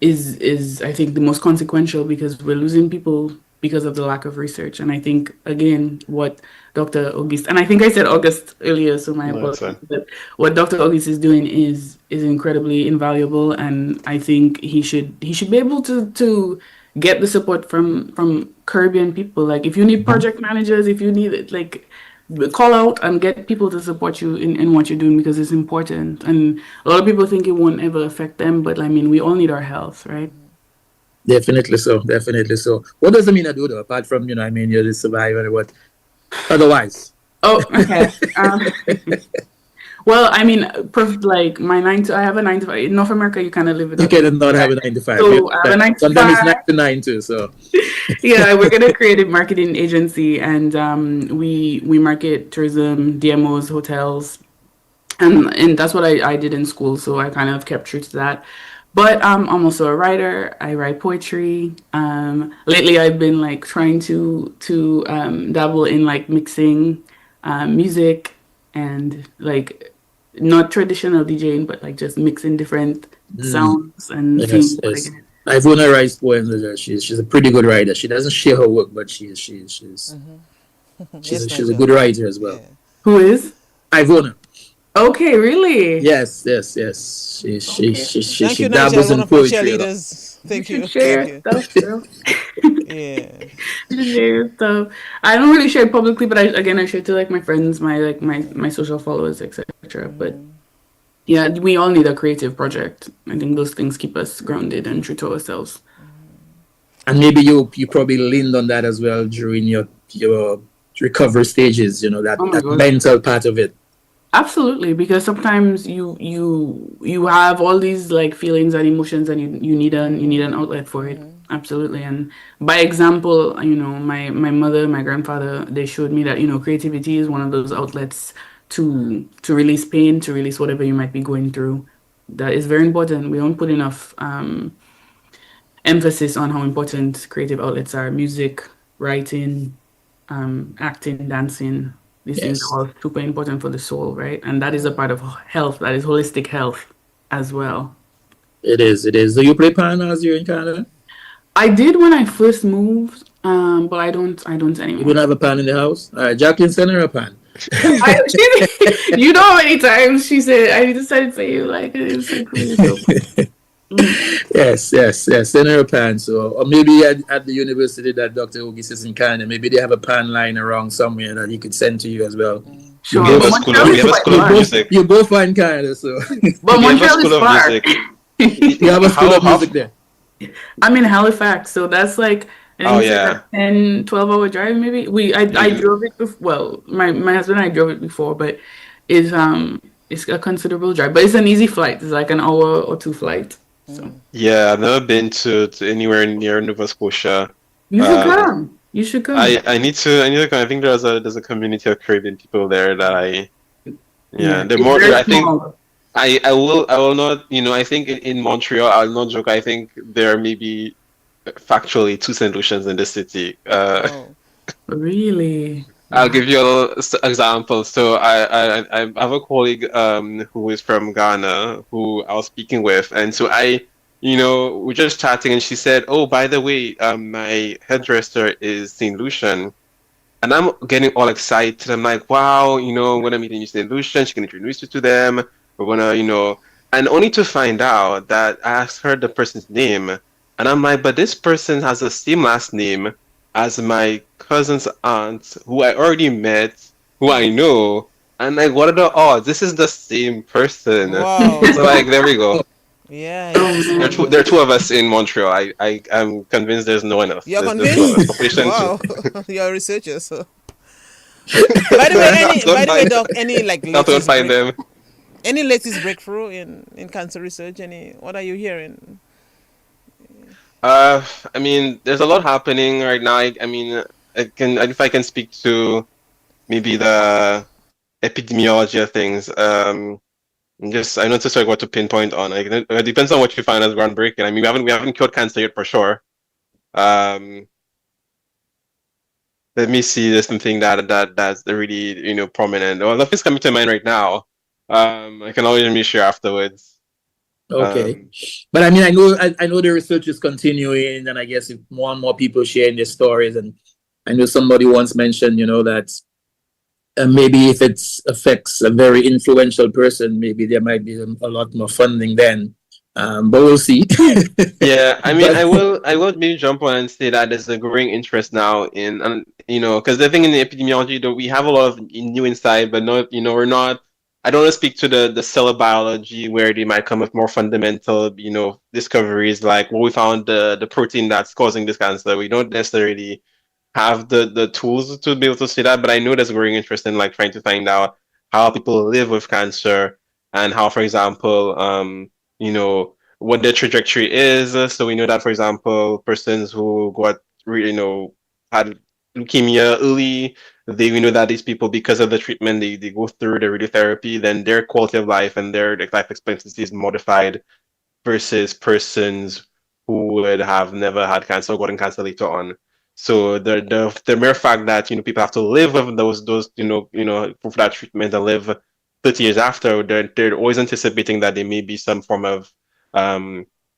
is I think the most consequential, because we're losing people because of the lack of research. And I think, again, what Dr. Auguste, and I think I said August earlier, so my apologies, but what Dr. Auguste is doing is incredibly invaluable, and I think he should be able to get the support from Caribbean people. Like, if you need project managers, if you need it, like, call out and get people to support you in what you're doing, because it's important. And a lot of people think it won't ever affect them, but I mean, we all need our health, right? Definitely so. What does Aminah do though, apart from you're the survivor? What otherwise? Oh, okay. Well, I mean, like my I have a 9 to 5. In North America, you kind of live with. You can not have a 9 to 5. So I have a 9 to 5. Sometimes it's 9 to 9 too. So. Yeah, we're gonna create a marketing agency, and we market tourism, DMOs, hotels, and that's what I did in school. So I kind of kept true to that. But I'm also a writer. I write poetry. Lately, I've been like trying to dabble in like mixing music and like not traditional DJing, but like just mixing different sounds and things. Yes. Ivona writes poems. She's a pretty good writer. She doesn't share her work, but she's Yes, a good writer as well. Yeah. Who is? Ivona. Okay, really? Yes, yes, yes. Thank She you, Nigel, dabbles one in of my poetry a lot. cheerleaders. You Thank should you. share Thank your you. stuff, girl. Yeah. You should share your stuff. I don't really share it publicly, but I share to like my friends, my social followers, etc. But yeah, we all need a creative project. I think those things keep us grounded and true to ourselves. And maybe you probably leaned on that as well during your recovery stages, Oh my that gosh. mental part of it. Absolutely, because sometimes you have all these like feelings and emotions, and you need an outlet for it. Absolutely, and by example, my mother, my grandfather, they showed me that creativity is one of those outlets to release pain, to release whatever you might be going through. That is very important. We don't put enough emphasis on how important creative outlets are. Music, writing, acting, dancing. These things are Yes, all super important for the soul, right? And that is a part of health. That is holistic health as well. it is. It is. Do you play piano as you're in Canada? I did when I first moved, but I don't You don't anymore. have a pan in the house? All right, Jacqueline, send her a pan. You know how many times she said I decided to say you like it. It's like really so funny. Mhm. Yes, yes, yes. Send her a pan. So, or maybe at the university that Dr. Hugis is in Canada, maybe they have a pan line around somewhere that he could send to you as well. You Sure, We have but a both, school of Montreal we is have a quite school of far. music. you both are in Canada, so But We have a Montreal is school of far. music. you have a school of How? music there. I'm in Halifax, so that's like I Oh think it's like a yeah. 10, 12 hour drive maybe. I You, drove it before, well, my husband and I drove it before, but it's a considerable drive. But it's an easy flight. It's like an hour or two flight. So yeah, I've never been to anywhere near Nova Scotia. you should Um, come. You should come. I need to go. I think there's a community of Caribbean people there that yeah, Yeah, they're it's more. very I think small. I will not. I think in Montreal, I'll not joke. I think there are maybe factually two Saint Lucians in the city. Oh. Really? I'll Wow. give you a little example. So I have a colleague who is from Ghana who I was speaking with, and so we're just chatting, and she said, "Oh, by the way, my hairdresser is Saint Lucian." And I'm getting all excited. I'm like, wow, I'm gonna meet a new Saint Lucian. She can introduce you to them. We're gonna, and only to find out that I asked her the person's name, and I'm like, but this person has the same last name as my cousin's aunt, who I already met, who I know. And like, what are the odds? This is the same person. Wow. So like, there we go. Yeah, Oh it's There are two of us in Montreal. I'm convinced there's no one else. you're There's two of us. convinced? Population two. Wow. You're a researcher, so by the way, Don't find Doc, any like Not to latest find them. breakthrough in cancer research? What are you hearing? I mean, there's a lot happening right now. I mean, if I can speak to maybe the epidemiology of things. I know it's like what to pinpoint on. Like, it depends on what you find as groundbreaking. I mean, we haven't cured cancer yet for sure. Um, Let me see. There's something that's really prominent. Well, nothing's coming to mind right now. I can always be sure afterwards. Okay, but I mean, I know the research is continuing, and I guess if more and more people sharing their stories, and I know somebody once mentioned, that maybe if it affects a very influential person, maybe there might be a lot more funding then. But we'll see. Yeah, I mean, I But will I will maybe jump on and say that there's a growing interest now in, and because the thing in the epidemiology, though, we have a lot of new insight, but not, we're not. I don't want to speak to the cell biology where they might come with more fundamental, discoveries like what we found the protein that's causing this cancer. We don't necessarily have the tools to be able to see that, but I know there's a growing interest in like trying to find out how people live with cancer and how, for example, what their trajectory is. So we know that, for example, persons who got had leukemia early, we know that these people, because of the treatment, they go through the radiotherapy, then their quality of life and their life expectancy is modified versus persons who would have never had cancer or gotten cancer later on. So the mere fact that people have to live with those for that treatment and live 30 years after, they're always anticipating that there may be some form of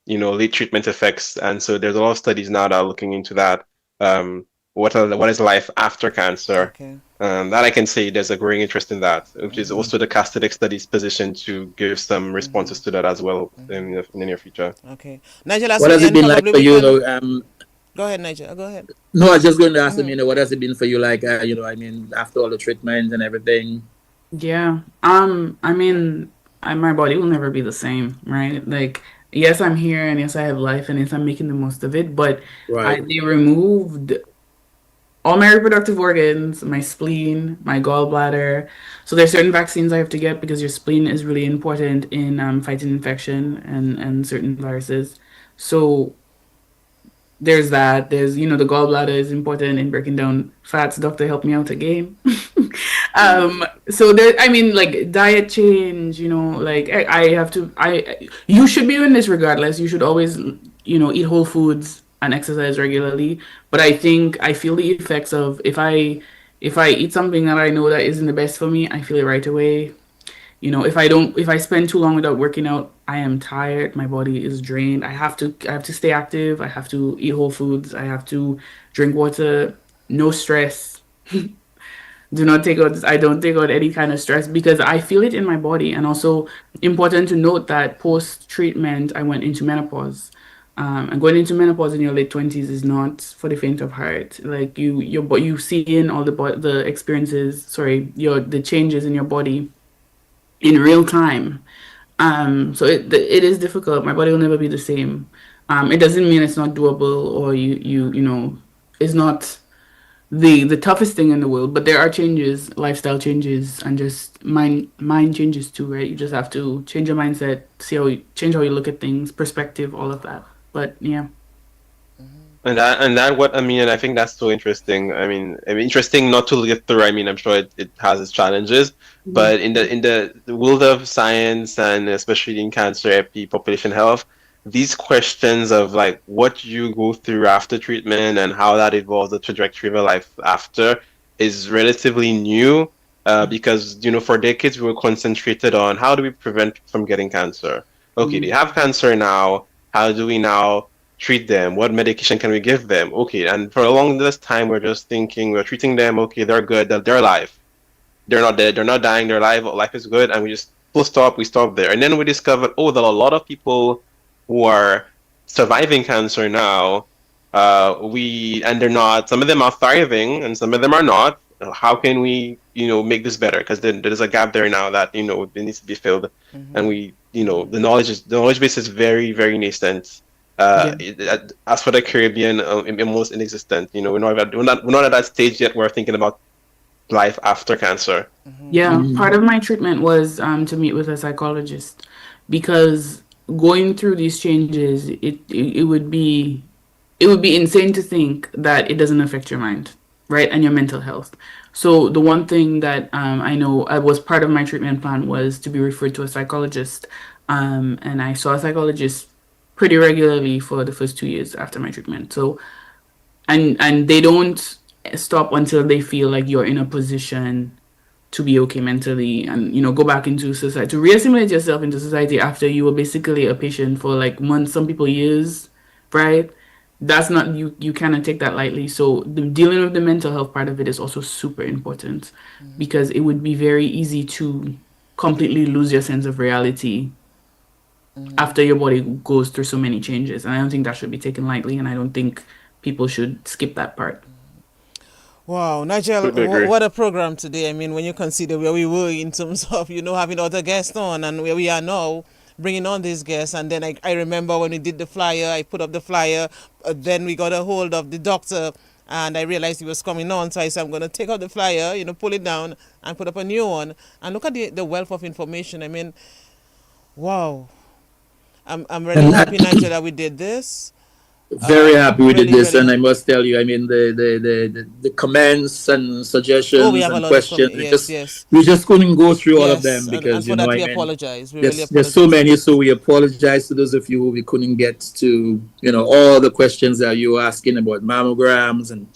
late treatment effects, and so there's a lot of studies now that are looking into that. what is life after cancer. Okay. That I can say there's a growing interest in that, which is also the Catholic Studies position to give some responses to that as well in the near future. Okay. Nigel has What to has it end. been like Probably for we you? can. Go ahead, Nigel. Go ahead. No, I was just going to ask Aminah, what has it been for you? Like, I mean, after all the treatment and everything. Yeah. I mean, my body will never be the same, right? Like, yes, I'm here, and yes, I have life, and yes, I'm making the most of it. But Right. they removed all my reproductive organs, my spleen, my gallbladder. So there's certain vaccines I have to get because your spleen is really important in fighting infection and certain viruses. So there's that. There's, the gallbladder is important in breaking down fats. Doctor, help me out again. So there, I mean, like diet change, like I have to, you should be doing this regardless. You should always, eat whole foods and exercise regularly. But I feel the effects of if I eat something that I know that isn't the best for me, I feel it right away. If I spend too long without working out, I am tired. My body is drained. I have to stay active. I have to eat whole foods. I have to drink water. No stress. I don't take out any kind of stress because I feel it in my body. And also important to note that post treatment, I went into menopause. And going into menopause in your late 20s is not for the faint of heart. Like you see in all the experiences, the changes in your body in real time. So it is difficult. My body will never be the same. It doesn't mean it's not doable or it's not the toughest thing in the world, but there are changes, lifestyle changes, and just mind changes too, right? You just have to change your mindset, change how you look at things, perspective, all of that. But yeah. And what I mean, and I think that's so interesting. I mean, interesting not to live through. I mean, I'm sure it has its challenges, but in the world of science and especially in cancer, epi, population health, these questions of like what you go through after treatment and how that evolves the trajectory of your life after is relatively new. Because for decades we were concentrated on how do we prevent from getting cancer. Okay, they have cancer now. How do we now treat them? What medication can we give them? Okay, and for a long this time, we're just thinking we're treating them. Okay, they're good. They're alive. They're not dead. They're not dying. They're alive. Life is good, and we just full stop. We stop there, and then we discovered there are a lot of people who are surviving cancer now. And they're not. Some of them are thriving, and some of them are not. How can we, make this better? Because then there's a gap there now that it needs to be filled, and the knowledge base is very very nascent. Yeah. As for the Caribbean, almost inexistent. We're not at that stage yet. Where we're thinking about life after cancer. Yeah, part of my treatment was to meet with a psychologist because going through these changes, it would be insane to think that it doesn't affect your mind, right, and your mental health. So the one thing that I know I was part of my treatment plan was to be referred to a psychologist, and I saw a psychologist pretty regularly for the first 2 years after my treatment. So and they don't stop until they feel like you're in a position to be okay mentally and go back into society, to reassimilate yourself into society after you were basically a patient for like months, some people years, right? That's not, you cannot take that lightly. So dealing with the mental health part of it is also super important because it would be very easy to completely lose your sense of reality after your body goes through so many changes, and I don't think that should be taken lightly, and I don't think people should skip that part. Wow, Nigel, Totally agree. what a program today. I mean, when you consider where we were in terms of, having other guests on and where we are now, bringing on these guests. And then I remember when we did the flyer, I put up the flyer, then we got a hold of the doctor and I realized he was coming on. So I said, I'm going to take out the flyer, pull it down and put up a new one. And look at the wealth of information. I mean, wow. I'm really happy, Nigel, that we did this. Very happy we did really, this, really and I must tell you, I mean, the comments and suggestions we have a and lot questions, of yes. we just couldn't go through all of them Yes, because and for that we I mean, apologize. We really there's so apologize. many, so we apologize to those of you who we couldn't get to, all the questions that you were asking about mammograms and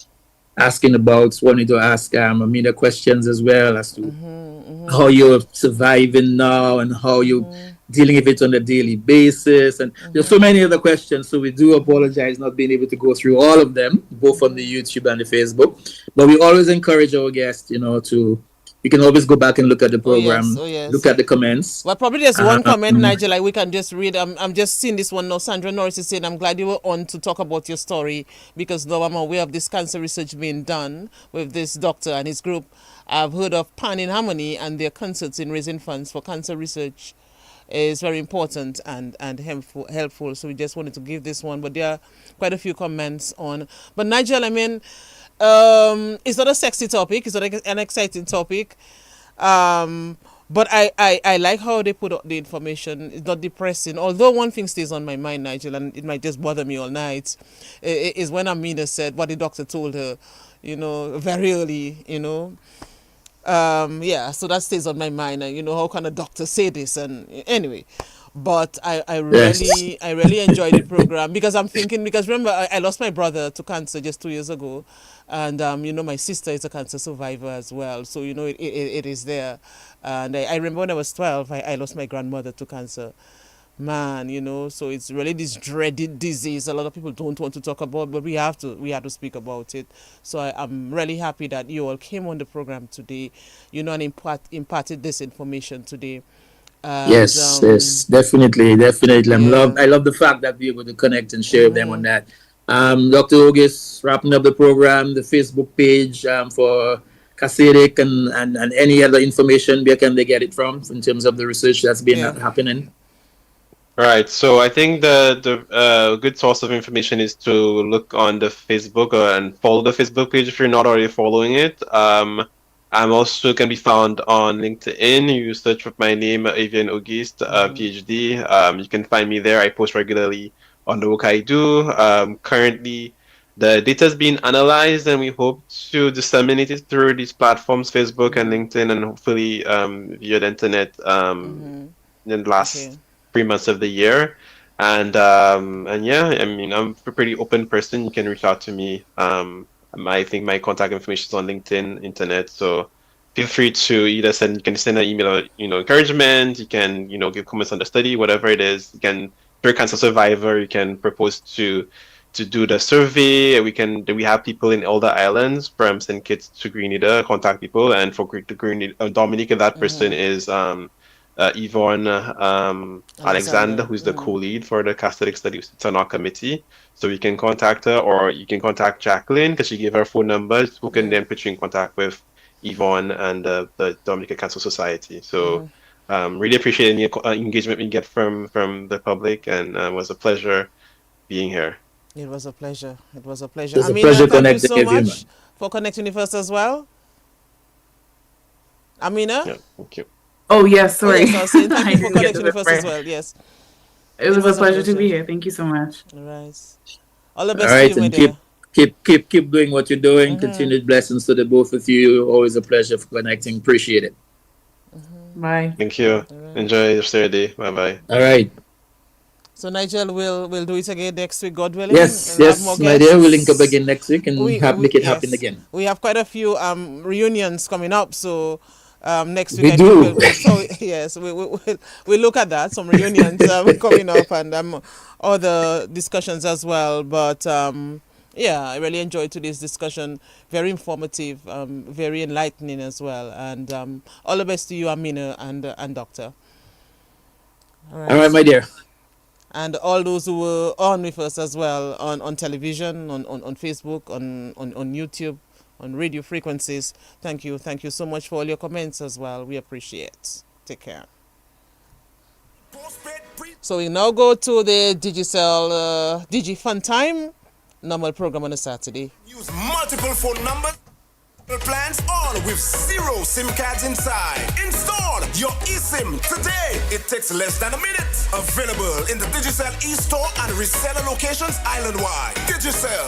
asking about, wanting to ask questions as well as to how you're surviving now and how you dealing with it on a daily basis, and there's so many other questions. So we do apologize not being able to go through all of them, both on the YouTube and the Facebook. But we always encourage our guests, to you can always go back and look at the program, look at the comments. Well, probably there's one comment, Nigel, like we can just read. I'm just seeing this one now. Sandra Norris is saying, I'm glad you were on to talk about your story, because now I'm aware of this cancer research being done with this doctor and his group. I've heard of Pan in Harmony and their concerts in raising funds for cancer research is very important and helpful. So we just wanted to give this one, but there are quite a few comments on. But Nigel, I mean, it's not a sexy topic, it's not an exciting topic, but I like how they put out the information. It's not depressing, although one thing stays on my mind, Nigel, and it might just bother me all night, is when Aminah said what the doctor told her, very early, so that stays on my mind. And how can a doctor say this? And anyway, but I really enjoyed the program, because remember, I lost my brother to cancer just 2 years ago, and my sister is a cancer survivor as well, so it is there. And I remember when I was 12, I lost my grandmother to cancer. Man, so it's really this dreaded disease a lot of people don't want to talk about, but we have to speak about it. So I'm really happy that you all came on the program today, and imparted this information today. Yes, definitely. I love the fact that we're able to connect and share with them on that. Dr. Auguste, wrapping up the program, the Facebook page for Kasedic and any other information, where can they get it from in terms of the research that's been happening? Right. So I think the good source of information is to look on the Facebook and follow the Facebook page if you're not already following it. I'm also can be found on LinkedIn. You search for my name, Aviane Auguste, PhD. You can find me there. I post regularly on the work I do. Currently, the data is being analyzed, and we hope to disseminate it through these platforms, Facebook and LinkedIn, and hopefully via the internet in the last 3 months of the year. And yeah, I mean, I'm a pretty open person. You can reach out to me. I think my contact information is on LinkedIn, internet. So feel free to either send an email, encouragement. You can, give comments on the study, whatever it is. You can, if you're a cancer survivor, you can propose to do the survey. We have people in all the islands, from St. Kitts to Grenada, contact people. And for Grenada, Dominica, that person is Yvonne Alexander, who's the co-lead for the Catholic Studies. It's on our committee. So you can contact her, or you can contact Jacqueline, because she gave her phone number, who can then put you in contact with Yvonne and the Dominica Cancer Society. So really appreciate any engagement we get from the public, and it was a pleasure being here. It was a pleasure. It was a Aminah, pleasure thank you so connecting much for connecting with us as well. Aminah? Yeah, thank you. Oh, yes, sorry. Yes, I was saying thank you for connecting with us as well. Yes. It was a pleasure to be here. Thank you so much. All right. All the best to you, my dear. Keep doing what you're doing. Continued blessings to the both of you. Always a pleasure for connecting. Appreciate it. Bye. Thank you. Right. Enjoy your day. Bye-bye. All right. So Nigel, we'll do it again next week, God willing. Yes, my dear. We'll link up again next week and make it happen again. We have quite a few reunions coming up, so next week we do. Yes, we'll look at that. Some reunions coming up, and other discussions as well. But yeah, I really enjoyed today's discussion. Very informative, very enlightening as well. And all the best to you, Aminah and Doctor. All right, my dear. And all those who were on with us as well on television, on Facebook, on YouTube, on radio frequencies. Thank you so much for all your comments as well. We appreciate. Take care. So we now go to the Digicel Digi Fun Time, normal program on a Saturday. Use multiple phone numbers. Plans all with 0 SIM cards inside. Install your eSIM today. It takes less than a minute. Available in the Digicel eStore and reseller locations island-wide. Digicel.